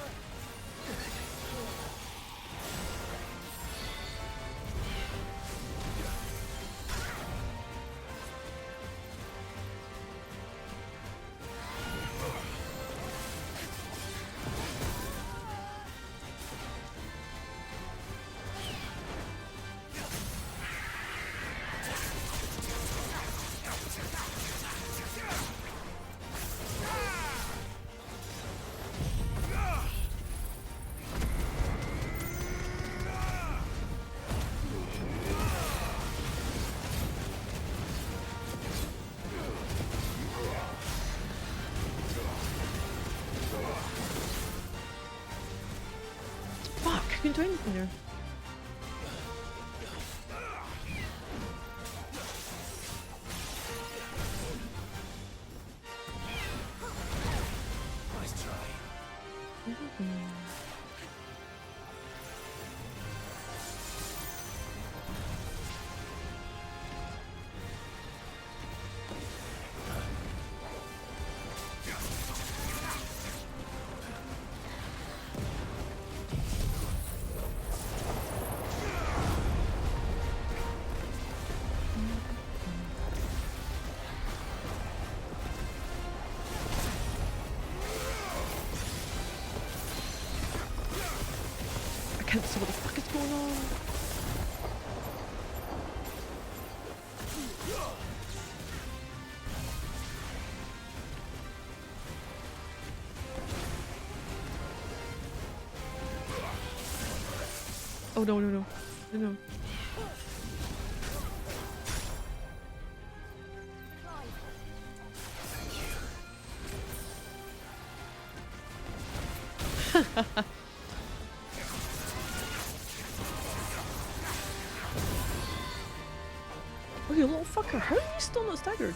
Fuck, I couldn't do anything there. Nice try. Oh no, no, no. No, no. Oh, you little fucker. How are you still not staggered?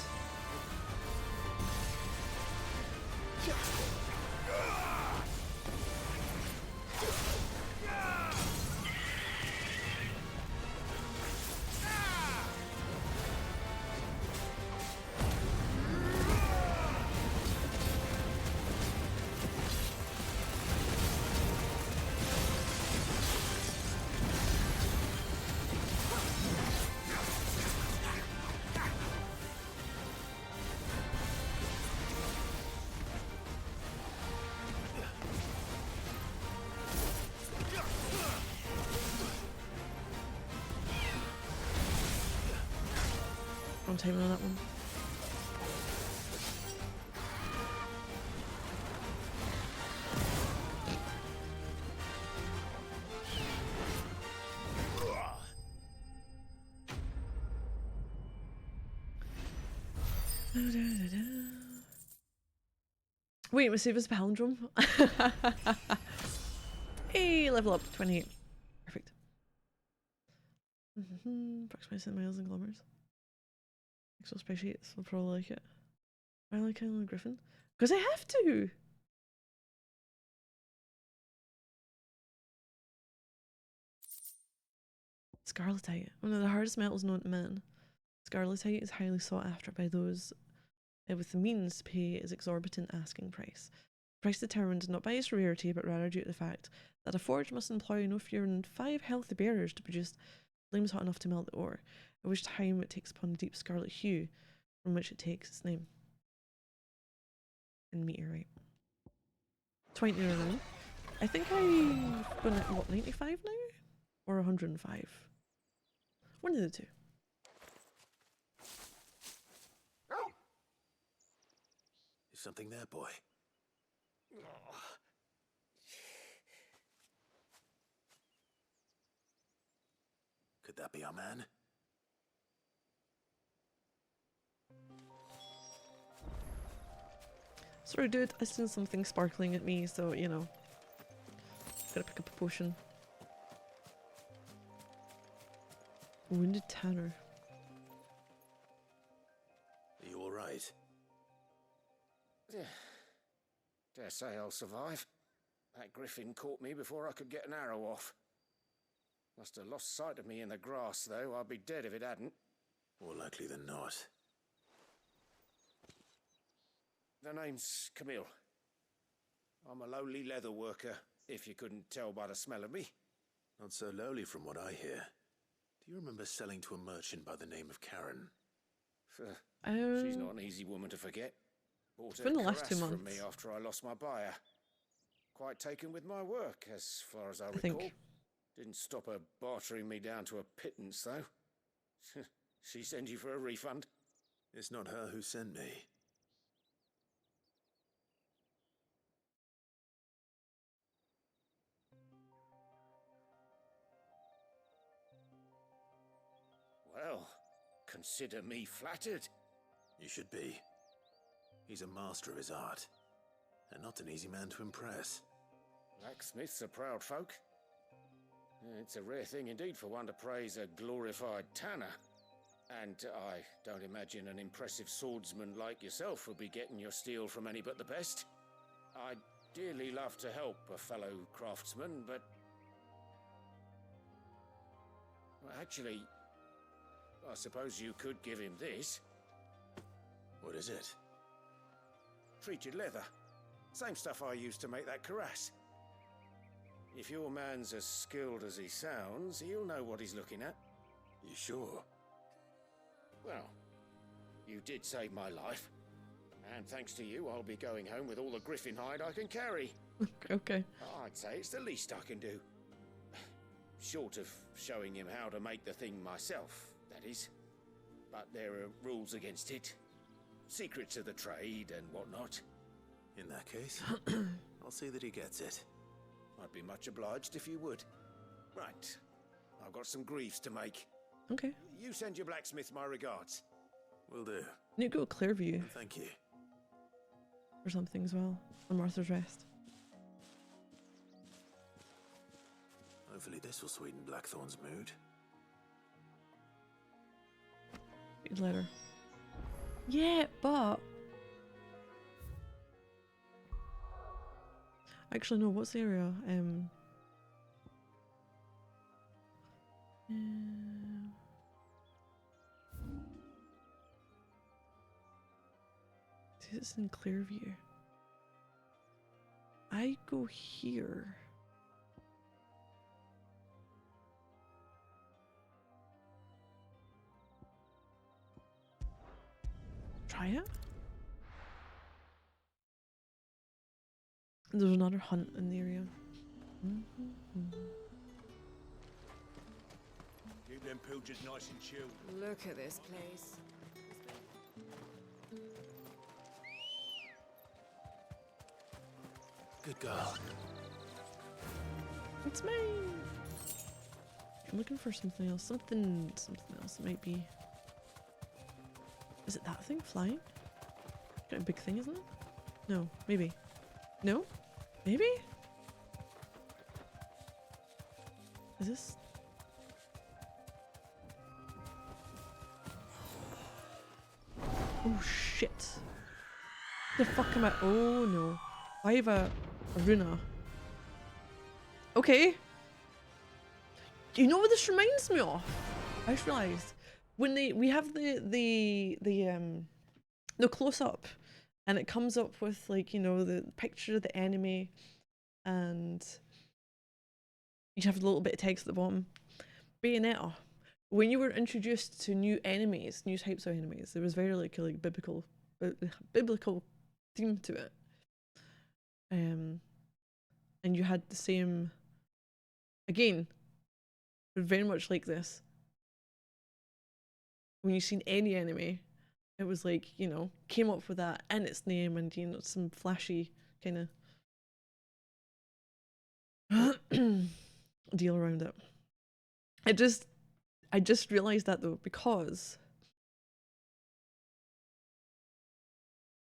Wrong timing on that one. Wait, my save is palindrome. Hey, level up 28. Perfect. Approximately 7 miles and kilometers. Excel spreadsheets, I'll probably like it. I like Island Griffin. Because I have to! Scarletite, one of the hardest metals known to man. Scarletite is highly sought after by those with the means to pay its exorbitant asking price. Price determined not by its rarity, but rather due to the fact that a forge must employ no fewer than 5 healthy bearers to produce flames hot enough to melt the ore, at which time it takes upon a deep scarlet hue, from which it takes its name. And meteorite. 29. I think I've been at, what, 95 now? Or 105? One of the two. Is something there, boy? Could that be our man? Sorry dude, I seen something sparkling at me, so you know. Gotta pick up a potion. Wounded Tanner. Are you alright? Dare say I'll survive. That griffin caught me before I could get an arrow off. Must have lost sight of me in the grass, though. I'd be dead if it hadn't. More likely than not. The name's Camille. I'm a lowly leather worker, if you couldn't tell by the smell of me. Not so lowly from what I hear. Do you remember selling to a merchant by the name of Karen? She's not an easy woman to forget. Bought been the last 2 from months. me after I lost my buyer. Quite taken with my work, as far as I recall. Think. Didn't stop her bartering me down to a pittance, though. She sent you for a refund? It's not her who sent me. Well, consider me flattered. You should be. He's a master of his art, and not an easy man to impress. Blacksmiths are proud folk. It's a rare thing indeed for one to praise a glorified tanner. And I don't imagine an impressive swordsman like yourself would be getting your steel from any but the best. I'd dearly love to help a fellow craftsman, but... Well, actually, I suppose you could give him this. What is it? Treated leather. Same stuff I used to make that cuirass. If your man's as skilled as he sounds, he'll know what he's looking at. You sure? Well, you did save my life. And thanks to you, I'll be going home with all the griffin hide I can carry. Okay. I'd say it's the least I can do. Short of showing him how to make the thing myself, that is. But there are rules against it. Secrets of the trade and whatnot. In that case, I'll see that he gets it. I'd be much obliged if you would. Right, I've got some griefs to make. Okay. You send your blacksmith my regards. Will do. You go Clearview. Thank you. Or something as well. On Martha's Rest. Hopefully this will sweeten Blackthorn's mood. Good letter. Yeah, but... Actually, no, what's the area? It's in Clearview. I go here. Try it. There's another hunt in the area. Keep them pilgers nice and chilled. Look at this place. Good girl. It's me. I'm looking for something else. Something else. It might be. Is it that thing flying? Kind of big thing, isn't it? No, maybe. No? Maybe? Is this? Oh shit. The fuck am I? Oh no. I have a Runa. Okay. Do you know what this reminds me of? I just realised when we have the close up, and it comes up with like, you know, the picture of the enemy, and you have a little bit of text at the bottom. Bayonetta. When you were introduced to new enemies, new types of enemies, there was very like biblical theme to it. And you had the same, again, very much like this. When you seen any enemy, it was like, you know, came up with that in its name and, you know, some flashy kind of deal around it. I just realized that though, because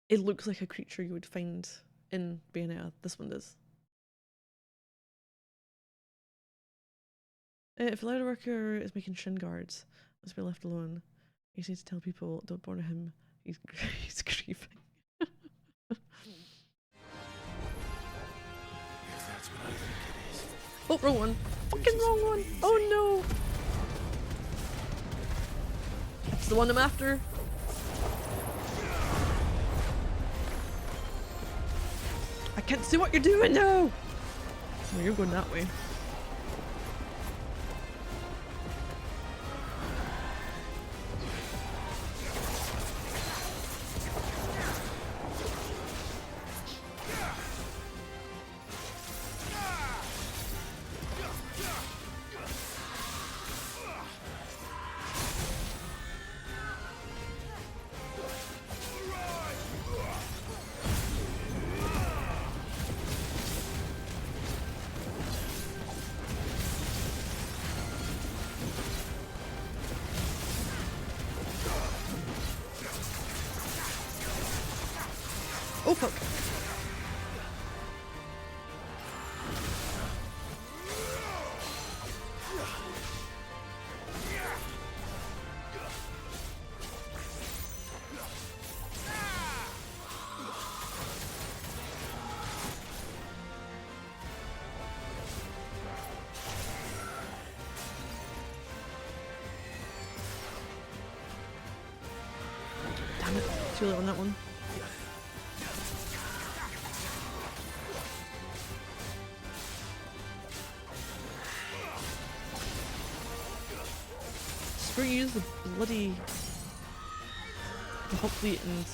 it looks like a creature you would find in Bayonetta. This one does. If a ladder worker is making shin guards, must be left alone. You just need to tell people, don't bother him. He's grieving. Oh, wrong one. Fucking wrong one. Oh no. That's the one I'm after. I can't see what you're doing now. Oh, you're going that way. Oh fuck. Damn it, too late on that one. Screw you, the bloody hopefully and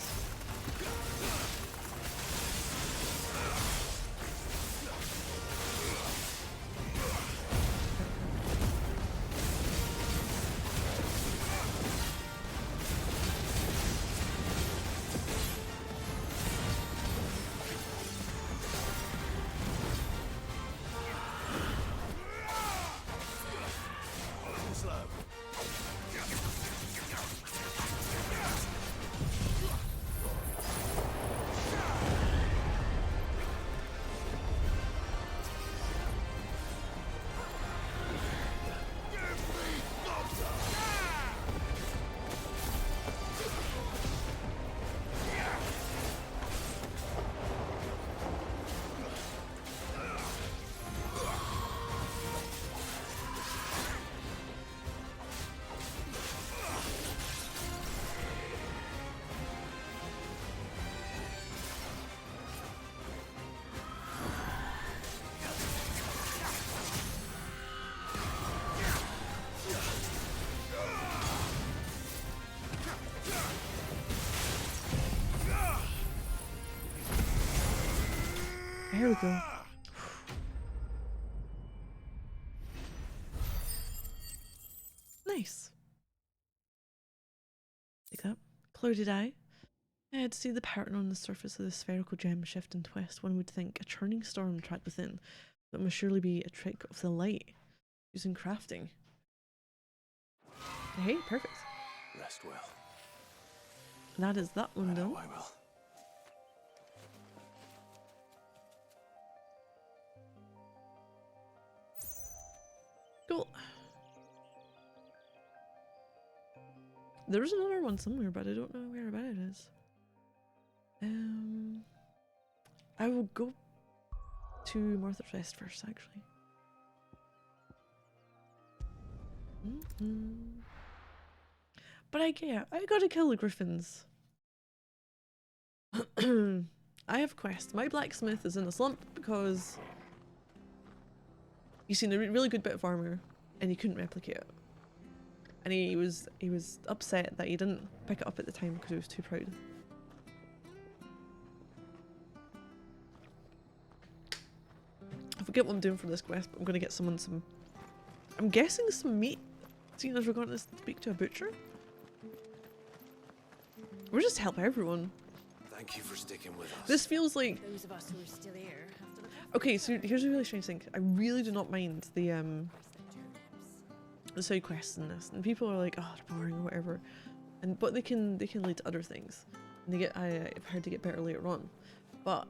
There we go. Nice. Like that. Clouded eye. To see the pattern on the surface of the spherical gem shift and twist, one would think a churning storm trapped within. That must surely be a trick of the light, using crafting. Hey, perfect. Rest well. That is that one done. I will. Cool. There's another one somewhere, but I don't know where about it is. I will go to Martha's Rest first, actually. But I gotta kill the griffins. I have quest. My blacksmith is in a slump because he's seen a really good bit of armor and he couldn't replicate it. And he was upset that he didn't pick it up at the time because he was too proud. I forget what I'm doing for this quest, but I'm gonna get someone some, I'm guessing some meat, seeing as we're going to speak to a butcher. We're just help everyone. Thank you for sticking with us. This feels like, Those of us who are still here have to look okay, so here's a really strange thing. I really do not mind the side quests in this, and people are like, oh, they're boring or whatever, but they can lead to other things, and they get I've heard they get better later on, but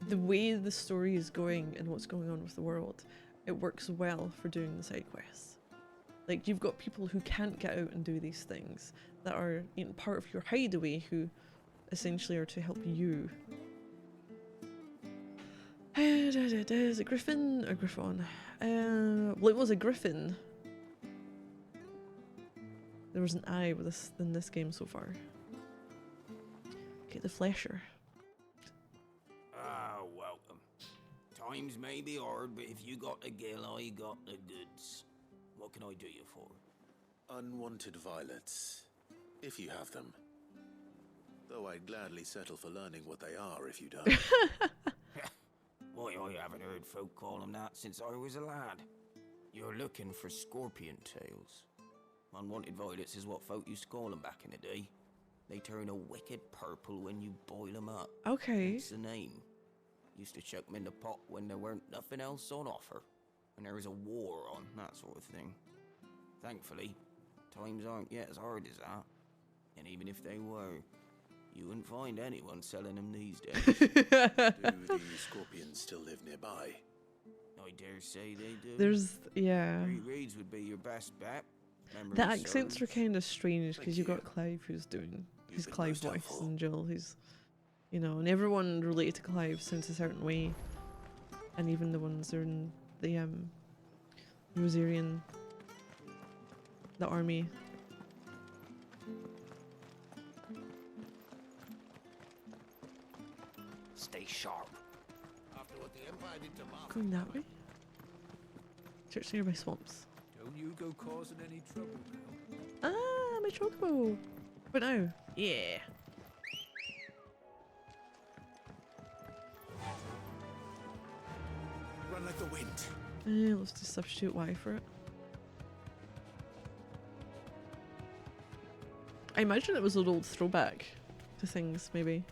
the way the story is going and what's going on with the world, it works well for doing the side quests. Like, you've got people who can't get out and do these things that are, you know, part of your hideaway, who essentially are to help you. Is it Griffin or Griffon? Well, it was a Griffin. There was an I with this in this game so far. Okay, the Flesher. Ah, welcome. Times may be hard, but if you got the gill, I got the goods. What can I do you for? Unwanted violets, if you have them. Though I'd gladly settle for learning what they are if you don't. Why, I haven't heard folk call them that since I was a lad. You're looking for scorpion tails. Unwanted violets is what folk used to call them back in the day. They turn a wicked purple when you boil them up. Okay. That's the name. Used to chuck them in the pot when there weren't nothing else on offer. When there was a war on, that sort of thing. Thankfully, times aren't yet as hard as that. And even if they were, you wouldn't find anyone selling them these days. Do the scorpions still live nearby? I dare say they do. There's, yeah. Three Reeds would be your best bet. The accents are kind of strange because you've got Clive who's doing his Clive voice, and Jill who's, you know, and everyone related to Clive sounds a certain way, and even the ones that are in the Rosarian, the army. Stay sharp. After what the Empire did to Martha. Going that way. Search nearby swamps. Don't you go causing any trouble now. Ah, my chocobo. But now, yeah. Run like the wind. Let's just substitute Y for it. I imagine it was an old throwback to things, maybe.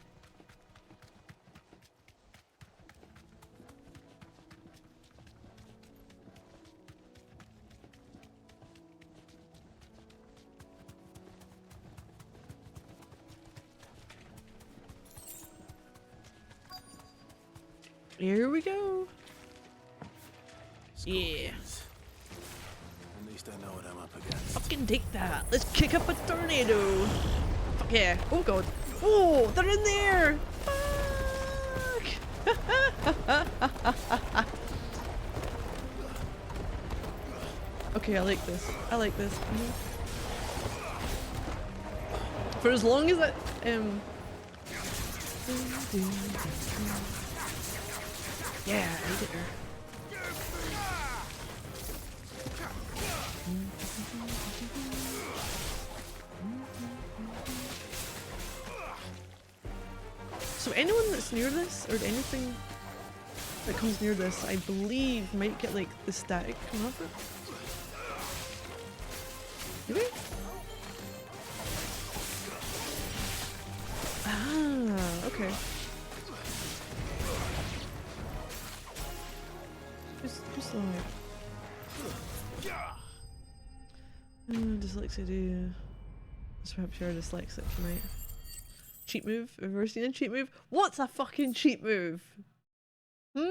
Here we go. Yeah. At least I know what I'm up against. Fucking take that. Let's kick up a tornado. Fuck yeah. Oh god. Oh, they're in there. Fuck. Okay, I like this. I like this. For as long as I yeah, I get her. So So anyone that's near this, or anything that comes near this, I believe might get like the static come off it. Maybe? Ah, okay. Who's alive? Dyslexia do. Just perhaps you're dyslexic, you might. Cheat move? Have you ever seen a cheat move? What's a fucking cheat move? Hmm?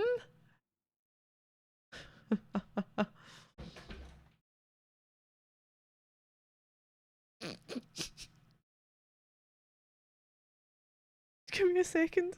Give me a second.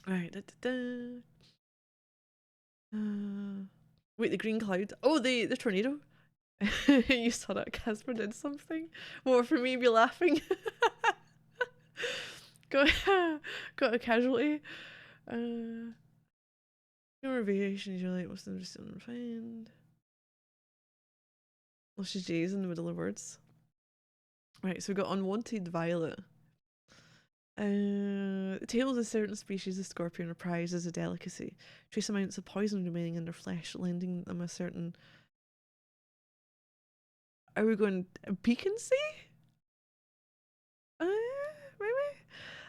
Right. Wait, the green cloud. Oh, the tornado. You saw that Casper did something. More for me, be laughing. got got a casualty. Your variations, you're like, most of them just unrefined. Well, she's J's in the middle of words. Right, so we got unwanted violet. The tails of certain species of scorpion are prized as a delicacy. Trace amounts of poison remaining in their flesh, lending them a certain. Are we going piquancy? Maybe?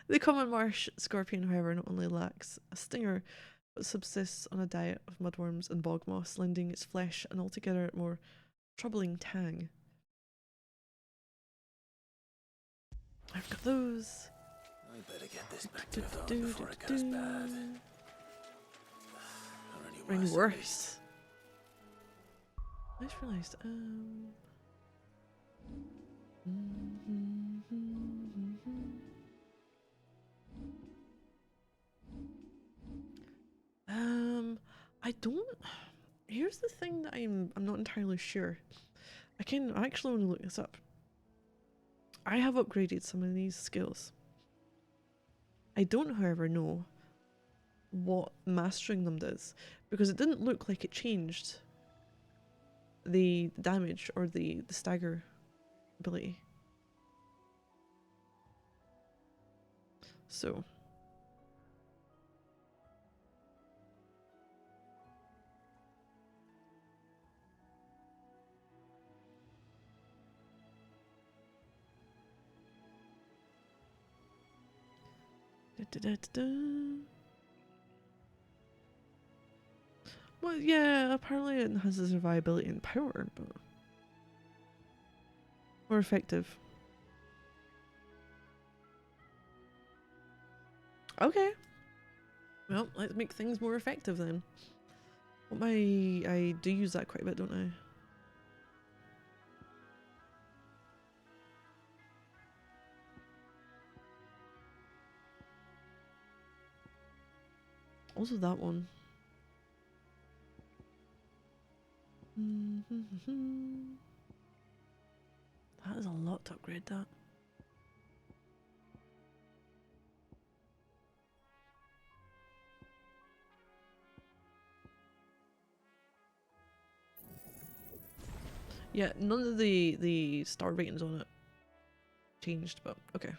The common marsh scorpion, however, not only lacks a stinger, but subsists on a diet of mudworms and bog moss, lending its flesh an altogether more troubling tang. I've got those. I better get this back to the before it goes bad. Or any worse. I just realised, I don't. Here's the thing that I'm not entirely sure. I actually want to look this up. I have upgraded some of these skills. I don't, however, know what mastering them does, because it didn't look like it changed the damage or the stagger ability. So well, yeah, apparently it has the survivability and power, but more effective. Okay. Well, let's make things more effective then. I do use that quite a bit, don't I? Also that one. That is a lot to upgrade that. Yeah, none of the star ratings on it changed, but okay.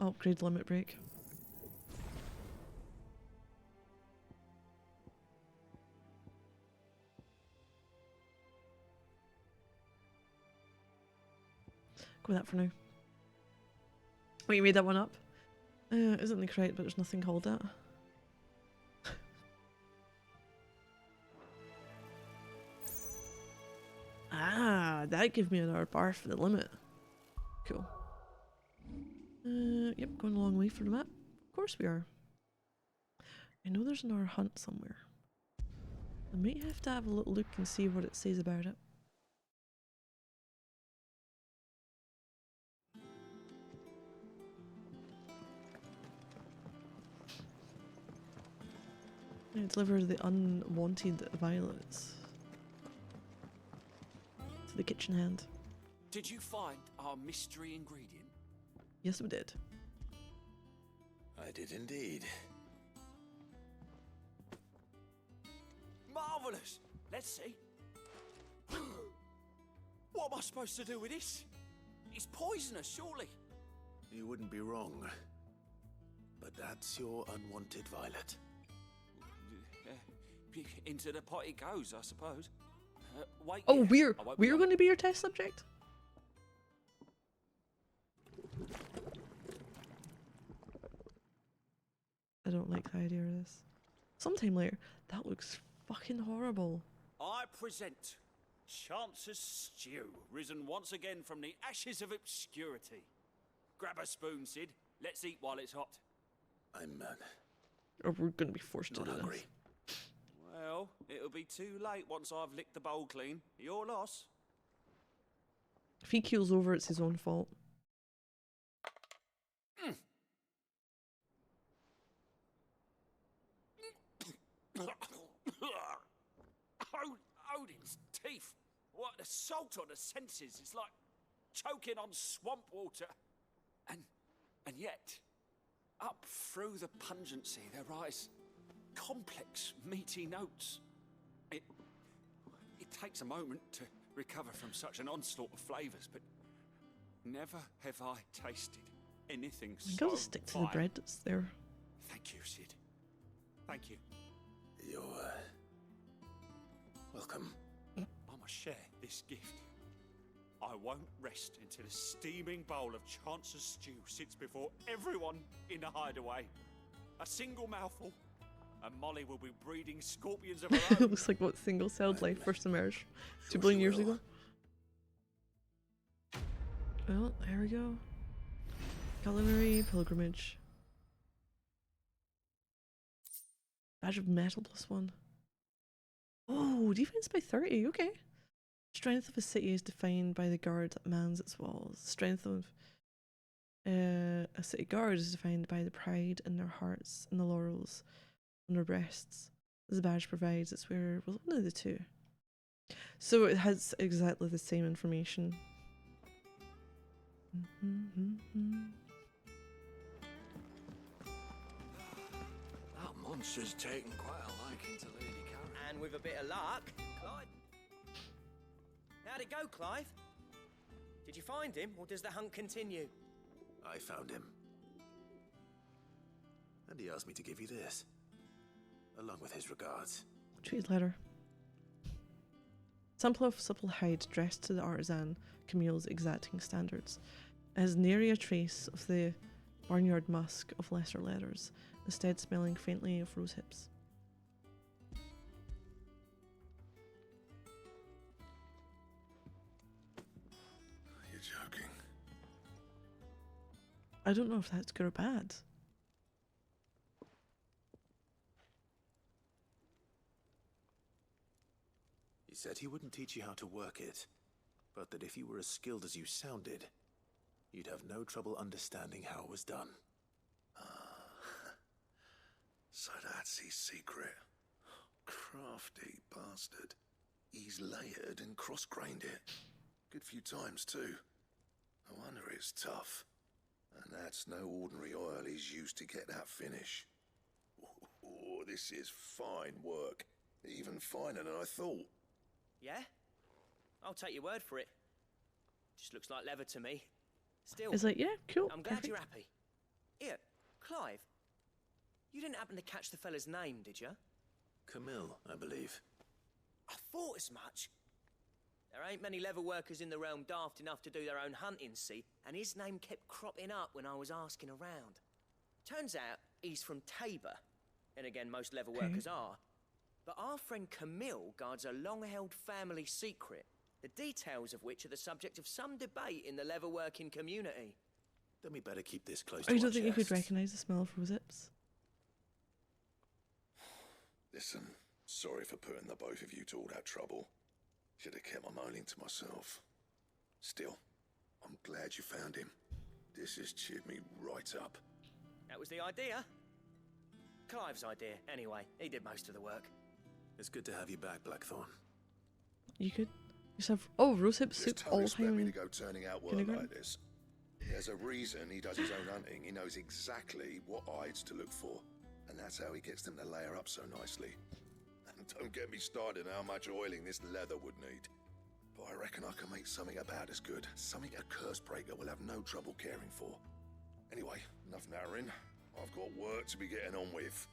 Upgrade limit break. Go with that for now. Wait, you made that one up? Isn't the correct, but there's nothing called that. Ah, that gave me another bar for the limit. Cool. Yep, going a long way for the map. Of course we are. I know there's another hunt somewhere. I might have to have a little look and see what it says about it. I deliver the unwanted violets to the kitchen hand. Did you find our mystery ingredient? Yes, we did. I did indeed. Marvellous! Let's see. What am I supposed to do with this? It's poisonous, surely. You wouldn't be wrong. But that's your unwanted violet. Into the pot it goes, I suppose. Wait. Oh, here. we're going to be your test subject? I don't like the idea of this. Sometime later. That looks fucking horrible. I present Chance's Stew, risen once again from the ashes of obscurity. Grab a spoon, Sid. Let's eat while it's hot. I'm or we're going to be forced to do hungry. This. Well, it'll be too late once I've licked the bowl clean. Your loss. If he keels over, it's his own fault. Odin's teeth. What assault on the senses. It's like choking on swamp water. And yet, up through the pungency there rise complex, meaty notes. It takes a moment to recover from such an onslaught of flavours, but never have I tasted anything so You gotta stick to the bread that's there. Thank you, Sid. Thank you. You're welcome. I must share this gift. I won't rest until a steaming bowl of Chance's stew sits before everyone in the hideaway. A single mouthful, and Molly will be breeding scorpions of her own. It looks like what single-celled life first emerged 2 billion years ago. Well, there we go. Culinary pilgrimage. Badge of metal +1. Oh, defense by 30, okay. Strength of a city is defined by the guard that mans its walls. Strength of a city guard is defined by the pride in their hearts and the laurels on their breasts. As the badge provides, it's where, well, one of the two. So it has exactly the same information. That monster's taken quite a liking to Lady Karen. And with a bit of luck, Clive. How'd it go, Clive? Did you find him, or does the hunt continue? I found him. And he asked me to give you this, along with his regards. Treat letter. Sample of supple hide dressed to the artisan Camille's exacting standards. It has nary a trace of the barnyard musk of lesser leathers, instead smelling faintly of rose hips. You're joking. I don't know if that's good or bad. He said he wouldn't teach you how to work it, but that if you were as skilled as you sounded, you'd have no trouble understanding how it was done. So that's his secret. Crafty bastard. He's layered and cross-grained it. Good few times, too. No wonder it's tough. And that's no ordinary oil he's used to get that finish. Oh, this is fine work. Even finer than I thought. Yeah? I'll take your word for it. Just looks like leather to me. Still, It's like, yeah, cool. I'm glad perfect. you're happy. Here, Clive. You didn't happen to catch the fella's name, did you? Camille, I believe. I thought as much. There ain't many leather workers in the realm daft enough to do their own hunting, see? And his name kept cropping up when I was asking around. Turns out he's from Tabor. And again, most leather workers are. But our friend Camille guards a long-held family secret, the details of which are the subject of some debate in the leather-working community. Then we better keep this close Oh, to you our don't think you could chests. recognise the smell of rose-hips? Listen, sorry for putting the both of you to all that trouble. Should have kept my moaning to myself. Still, I'm glad you found him. This has cheered me right up. That was the idea. Clive's idea, anyway. He did most of the work. It's good to have you back, Blackthorn. You could just have rosehip soup Just all don't the expect me time. to go turning out work Vinegar? like this. There's a reason he does his own hunting. He knows exactly what hides to look for. And that's how he gets them to layer up so nicely. And don't get me started on how much oiling this leather would need. But I reckon I can make something about as good. Something a curse breaker will have no trouble caring for. Anyway, enough nattering. I've got work to be getting on with.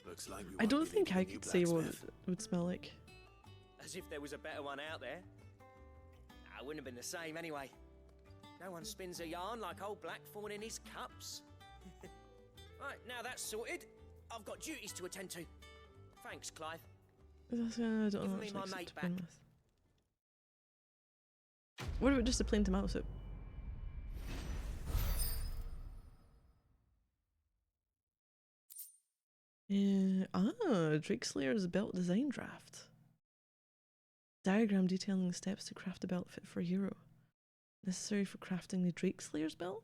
Looks like we I won't don't be think needing I a new could say what blacksmith. it would smell like. As if there was a better one out there. I wouldn't have been the same anyway. No one spins a yarn like old Blackthorn in his cups. Right, now that's sorted. I've got duties to attend to. Thanks, Clive. I don't know Give what me it's my like soup mate to begin back. with. What about just a plain tomato soup? Drake Slayer's belt design draft. Diagram detailing the steps to craft a belt fit for a hero. Necessary for crafting the Drake Slayer's belt?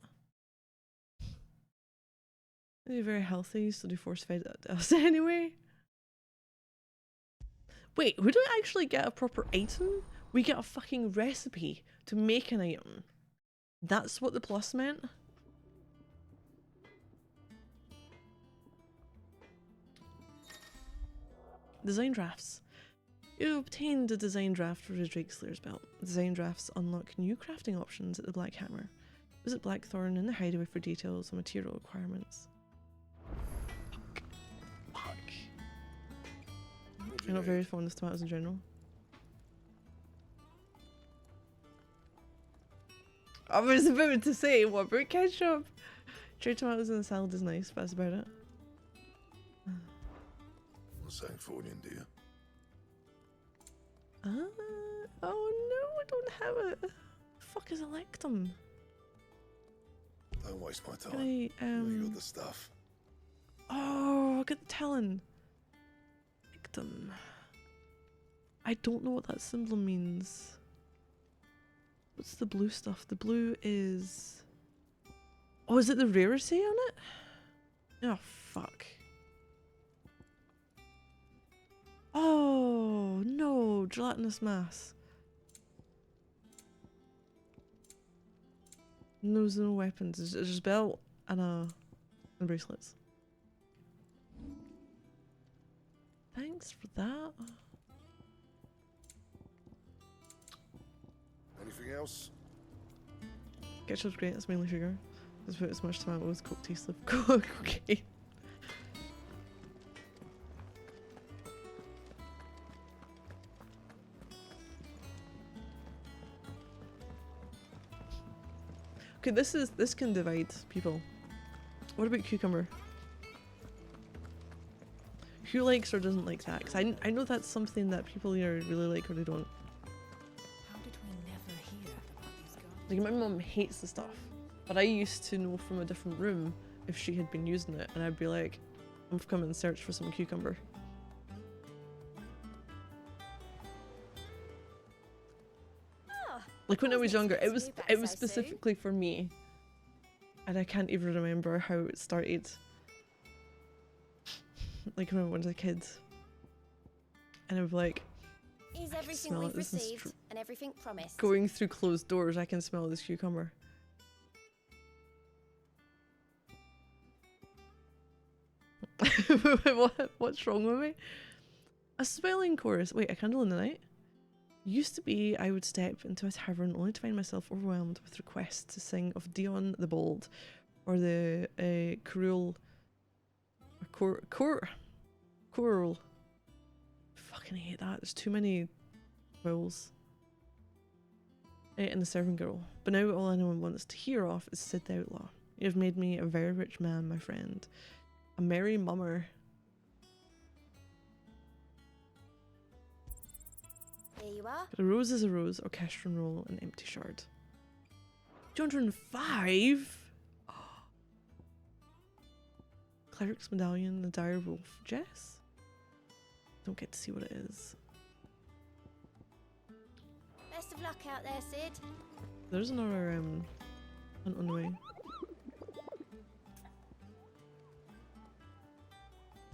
They're very healthy, so they force fed us anyway. Wait, we don't actually get a proper item? We get a fucking recipe to make an item. That's what the plus meant? Design drafts. You've obtained a design draft for the Drake Slayer's belt. Design drafts unlock new crafting options at the Black Hammer. Visit Blackthorn in the hideaway for details on material requirements. Fuck. I'm not very fond of tomatoes in general. I was about to say, what about ketchup? Cherry tomatoes in the salad is nice, but that's about it. Something for you, do you? Oh no, I don't have it. Fuck is Electum? Don't waste my time. Can I, You got the stuff. Oh, get the Talon. Victim. I don't know what that symbol means. What's the blue stuff? The blue is... Oh, is it the rarity on it? Oh, fuck. Oh, no. Gelatinous mass. There's no weapons. It's just belt and bracelets. Thanks for that. Anything else? Ketchup's great, it's mainly sugar. Let's put as much tomato as Coke tastes of cocaine. Okay, this can divide people. What about cucumber? Who likes or doesn't like that? Because I know that's something that people either really like or they don't. How did we never hear about these guys? Like, my mum hates the stuff, but I used to know from a different room if she had been using it, and I'd be like, I've come and search for some cucumber. Like when I was younger, it was Betsy. specifically for me, and I can't even remember how it started. Like when I was a kid, and I was like, Is I can everything smell we've it. This is received and everything promised? going through closed doors. I can smell this cucumber. What's wrong with me? A spelling chorus. Wait, a candle in the night? Used to be I would step into a tavern only to find myself overwhelmed with requests to sing of Dion the Bold or the Cruel or Coral. Fucking hate that. There's too many vowels. And the servant girl. But now all anyone wants to hear of is Sid the Outlaw. You have made me a very rich man, my friend. A merry mummer. Here you are. But a rose is a rose, orchestral roll, an empty shard. 205? Cleric's medallion, the dire wolf. Jess? Don't get to see what it is. Best of luck out there, Sid. There's another hunt on the way.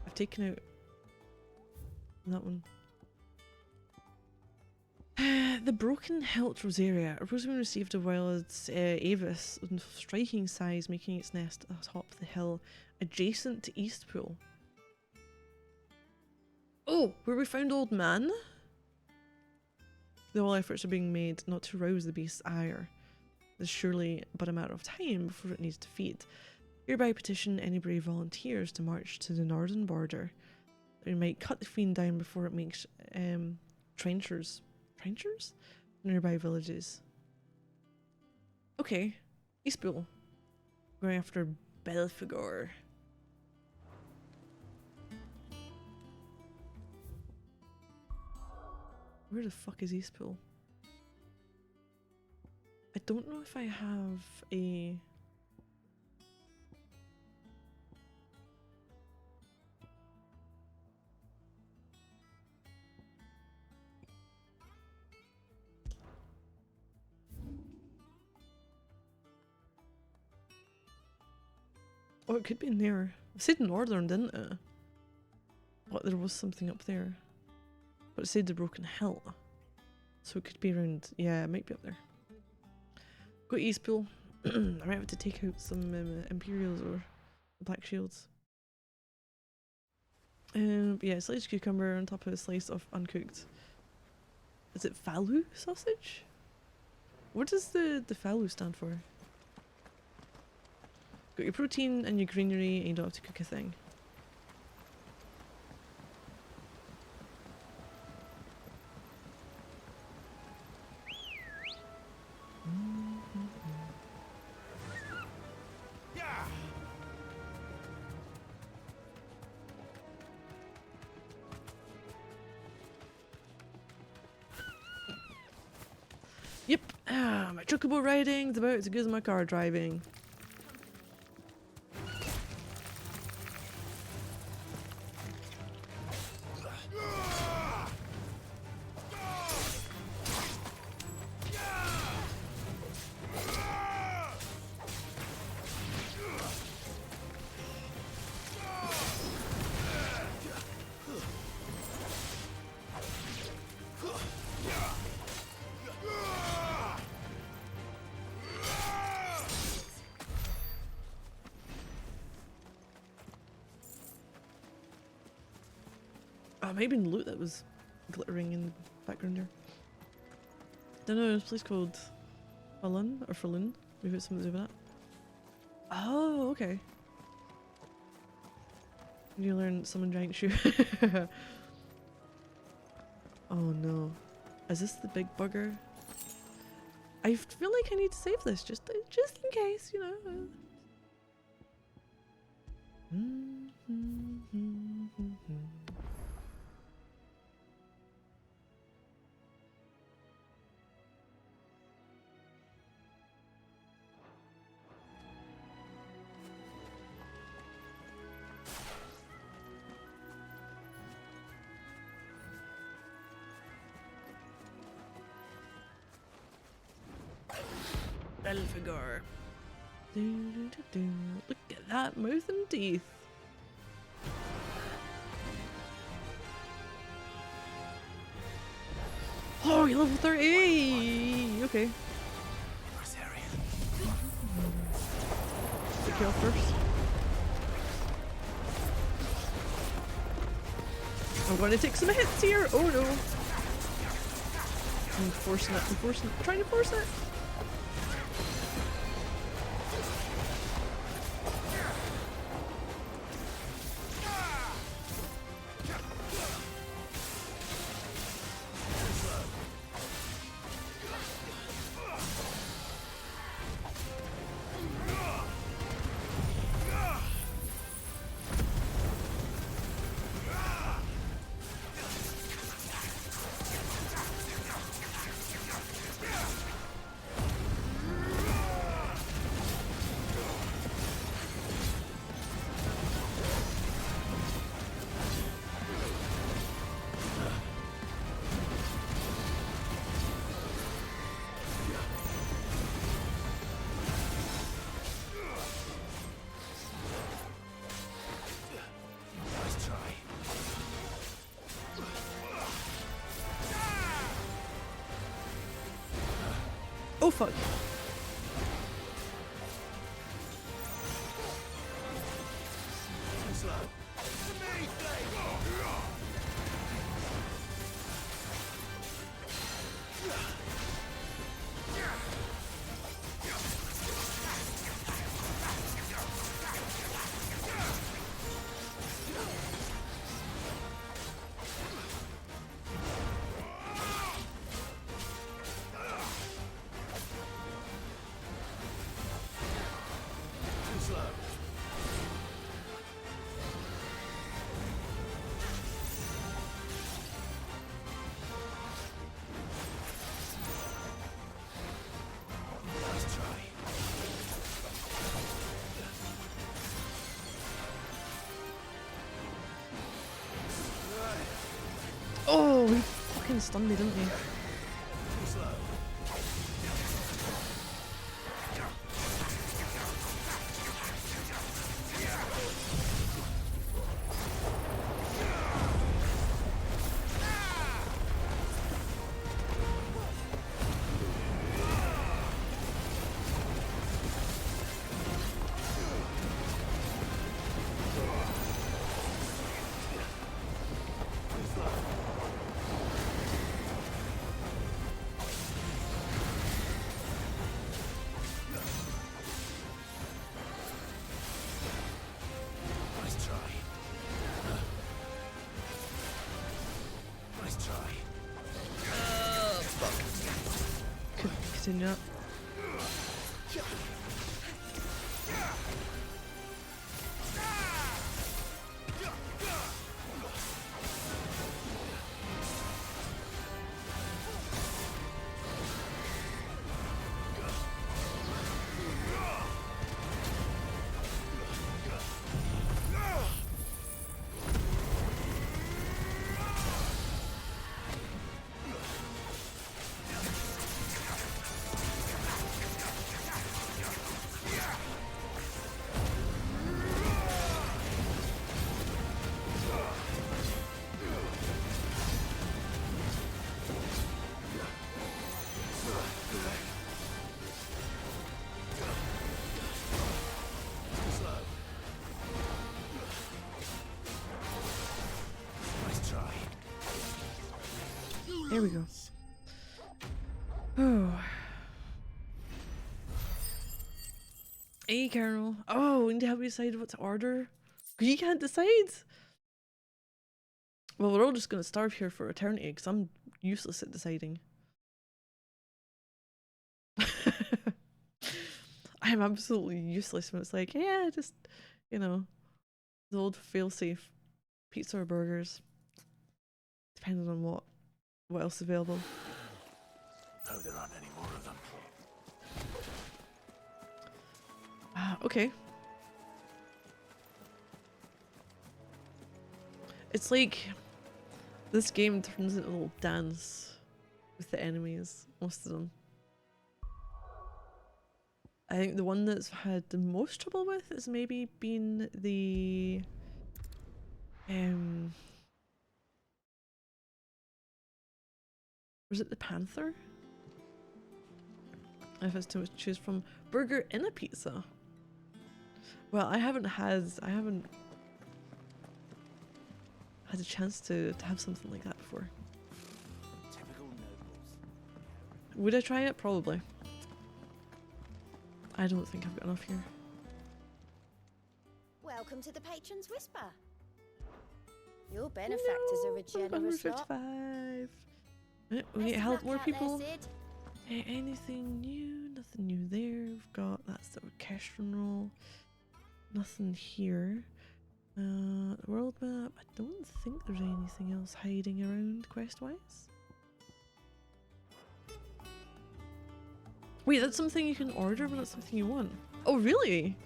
I've taken out that one. The broken hilt rosaria. A roseman received a wild avis of striking size, making its nest atop the hill adjacent to Eastpool. Oh, where we found Old Man? The all efforts are being made not to rouse the beast's ire. There's surely but a matter of time before it needs to feed. Hereby petition any brave volunteers to march to the northern border. We might cut the fiend down before it makes trenchers nearby villages. Okay, Eastpool. Going after Belphegor. Where the fuck is Eastpool? I don't know if I have a... Oh, it could be in there. I said northern, didn't it? But there was something up there. But it said the broken hill. So it could be around... Yeah, it might be up there. Go to Eastpool. I might have to take out some Imperials or Black Shields. But yeah, sliced cucumber on top of a slice of uncooked. Is it Falu sausage? What does the Falu stand for? Got your protein and your greenery and you don't have to cook a thing. Yep, my chocobo riding's about as good as my car driving. Maybe in the loot that was glittering in the background there. Don't know, there's a place called Falun or Falun. Maybe it's something to do with that. Oh, okay. You learn summon giant shoe. Oh no. Is this the big bugger? I feel like I need to save this just in case, you know. Belphegor. Look at that mouth and teeth. Oh, you're level 30! Okay. Take you off first. I'm going to take some hits here! Oh no! I'm forcing it, trying to force it! Oh fuck. Oh, he fucking stunned me, didn't he? Continue up. There we go. Oh. Hey, Colonel. Oh, we need to help you decide what to order. You can't decide. Well, we're all just gonna starve here for eternity because I'm useless at deciding. I'm absolutely useless when it's like, yeah, just, you know, the old fail-safe pizza or burgers, depending on what else is available. Oh, there aren't any more of them. Okay. It's like this game turns into a little dance with the enemies, most of them. I think the one that's had the most trouble with has maybe been the was it the Panther? If it's to choose from burger in a pizza. Well, I haven't had a chance to have something like that before. Typical nobles. Would I try it? Probably. I don't think I've got enough here. Welcome to the Patron's Whisper. Your benefactors are a generous lot. 155. We need to Best of help luck more out there, people. Sid. Anything new? Nothing new there. We've got that's the orchestral roll. Nothing here. World map. I don't think there's anything else hiding around quest-wise. Wait, that's something you can order, but that's something you want. Oh, really?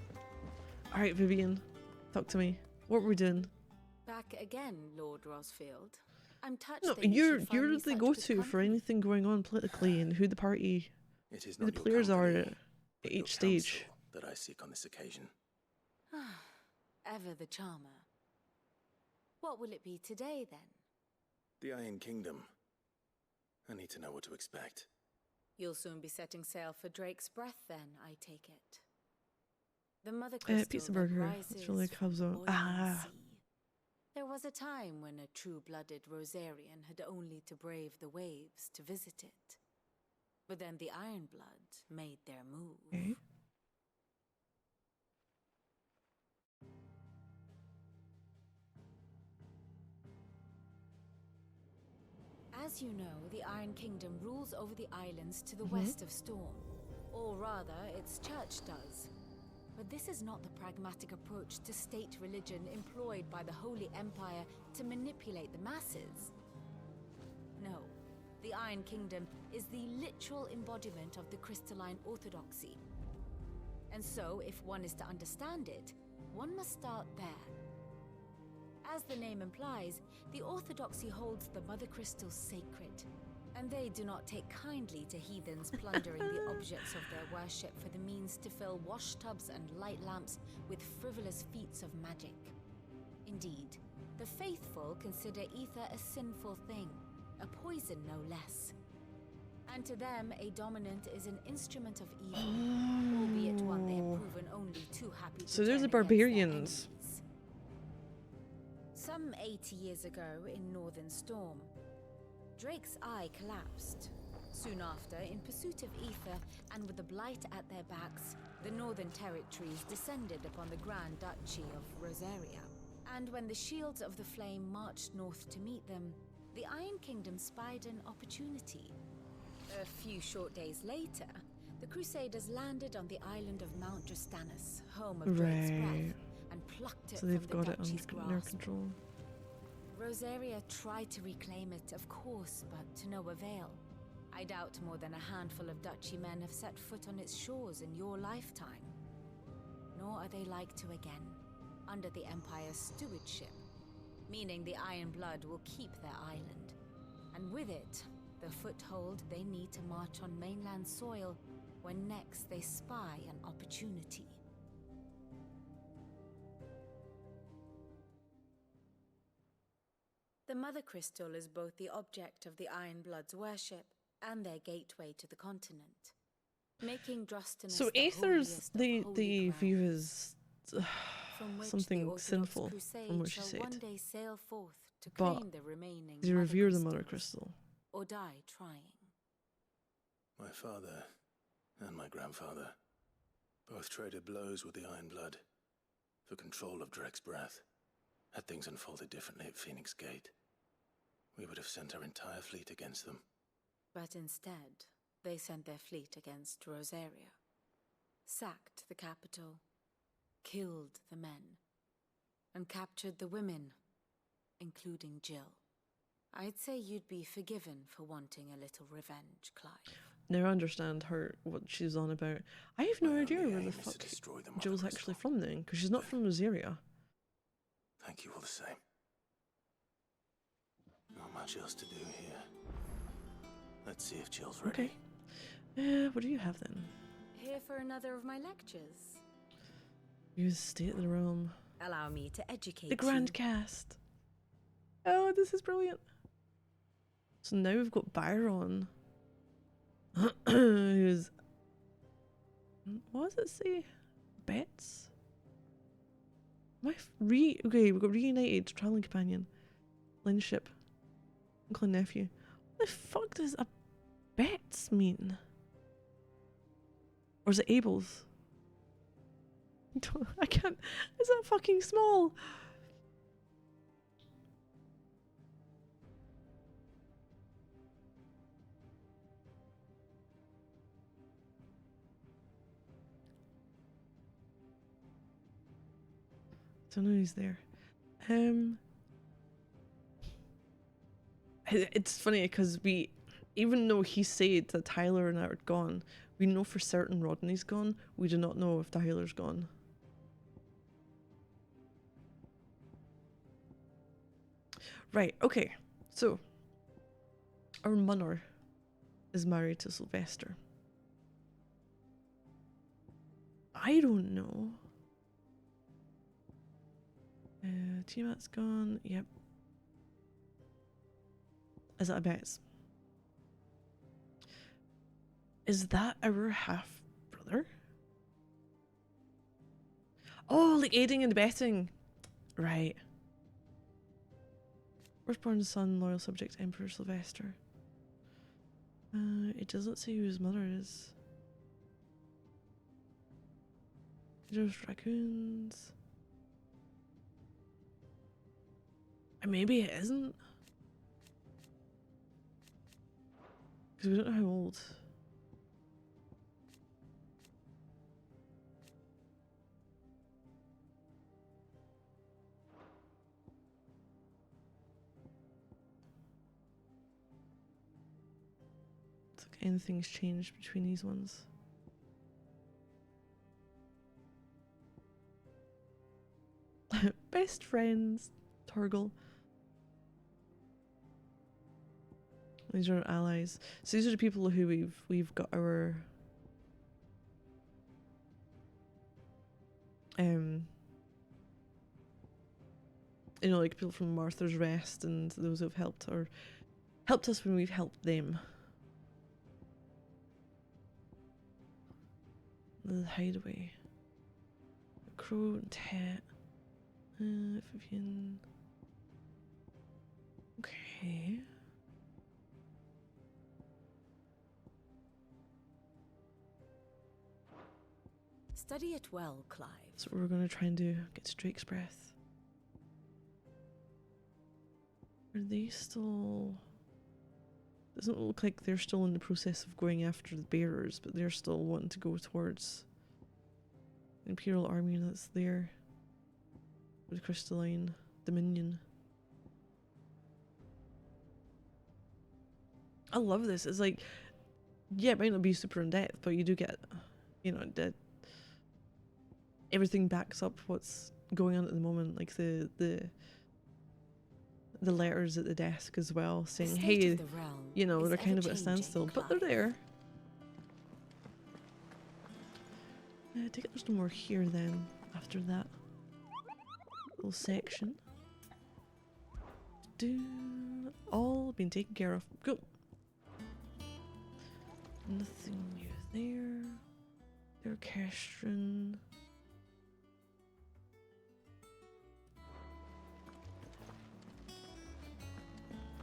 Alright, Vivian. Talk to me. What were we doing? Back again, Lord Rosfield. I'm touched. No, that you you're should find me the such go-to good for anything going on politically and who the party, It is who not the your players are company, at but your each stage. counsel that I seek on this occasion. Ever the charmer. What will it be today, then? The Iron Kingdom. I need to know what to expect. You'll soon be setting sail for Drake's Breath, then, I take it. The mother crystal Pizza that burger. rises That's really from comes the out. boiling Ah. sea. There was a time when a true-blooded Rosarian had only to brave the waves to visit it. But then the Ironblood made their move. Okay. As you know, the Iron Kingdom rules over the islands to the west of Storm. Or rather, its church does. But this is not the pragmatic approach to state religion employed by the Holy Empire to manipulate the masses. No, the Iron Kingdom is the literal embodiment of the crystalline orthodoxy. And so, if one is to understand it, one must start there. As the name implies, the orthodoxy holds the Mother Crystal sacred, and they do not take kindly to heathens plundering the objects of their worship for the means to fill washtubs and light lamps with frivolous feats of magic. Indeed, the faithful consider ether a sinful thing, a poison no less. And to them, a dominant is an instrument of evil, albeit one they have proven only too happy to So there's the turn against their barbarians. enemies. Some 80 years ago in Northern Storm, Drake's eye collapsed. Soon after, in pursuit of ether and with the blight at their backs, the Northern Territories descended upon the Grand Duchy of Rosaria. And when the Shields of the Flame marched north to meet them, the Iron Kingdom spied an opportunity. A few short days later, the Crusaders landed on the island of Mount Justanus, home of Drake's Breath, and plucked it So they've from the got it Duchy's under their grasp. control. Rosaria tried to reclaim it, of course, but to no avail. I doubt more than a handful of Duchy men have set foot on its shores in your lifetime. Nor are they like to again, under the Empire's stewardship, meaning the Iron Blood will keep their island. And with it, the foothold they need to march on mainland soil when next they spy an opportunity. The Mother Crystal is both the object of the Iron Blood's worship and their gateway to the continent, making Drustinus So the Aether's holiest of the holy view is from which the something Orthodox sinful Crusade from what she shall said. one day sail forth to But claim the remaining they Mother revere the Mother Crystals, Crystal. or die trying. My father and my grandfather both traded blows with the Iron Blood for control of Drake's Breath. Had things unfolded differently at Phoenix Gate, we would have sent our entire fleet against them. But instead, they sent their fleet against Rosaria, sacked the capital, killed the men, and captured the women, including Jill. I'd say you'd be forgiven for wanting a little revenge, Clive. Now I understand what she's on about. I have no idea where the fuck Jill's actually from then, because she's not from Rosaria. Thank you all the same. Not much else to do here. Let's see if Jill's ready. Okay. What do you have then? here for another of my lectures? Use state of the realm. Allow me to educate The grand cast. Oh, this is brilliant. So now we've got Byron. Who's... What does it say? Bets? Okay, we've got reunited, traveling companion, Linship, uncle and nephew. What the fuck does a Bets mean? Or is it Abel's? I can't. Is that fucking small? Don't know who's there. It's funny because even though he said that Tyler and I are gone, we know for certain Rodney's gone. We do not know if Tyler's gone. Right, okay. So, our Munner is married to Sylvester. I don't know. Tiamat's gone. Yep. Is that a bet? Is that our half brother? Oh, like aiding and abetting. Right. Firstborn son, loyal subject, Emperor Sylvester. It doesn't say who his mother is. Just raccoons. Maybe it isn't. Because we don't know how old. It's like anything's changed between these ones. Best friends, Torgal. These are our allies. So these are the people who we've got our you know, like people from Martha's Rest and those who've helped us when we've helped them. The hideaway. Crow and Tet. Vivian. Okay. Study it well, Clive. That's what we're going to try and do. Get to Drake's Breath. Are they still... Doesn't look like they're still in the process of going after the bearers, but they're still wanting to go towards the Imperial Army that's there. With Crystalline Dominion. I love this. It's like, yeah, it might not be super in depth, but you do get, you know, everything backs up what's going on at the moment. Like the letters at the desk as well, saying, hey, you know, they're kind of at a standstill, but they're there. I take it there's no more here then, after that little section. All been taken care of. Go. Nothing new there. The orchestron.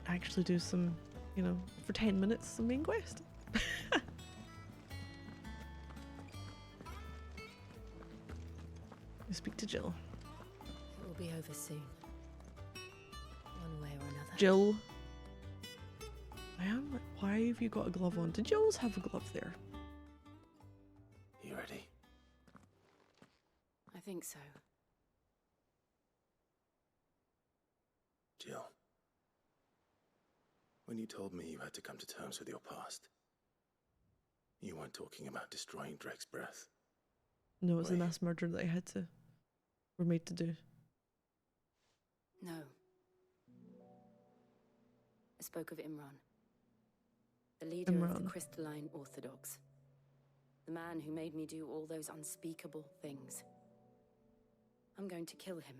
Actually do some, you know, for 10 minutes, some main quest. Speak to Jill. It will be over soon. One way or another. Jill. Why have you got a glove on? Did you always have a glove there? You ready? I think so. Jill. When you told me you had to come to terms with your past, you weren't talking about destroying Drake's Breath. No, it was the mass murder that we're made to do. No. I spoke of Imran, the leader of the Crystalline Orthodox. The man who made me do all those unspeakable things. I'm going to kill him.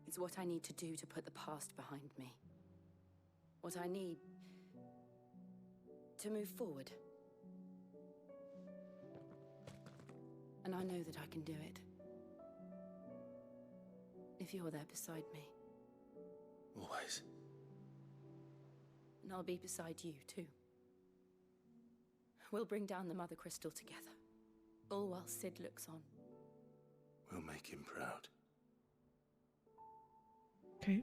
It's what I need to do to put the past behind me. What I need to move forward. And I know that I can do it. If you're there beside me. Always. And I'll be beside you, too. We'll bring down the Mother Crystal together. All while Sid looks on. We'll make him proud. Okay.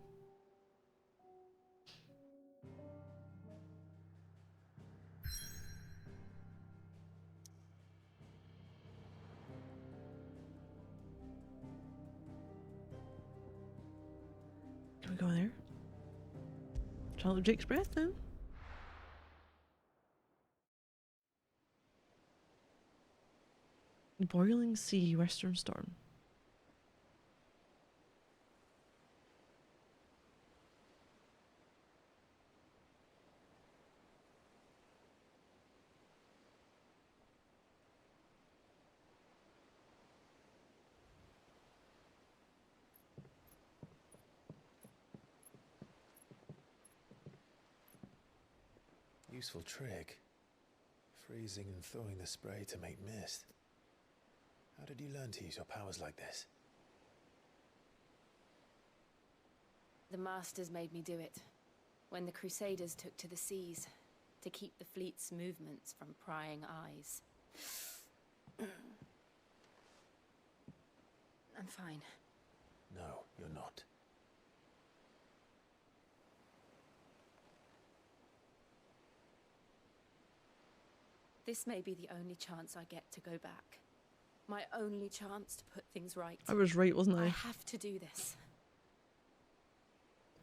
Can we go in there? Child of Jake's breath now. Boiling Sea, Western Storm. Useful trick. Freezing and thawing the spray to make mist. How did you learn to use your powers like this? The Masters made me do it. When the Crusaders took to the seas, to keep the fleet's movements from prying eyes. I'm fine. No, you're not. This may be the only chance I get to go back. My only chance to put things right. I was right, wasn't I? I have to do this.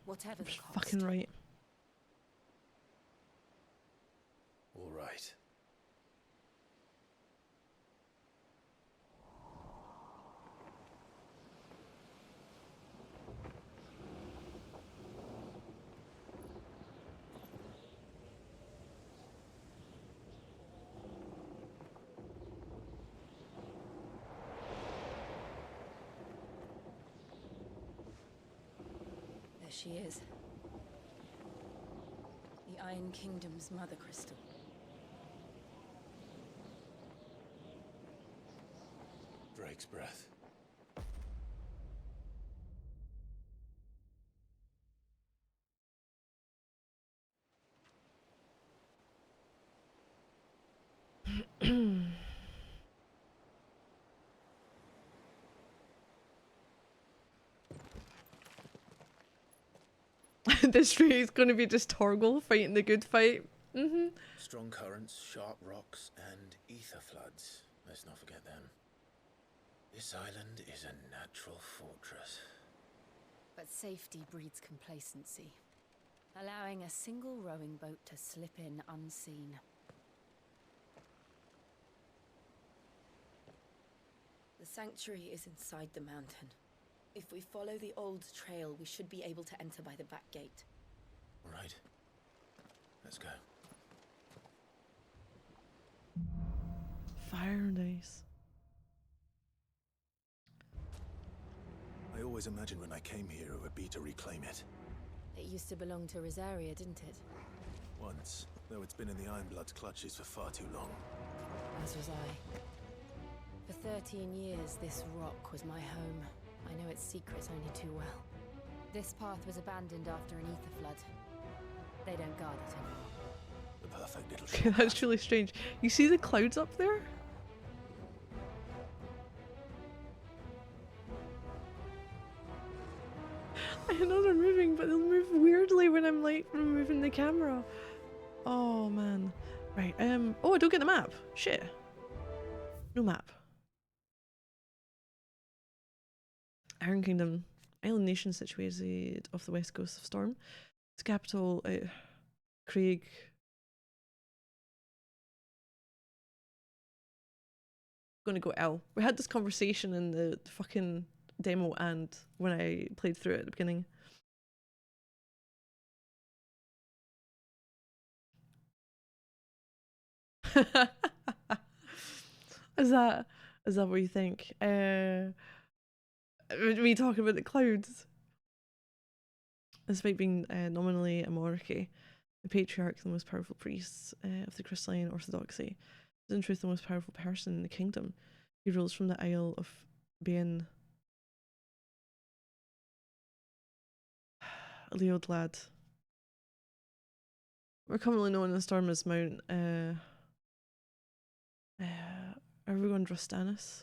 Whatever the cost. Fucking right. All right. She is. The Iron Kingdom's Mother Crystal. Drake's breath. This tree is going to be just Torgal fighting the good fight. Strong currents, sharp rocks, and ether floods. Let's not forget them. This island is a natural fortress. But safety breeds complacency, allowing a single rowing boat to slip in unseen. The sanctuary is inside the mountain. If we follow the old trail, we should be able to enter by the back gate. All right. Let's go. Fire and ice. I always imagined when I came here it would be to reclaim it. It used to belong to Rosaria, didn't it? Once, though it's been in the Ironblood's clutches for far too long. As was I. For 13 years, this rock was my home. I know its secrets only too well. This path was abandoned after an ether flood. They don't guard it anymore. The perfect little That's really strange. You see the clouds up there? I know they're moving, but they'll move weirdly when I'm like removing the camera. Oh man. Right, oh, I don't get the map. Shit. No map. Iron Kingdom, island nation situated off the west coast of Storm. Its capital, Craig. Gonna go L. We had this conversation in the fucking demo and when I played through it at the beginning. Is that what you think? We talking about the clouds. Despite being nominally a monarchy, the patriarch, the most powerful priest of the Christian Orthodoxy, is in truth the most powerful person in the kingdom. He rules from the Isle of Bain Leodlad. We're commonly known as Storm as Mount Erwin Drostanus,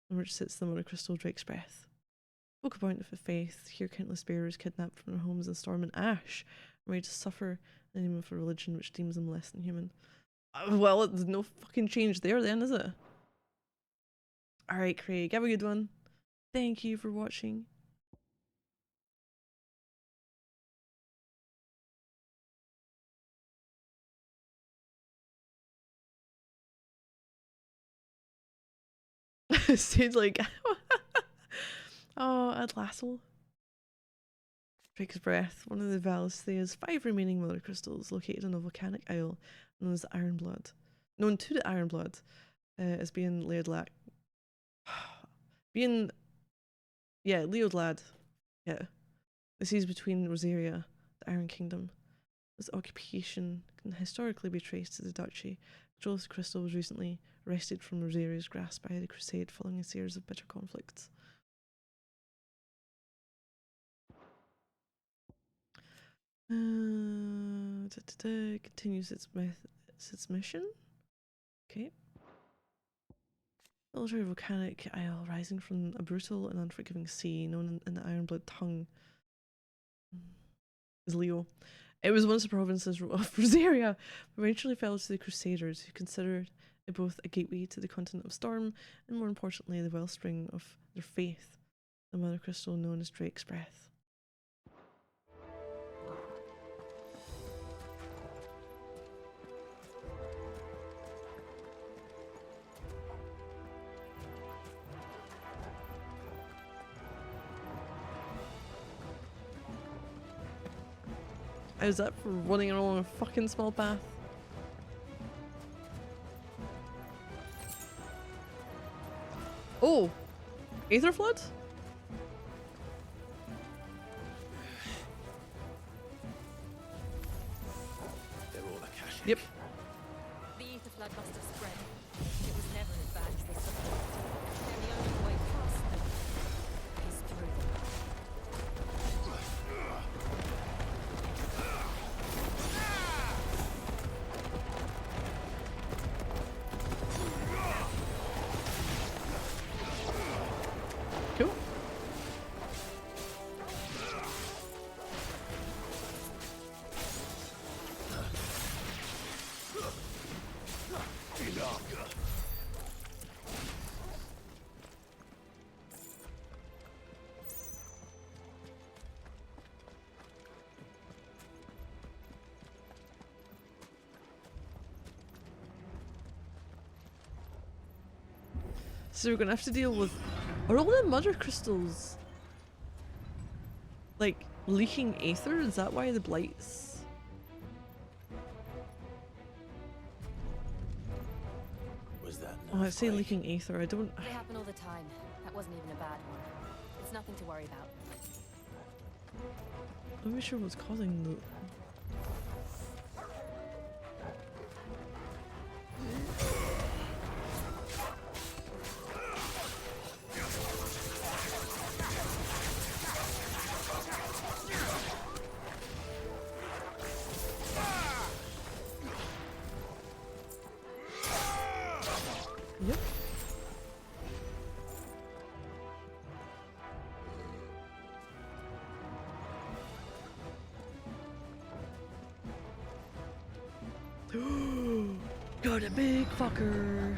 on which sits the monocrystal Drake's Breath. Folk appointed of faith, here countless bearers kidnapped from their homes in storm and ash, and made to suffer in the name of a religion which deems them less than human. Well, there's no fucking change there then, is it? Alright, Craig, have a good one. Thank you for watching. Sounds like oh, Atlassel. Drake's Breath, one of the Valisthea's 5 remaining mother crystals located on a volcanic isle known as the Ironblood. Known to the Ironblood as being Leodlad. Leodlad. Yeah. The seas between Rosaria, the Iron Kingdom. Its occupation can historically be traced to the duchy. Control of the crystal was recently wrested from Rosaria's grasp by the Crusade following a series of bitter conflicts. Continues its mission. Okay. Military volcanic isle rising from a brutal and unforgiving sea known in the Ironblood tongue is Leo. It was once the provinces of Rosaria, but eventually fell to the Crusaders, who considered it both a gateway to the continent of Storm and, more importantly, the wellspring of their faith, the mother crystal known as Drake's Breath. How's that for running along a fucking small path? Oh! Aether Flood? They're all Akashic. Yep. The Aether Flood must have spread. It was never as bad as they supposed. And the only way past them is through them. Cool. So we're gonna have to deal with, are all the mother crystals like leaking aether? Is that why the blights? Was that? Oh, I say leaking aether. I don't. They happen all the time. That wasn't even a bad one. It's nothing to worry about. I'm not sure what's causing the. Yep. Got a big fucker.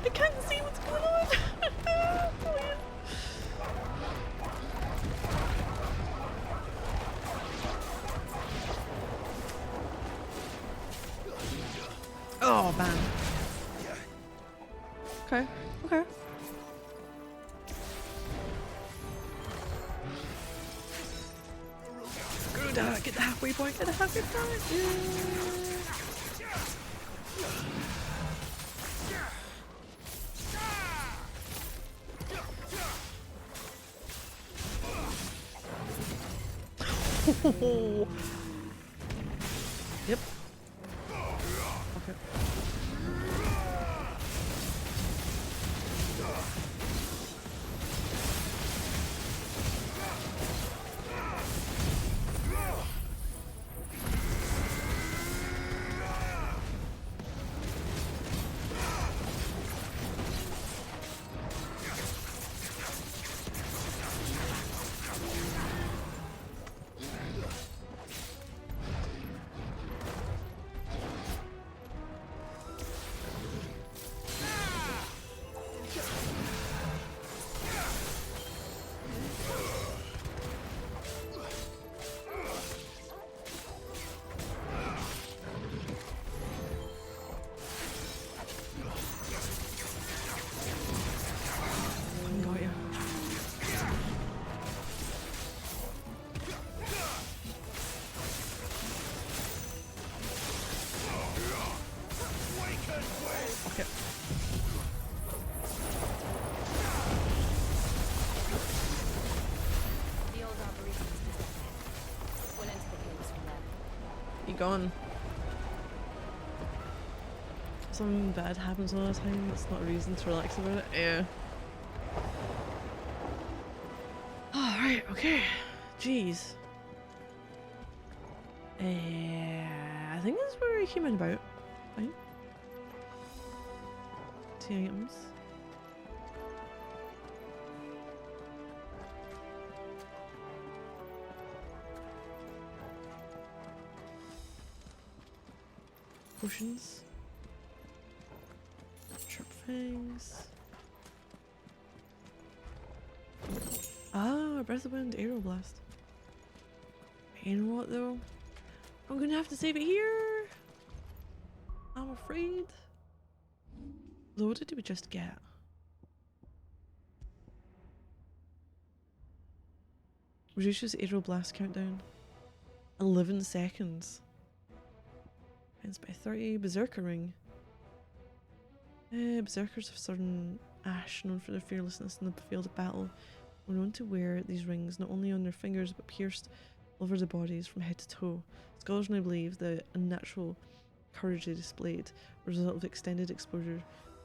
I can't see what's going on. Brilliant. ban. Okay, okay. Garuda, get the halfway point, get the halfway point! Yeah. Yep. Okay. Got ya. Okay. The old arboretum is just ahead. We'll enter the caves from there. You gone. Something bad happens all the time, it's not a reason to relax about it. Yeah. Alright, okay. Jeez. I think that's where I came in about. Fine. 2 items. Potions. Sharp fangs. Ah, Breath of Wind, Aeroblast. You know what though? I'm gonna have to save it here. I'm afraid. Though, what did we just get? Reduces Aeroblast countdown. 11 seconds. Ends by 30. Berserker ring. Berserkers of Southern Ash, known for their fearlessness in the field of battle, were known to wear these rings not only on their fingers but pierced over their bodies from head to toe. Scholars now believe the unnatural courage they displayed was a result of extended exposure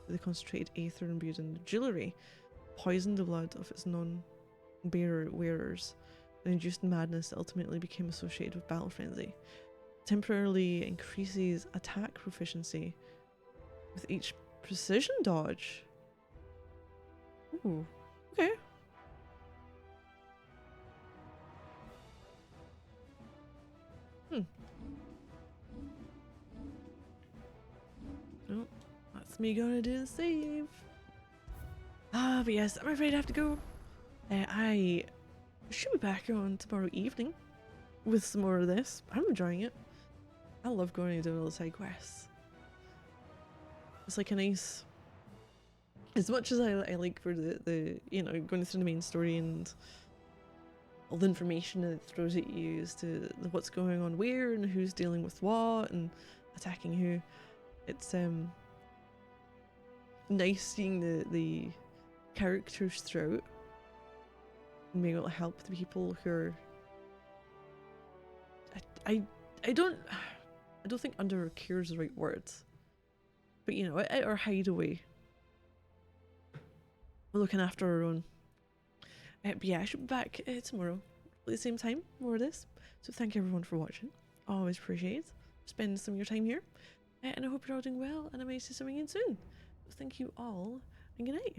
to the concentrated aether imbued in the jewellery, poisoned the blood of its non-bearer wearers, and induced madness that ultimately became associated with battle frenzy. Temporarily increases attack proficiency with each precision dodge. Ooh, okay. Oh, that's me gonna do the save. But yes, I'm afraid I have to go. I should be back on tomorrow evening with some more of this. I'm enjoying it. I love going and doing all the side quests. It's like a nice, as much as I like for the you know, going through the main story and all the information that it throws at you as to what's going on where and who's dealing with what and attacking who. It's nice seeing the characters throughout and being able to help the people who are I don't think under care is the right word, but you know, at our hideaway we're looking after our own. But yeah, I should be back tomorrow at the same time, more of this. So thank you everyone for watching. Always appreciate spending some of your time here, and I hope you're all doing well, and I may see something again soon. So thank you all, and good night.